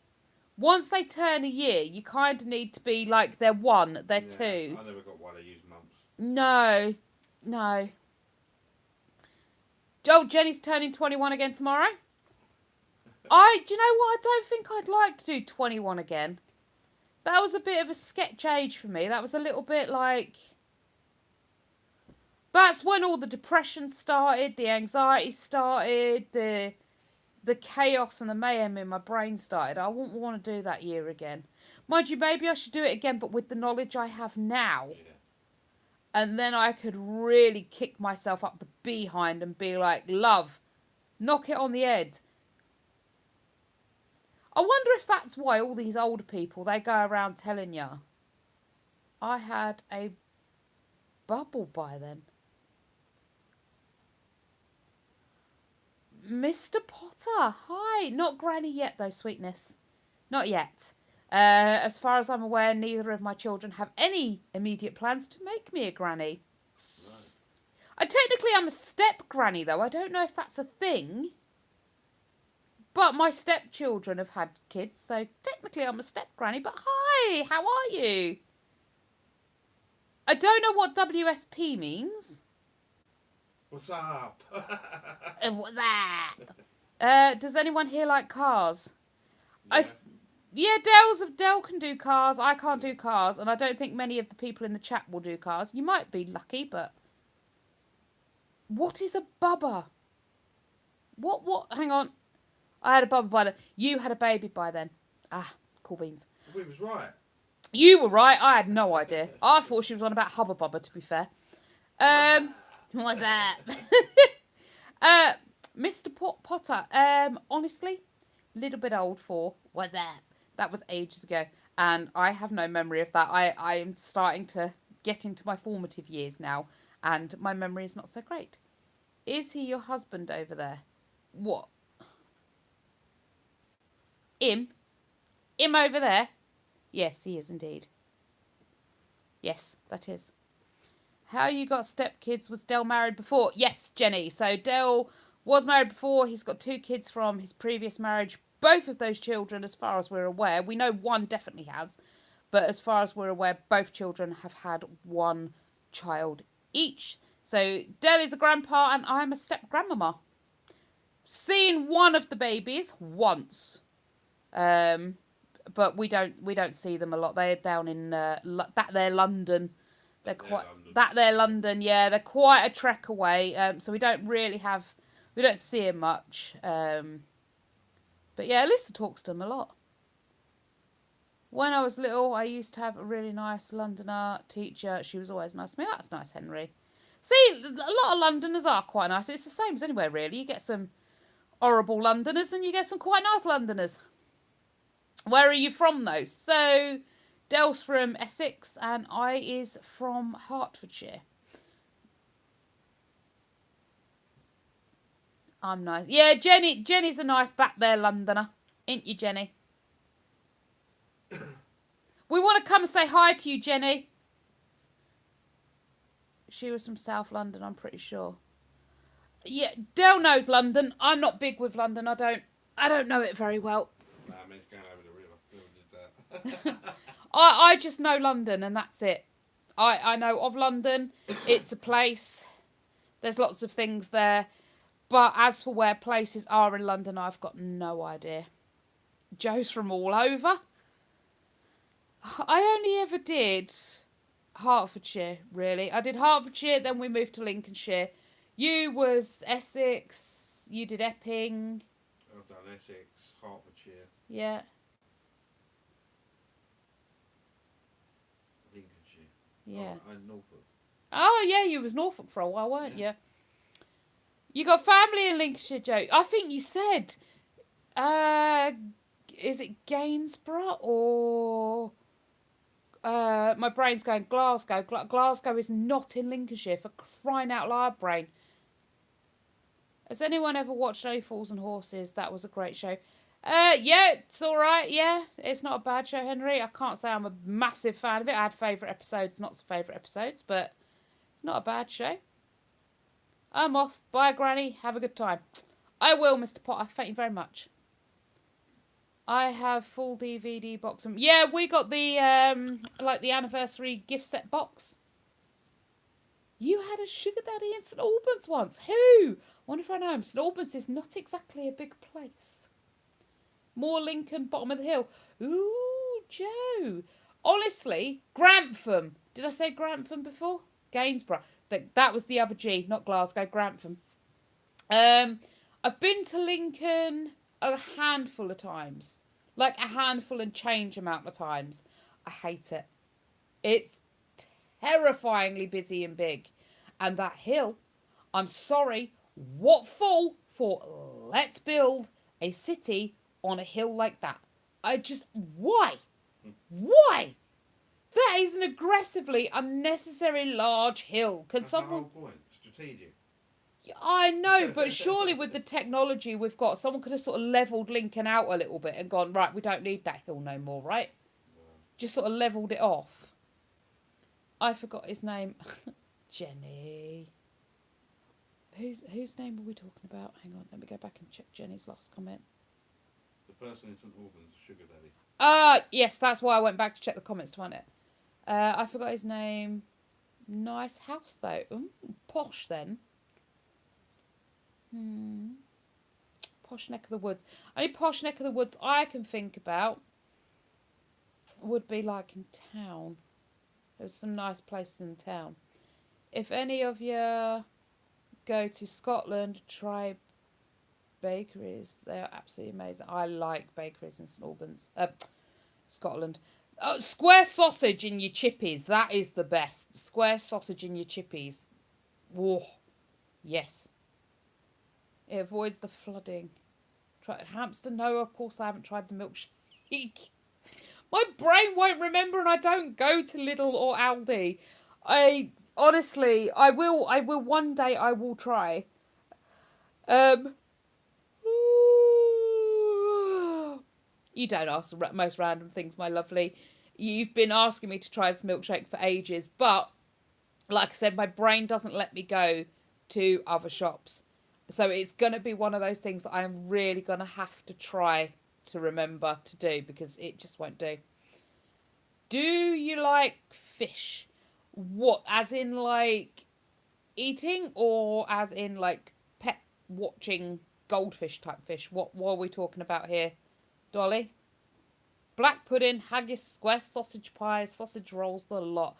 Once they turn a year, you kind of need to be like, they're 1, they're 2. I never got why they use months. No. Oh, Jenny's turning 21 again tomorrow. Do you know what? I don't think I'd like to do 21 again. That was a bit of a sketch age for me. That was a little bit like... That's when all the depression started, the anxiety started, the chaos and the mayhem in my brain started. I wouldn't want to do that year again. Mind you, maybe I should do it again, but with the knowledge I have now. Yeah. And then I could really kick myself up the behind and be like, love, knock it on the head. I wonder if that's why all these older people, they go around telling you, I had a bubble by then. Mr. Potter, hi. Not Granny yet, though, sweetness. Not yet. As far as I'm aware, neither of my children have any immediate plans to make me a granny. Right. Technically, I'm a step granny, though. I don't know if that's a thing. But my stepchildren have had kids, so technically I'm a step granny. But hi, how are you? I don't know what WSP means. What's up? What's up? Does anyone here like cars? Yeah. Dell can do cars. I can't do cars, and I don't think many of the people in the chat will do cars. You might be lucky, but what is a bubba? What? Hang on. I had a bubba by then. You had a baby by then. Ah, cool beans. We was right. You were right. I had no idea. I thought she was on about Hubba Bubba, to be fair. What's that? Mr. Potter. Honestly, little bit old for what's that? That was ages ago, and I have no memory of that. I am starting to get into my formative years now, and my memory is not so great. Is he your husband over there? What? Him? Him over there? Yes, he is indeed. Yes, that is. How you got stepkids? Was Dell married before? Yes, Jenny. So Dell was married before. He's got 2 kids from his previous marriage. Both of those children, as far as we're aware, we know one definitely has, but as far as we're aware, both children have had 1 child each. So Dell is a grandpa and I'm a step grandmama. Seen one of the babies once, but we don't see them a lot. They're down in they're London. They're London. Yeah, they're quite a trek away. So we don't see him much. But yeah, Alyssa talks to them a lot. When I was little, I used to have a really nice Londoner teacher. She was always nice to me. That's nice, Henry. See, a lot of Londoners are quite nice. It's the same as anywhere, really. You get some horrible Londoners and you get some quite nice Londoners. Where are you from, though? So, Dell's from Essex and I is from Hertfordshire. I'm nice. Yeah, Jenny's a nice that there Londoner. Ain't you, Jenny? We want to come and say hi to you, Jenny. She was from South London, I'm pretty sure. Yeah, Dell knows London. I'm not big with London. I don't know it very well. Nah, I meant going over the river. Never did that. I just know London and that's it. I know of London. It's a place. There's lots of things there. But as for where places are in London, I've got no idea. Joe's from all over. I only ever did Hertfordshire, really. I did Hertfordshire, then we moved to Lincolnshire. You was Essex, you did Epping. I've done Essex, Hertfordshire. Yeah. Lincolnshire. Yeah. Oh, and Norfolk. Oh, yeah, you was Norfolk for a while, weren't you? You got family in Lincolnshire, Joe. I think you said, is it Gainsborough or... my brain's going Glasgow. Glasgow is not in Lincolnshire, for crying out loud, brain. Has anyone ever watched Only Fools and Horses? That was a great show. Yeah, it's all right. Yeah, it's not a bad show, Henry. I can't say I'm a massive fan of it. I had favourite episodes, not so favourite episodes, but it's not a bad show. I'm off. Bye, Granny. Have a good time. I will, Mr. Potter. Thank you very much. I have full DVD box. Yeah, we got the the anniversary gift set box. You had a sugar daddy in St Albans once. Who? Wonder if I know him. St Albans is not exactly a big place. More Lincoln, bottom of the hill. Ooh, Joe. Honestly, Grantham. Did I say Grantham before? Gainsborough. That was the other G, not Glasgow. Grantham. I've been to Lincoln a handful of times. Like a handful and change amount of times. I hate it. It's terrifyingly busy and big. And that hill, I'm sorry, what for let's build a city on a hill like that? Why? Why? That is an aggressively unnecessary large hill. That's the whole point. Strategic. I know, but surely with the technology we've got, someone could have sort of levelled Lincoln out a little bit and gone, right, we don't need that hill no more, right? No. Just sort of levelled it off. I forgot his name. Jenny. Whose name were we talking about? Hang on, let me go back and check Jenny's last comment. The person in St Albans, sugar daddy. Yes, that's why I went back to check the comments to find it. I forgot his name. Nice house, though. Ooh, posh, then. Posh neck of the woods. Only posh neck of the woods I can think about would be like in town. There's some nice places in town. If any of you go to Scotland, try bakeries. They're absolutely amazing. I like bakeries in St Albans. Scotland. Square sausage in your chippies. That is the best. Square sausage in your chippies. Whoa. Yes. It avoids the flooding. Tried hamster? No, of course I haven't tried the milkshake. My brain won't remember and I don't go to Lidl or Aldi. Honestly, I will one day I will try. You don't ask the most random things, my lovely. You've been asking me to try this milkshake for ages, but like I said, my brain doesn't let me go to other shops. So it's going to be one of those things that I'm really going to have to try to remember to do because it just won't do. Do you like fish? What, as in like eating or as in like pet watching goldfish type fish? What are we talking about here, Dolly? Black pudding, haggis, square sausage pies, sausage rolls, the lot.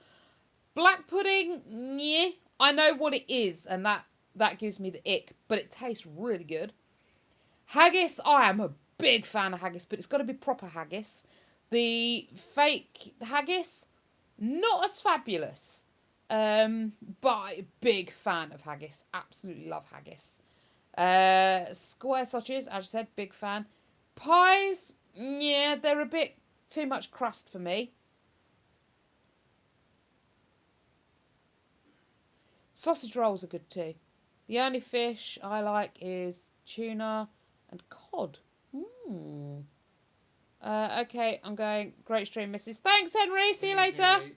Black pudding, yeah, I know what it is, and that gives me the ick, but it tastes really good. Haggis, I am a big fan of haggis, but it's got to be proper haggis. The fake haggis, not as fabulous, but big fan of haggis. Absolutely love haggis. Square sausages, as I said, big fan. Pies, yeah, they're a bit too much crust for me. Sausage rolls are good too. The only fish I like is tuna and cod. Okay, I'm going. Great stream, Mrs. Thanks, Henry. See you later. Henry.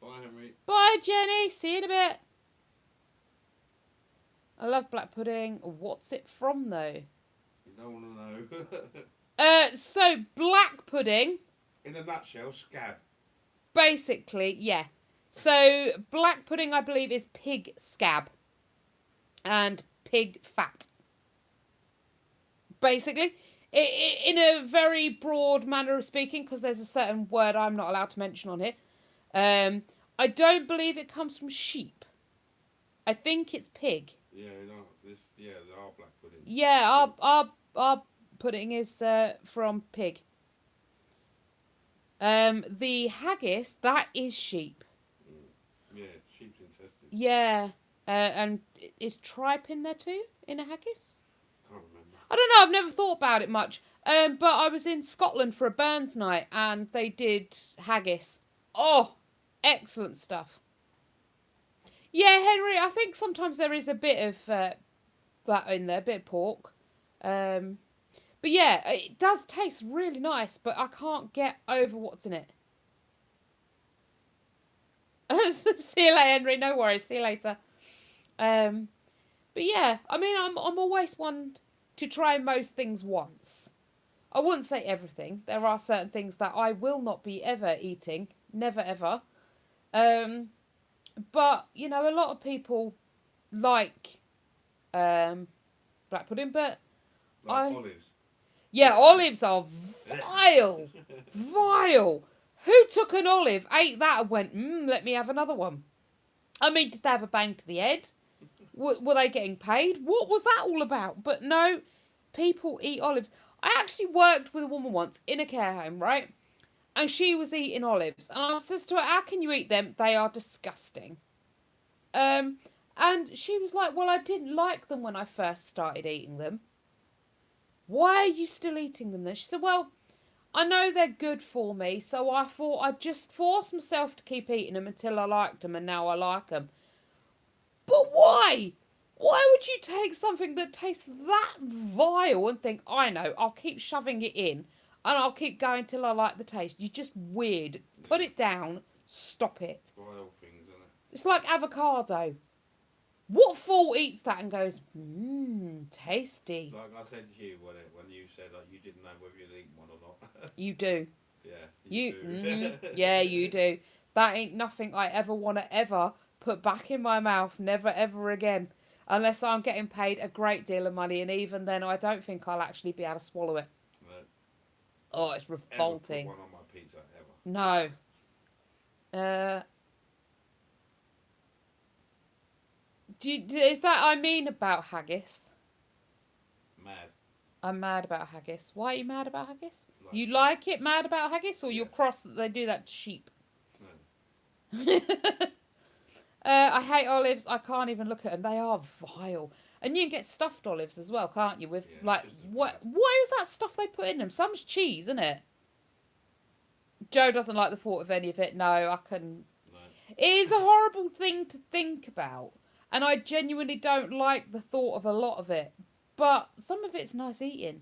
Bye, Henry. Bye, Jenny. See you in a bit. I love black pudding. What's it from, though? You don't want to know. So black pudding. In a nutshell, scab. Basically, yeah. So black pudding, I believe, is pig scab and pig fat. Basically, in a very broad manner of speaking, because there's a certain word I'm not allowed to mention on here. I don't believe it comes from sheep. I think it's pig. Yeah, no, they are black pudding. Yeah, our pudding is from pig. The haggis, that is sheep. Yeah, sheep's intestine. Yeah, and is tripe in there too, in a haggis? Can't remember. I don't know, I've never thought about it much. But I was in Scotland for a Burns night and they did haggis. Oh, excellent stuff. Yeah, Henry, I think sometimes there is a bit of that in there, a bit of pork. But yeah, it does taste really nice, but I can't get over what's in it. See you later, Henry. No worries. See you later. But yeah, I mean, I'm always one to try most things once. I wouldn't say everything. There are certain things that I will not be ever eating. Never, ever. But, you know, a lot of people like black pudding, but olives. Yeah, olives are vile. Vile. Who took an olive, ate that and went, let me have another one? I mean, did they have a bang to the head? Were they getting paid? What was that all about? But no, people eat olives. I actually worked with a woman once in a care home, right? And she was eating olives. And I says to her, how can you eat them? They are disgusting. And she was like, well, I didn't like them when I first started eating them. Why are you still eating them then? She said, well, I know they're good for me, so I thought I'd just force myself to keep eating them until I liked them, and now I like them. But why? Why would you take something that tastes that vile and think, I know, I'll keep shoving it in, and I'll keep going till I like the taste? You're just weird. Put it down. Stop it. Vile things, isn't it? It's like avocado. What fool eats that and goes, tasty? Like I said to you when you said you didn't know whether you'd eaten one or not. You do. Yeah, You do. yeah, you do. That ain't nothing I ever want to ever put back in my mouth. Never, ever again. Unless I'm getting paid a great deal of money. And even then, I don't think I'll actually be able to swallow it. No. Oh, it's revolting. Ever put one on my pizza, ever. No. Is that I mean about haggis? Mad. I'm mad about haggis. Why are you mad about haggis? Like You that. like it mad about haggis, or you're Yes. cross that they do that to sheep? No. I hate olives. I can't even look at them. They are vile. And you can get stuffed olives as well, can't you? With Yeah, like just as what bad. is that stuff they put in them? Some's cheese, isn't it? Joe doesn't like the thought of any of it. No, I couldn't. No. It is a horrible thing to think about. And I genuinely don't like the thought of a lot of it. But some of it's nice eating.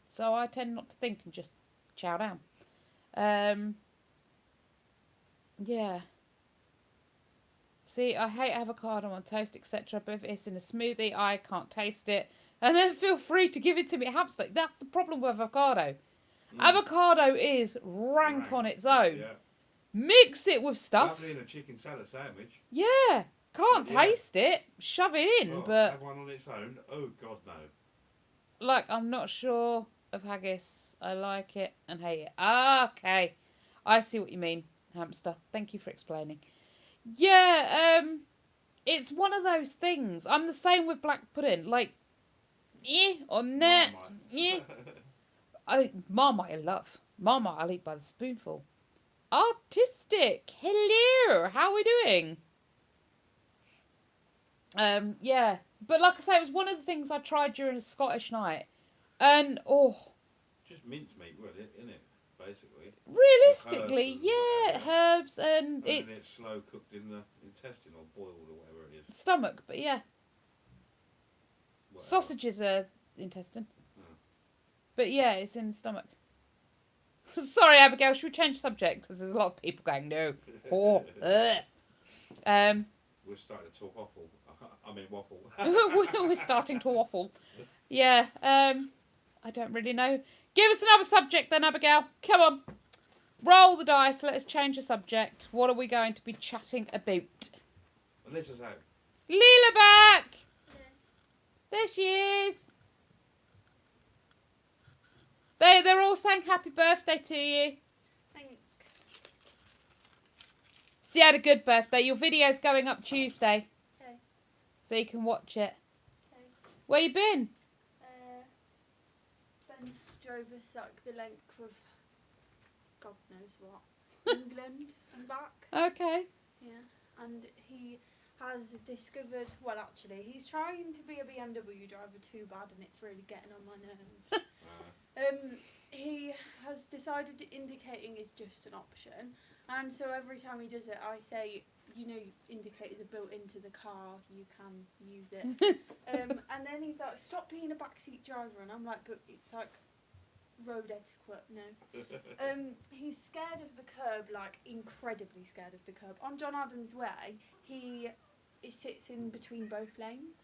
So I tend not to think and just chow down. Yeah. See, I hate avocado on toast, etc. But if it's in a smoothie, I can't taste it. And then feel free to give it to me. Hamster. That's the problem with avocado. Avocado is rank on its own. Yeah. Mix it with stuff. Lovely in a chicken salad sandwich. Yeah. Can't Yeah. taste it. Shove it in, Oh, but have one on its own. Oh God, no. like I'm not sure of haggis. I like it and hate it. Ah, okay. I see what you mean, hamster. Thank you for explaining. Yeah, it's one of those things. I'm the same with black pudding. Like, or nah, yeah. Marmite I love. Marmite I'll eat by the spoonful. Artistic. Hello. How are we doing? Yeah. But like I say, it was one of the things I tried during a Scottish night. And, Just mincemeat, really, isn't it? Basically. realistically, Herbs and herbs and And then it's it's slow cooked in the intestine or boiled or whatever it is. stomach, but yeah. Whatever. Sausages are intestine. Hmm. But yeah, it's in the stomach. Sorry, Abigail, should we change subject? Because there's a lot of people going, no. Ugh. We're starting to talk waffle. I mean waffle. We're starting to waffle. Yeah, I don't really know. Give us another subject then, Abigail. Come on. Roll the dice. Let's change the subject. What are we going to be chatting about? Alyssa's out. Leela back! There she is. They're all saying happy birthday to you. Thanks. So you had a good birthday. Your video's going up Tuesday. Okay. So you can watch it. Okay. Where you been? Ben drove us like the length of God knows what. England and back. Okay. Yeah. And he has discovered, well actually, he's trying to be a BMW driver too bad and it's really getting on my nerves. He has decided indicating is just an option, and so every time he does it I say, you know, indicators are built into the car, you can use it. And then he's like, stop being a backseat driver, and I'm like, but it's like road etiquette, no. He's scared of the curb, like incredibly scared of the curb. On John Adams Way, he sits in between both lanes.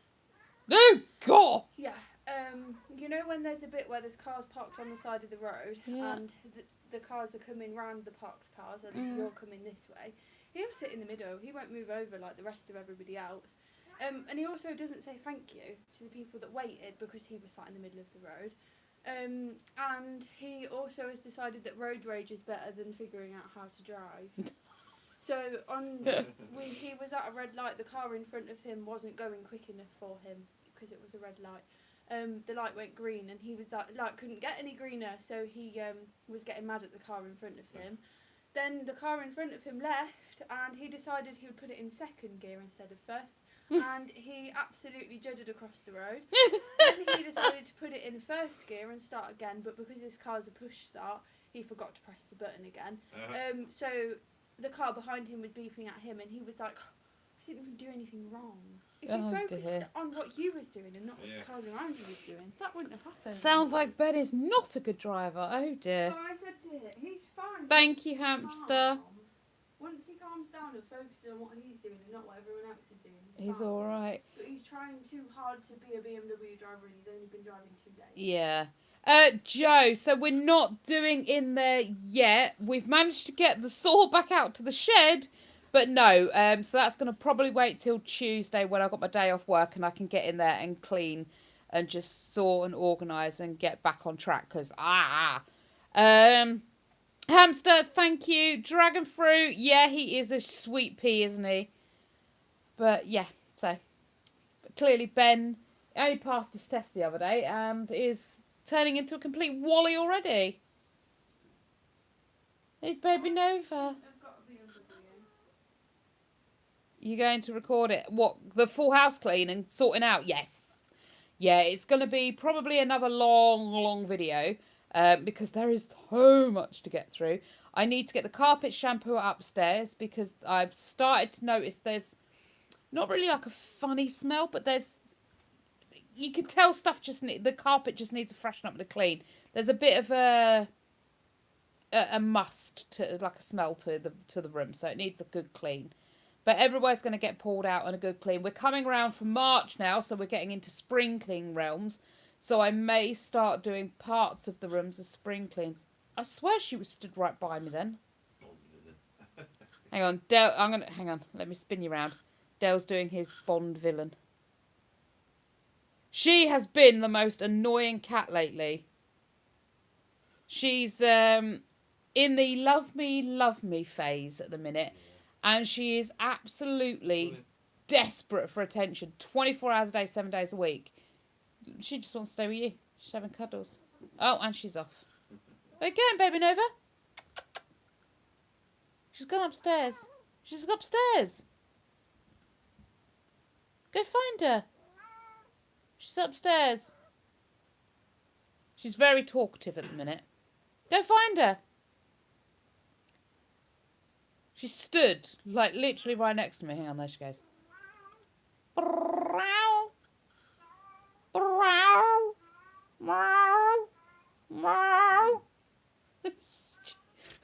Oh, God! Yeah. You know when there's a bit where there's cars parked on the side of the road, Yeah. and the cars are coming round the parked cars and you're coming this way, he'll sit in the middle. He won't move over like the rest of everybody else. And he also doesn't say thank you to the people that waited because he was sat in the middle of the road. And he also has decided that road rage is better than figuring out how to drive. So he was at a red light. The car in front of him wasn't going quick enough for him because it was a red light. The light went green and he was like couldn't get any greener, so he was getting mad at the car in front of him. Then the car in front of him left and he decided he would put it in second gear instead of first, and he absolutely judded across the road. Then he decided to put it in first gear and start again, but because his car's a push start, he forgot to press the button again. So the car behind him was beeping at him and he was like, I didn't even do anything wrong. If you focused on what you was doing and not what the cars around you was doing, that wouldn't have happened. Sounds like Ben is not a good driver. Oh, dear. Well, I said to him, he's fine. Thank you, He's hamster. calm. Once he calms down and focuses on what he's doing and not what everyone else is doing, He's fine. all right. But he's trying too hard to be a BMW driver and he's only been driving 2 days. Yeah. Joe, so we're not doing in there yet. We've managed to get the saw back out to the shed, but no. So that's going to probably wait till Tuesday when I got my day off work and I can get in there and clean and just saw and organise and get back on track. Because, hamster, thank you. Dragon fruit, yeah, he is a sweet pea, isn't he? But, yeah, so. But clearly Ben only passed his test the other day and is turning into a complete wally already. Hey, baby Nova. I've got a BMW. You going to record it? What, the full house clean and sorting out? Yes. Yeah, it's going to be probably another long video because there is so much to get through. I need to get the carpet shampoo upstairs because I've started to notice there's not really like a funny smell, but you can tell stuff the carpet just needs to freshen up and clean. There's a bit of a a must to like a smell to the room, so it needs a good clean. But everywhere's going to get pulled out and a good clean. We're coming around from March now, so we're getting into spring clean realms. So I may start doing parts of the rooms as spring cleans. I swear she was stood right by me then. Hang on, Del. Hang on. Let me spin you round. Del's doing his Bond villain. She has been the most annoying cat lately. She's in the love me phase at the minute, and she is absolutely desperate for attention. 24 hours a day, 7 days a week. She just wants to stay with you. She's having cuddles. Oh, and she's off. Where you going, baby Nova? She's gone upstairs. She's upstairs. Go find her. She's upstairs. She's very talkative at the minute. Go find her. She stood, like, literally right next to me. Hang on, there she goes.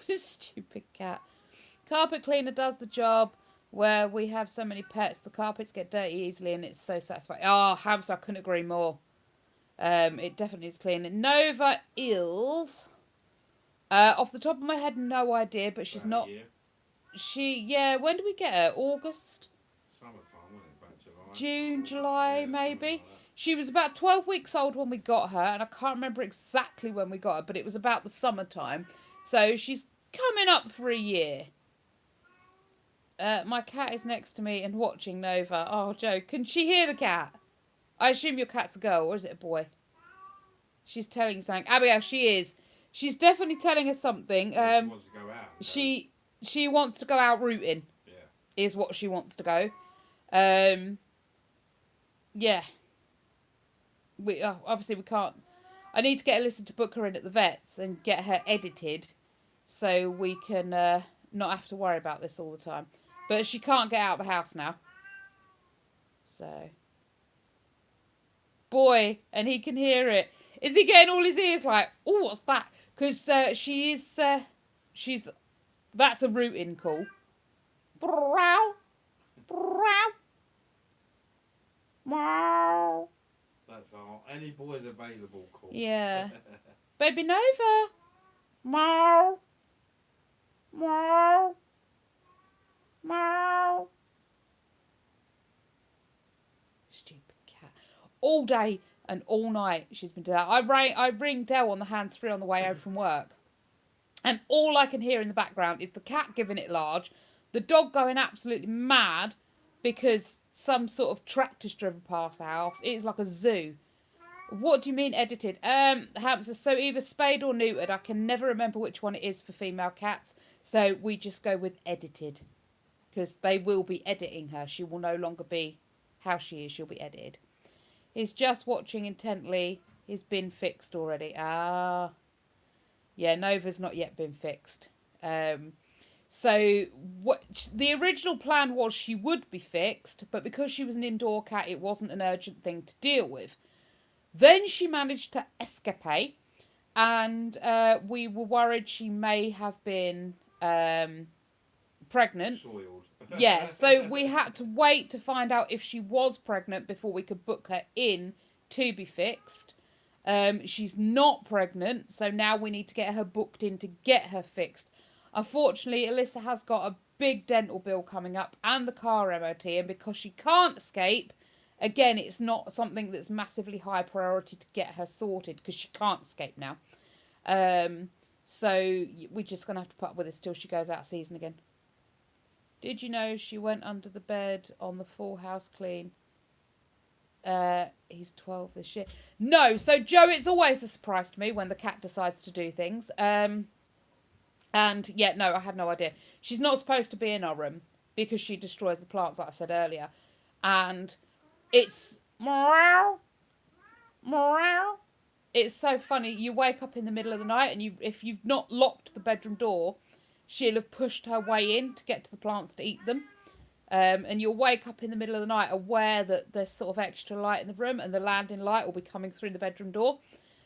Stupid cat. Carpet cleaner does the job. Where we have so many pets, the carpets get dirty easily, and it's so satisfying. Oh, Hamster, I couldn't agree more. It definitely is clean. Nova is, off the top of my head, no idea, but she's not. Yeah. When did we get her? August. Summertime, wasn't it? About July. June, July, maybe. Like she was about 12 weeks old when we got her, and I can't remember exactly when we got her, but it was about the summertime. So she's coming up for a year. My cat is next to me and watching Nova. Oh, Joe, can she hear the cat? I assume your cat's a girl, or is it a boy? She's telling you something. Abigail, she is. She's definitely telling us something. She wants to go out. She wants to go out rooting. Yeah. Is what she wants to go. Yeah. Obviously we can't. I need to get Alyssa to book her in at the vets and get her edited, so we can not have to worry about this all the time. But she can't get out of the house now. So. Boy, and he can hear it. Is he getting all his ears like, oh, what's that? Because that's a rooting call. Brow. Brow. Meow. That's all. Any boys available call. Yeah. Baby Nova. Meow. Meow. Meow. Stupid cat. All day and all night she's been doing that. I ring Del on the hands-free on the way home from work. And all I can hear in the background is the cat giving it large, the dog going absolutely mad because some sort of tractor's driven past the house. It is like a zoo. What do you mean edited? Hamster, so either spayed or neutered. I can never remember which one it is for female cats. So we just go with edited. Because they will be editing her. She will no longer be how she is. She'll be edited. He's just watching intently. He's been fixed already. Ah. Yeah, Nova's not yet been fixed. So what the original plan was she would be fixed, but because she was an indoor cat, it wasn't an urgent thing to deal with. Then she managed to escape, and we were worried she may have been pregnant. Soiled. Yeah, so we had to wait to find out if she was pregnant before we could book her in to be fixed. She's not pregnant, so now we need to get her booked in to get her fixed. Unfortunately, Alyssa has got a big dental bill coming up and the car MOT, and because she can't escape, again, it's not something that's massively high priority to get her sorted because she can't escape now. So we're just going to have to put up with this till she goes out of season again. Did you know she went under the bed on the full house clean? He's 12 this year. No, so Joe, it's always a surprise to me when the cat decides to do things. And yeah, no, I had no idea. She's not supposed to be in our room because she destroys the plants, like I said earlier. And it's meow, meow. It's so funny. You wake up in the middle of the night, and if you've not locked the bedroom door, she'll have pushed her way in to get to the plants to eat them. And you'll wake up in the middle of the night aware that there's sort of extra light in the room, and the landing light will be coming through the bedroom door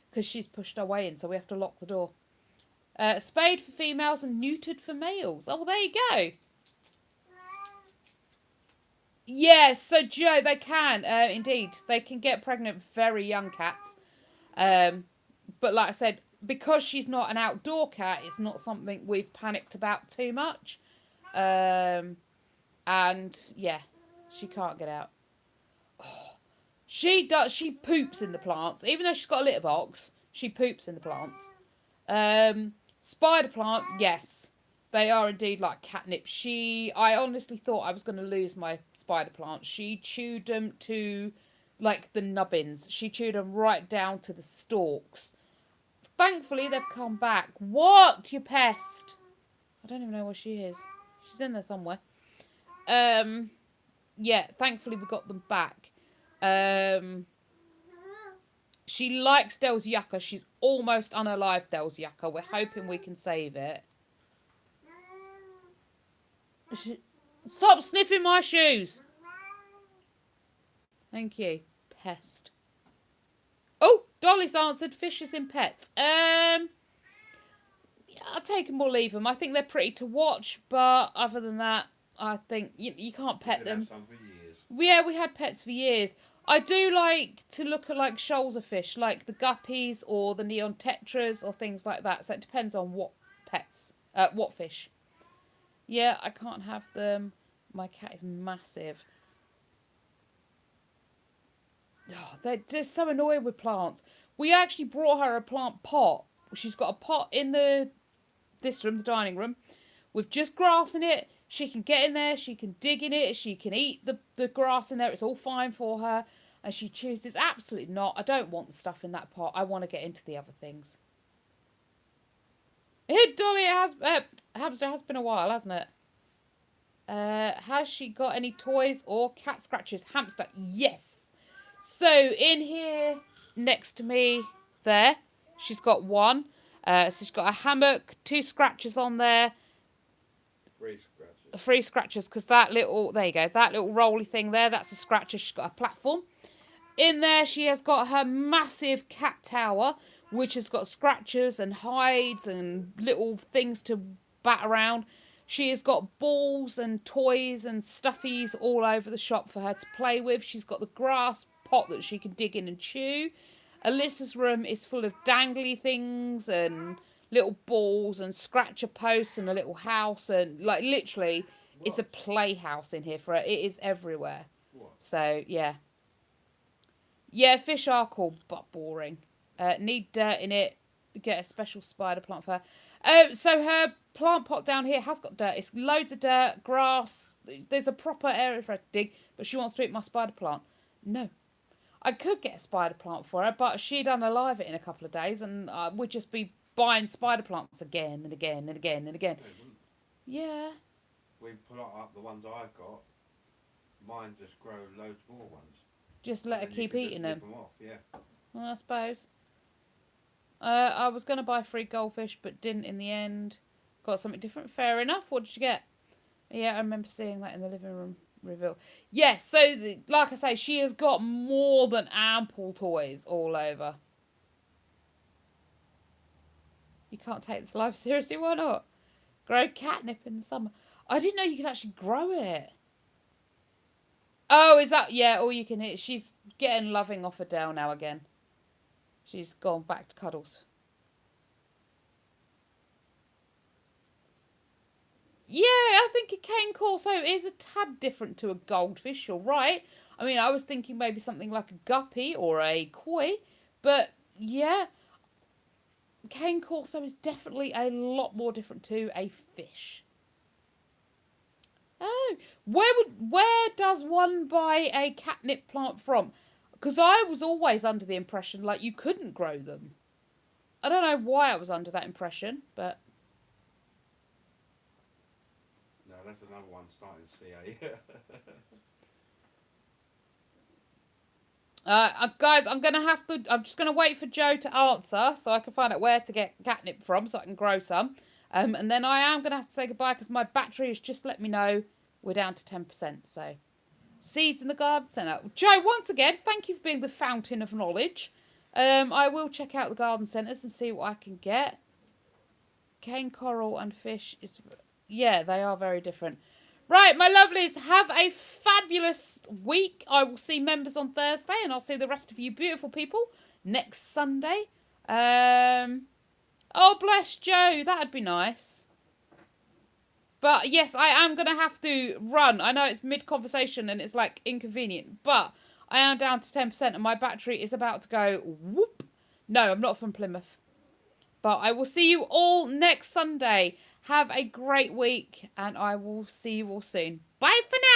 because she's pushed her way in, so we have to lock the door. Spayed for females and neutered for males. Oh, there you go. Yes, so Joe, they can, indeed. They can get pregnant very young cats. But like I said, because she's not an outdoor cat, it's not something we've panicked about too much. And yeah, she can't get out. Oh, she poops in the plants. Even though she's got a litter box, she poops in the plants. Spider plants, yes. They are indeed like catnip. I honestly thought I was going to lose my spider plant. She chewed them to, like, the nubbins. She chewed them right down to the stalks. Thankfully, they've come back. What, you pest? I don't even know where she is. She's in there somewhere. Yeah, thankfully we got them back. She likes Del's yucca. She's almost unalive, Del's yucca. We're hoping we can save it. Stop sniffing my shoes. Thank you, pest. Oh, Dolly's answered fishes in pets. Yeah, I'll take them or leave them. I think they're pretty to watch, but other than that, I think you can't pet them. Have some for years. Yeah, we had pets for years. I do like to look at like shoals of fish, like the guppies or the neon tetras or things like that. So it depends on what what fish. Yeah, I can't have them. My cat is massive. Oh, they're just so annoying with plants. We actually brought her a plant pot. She's got a pot in this room, the dining room, with just grass in it. She can get in there, she can dig in it, she can eat the grass in there. It's all fine for her. And she chooses absolutely not. I don't want the stuff in that pot. I want to get into the other things. Dolly, hamster has been a while, hasn't it? Has she got any toys or cat scratches? Hamster, yes. So in here next to me, there, she's got one. So she's got a hammock, 2 scratches on there. 3 scratches. 3 scratches, because that little, there you go, that little rolly thing there, that's a scratcher. She's got a platform. In there, she has got her massive cat tower, which has got scratches and hides and little things to bat around. She has got balls and toys and stuffies all over the shop for her to play with. She's got the grass pot that she can dig in and chew. Alyssa's room is full of dangly things and little balls and scratcher posts and a little house. And, like, literally, it's a playhouse in here for her. It is everywhere. What? So, yeah. Yeah, fish are cool, but boring. Need dirt in it. Get a special spider plant for her. So her plant pot down here has got dirt. It's loads of dirt, grass. There's a proper area for her to dig, but she wants to eat my spider plant. No. I could get a spider plant for her, but she'd unalive it in a couple of days, and we'd just be buying spider plants again and again and again and again. Yeah. We plot up the ones I've got. Mine just grow loads more ones. Just let her And you keep can just eating nip them. off, yeah. Well, I suppose. I was going to buy 3 goldfish, but didn't in the end. Got something different. Fair enough. What did you get? Yeah, I remember seeing that in the living room reveal. Yes, so like I say, she has got more than ample toys all over. You can't take this life seriously. Why not? Grow catnip in the summer. I didn't know you could actually grow it. Oh, is that... Yeah, all you can hit. She's getting loving off Adele now again. She's gone back to cuddles. Yeah, I think a cane corso is a tad different to a goldfish, you're right. I mean, I was thinking maybe something like a guppy or a koi. But, yeah. Cane corso is definitely a lot more different to a fish. Oh, where does one buy a catnip plant from? Because I was always under the impression, like, you couldn't grow them. I don't know why I was under that impression, but... No, that's another one starting CA. Guys, I'm just going to wait for Joe to answer so I can find out where to get catnip from so I can grow some. And then I am going to have to say goodbye because my battery has just let me know we're down to 10%. So, seeds in the garden centre. Joe, once again, thank you for being the fountain of knowledge. I will check out the garden centres and see what I can get. cane coral and fish is... Yeah, they are very different. Right, my lovelies, have a fabulous week. I will see members on Thursday, and I'll see the rest of you beautiful people next Sunday. Oh, bless Joe. That'd be nice. But yes, I am going to have to run. I know it's mid-conversation and it's like inconvenient, but I am down to 10% and my battery is about to go whoop. No, I'm not from Plymouth. But I will see you all next Sunday. Have a great week and I will see you all soon. Bye for now.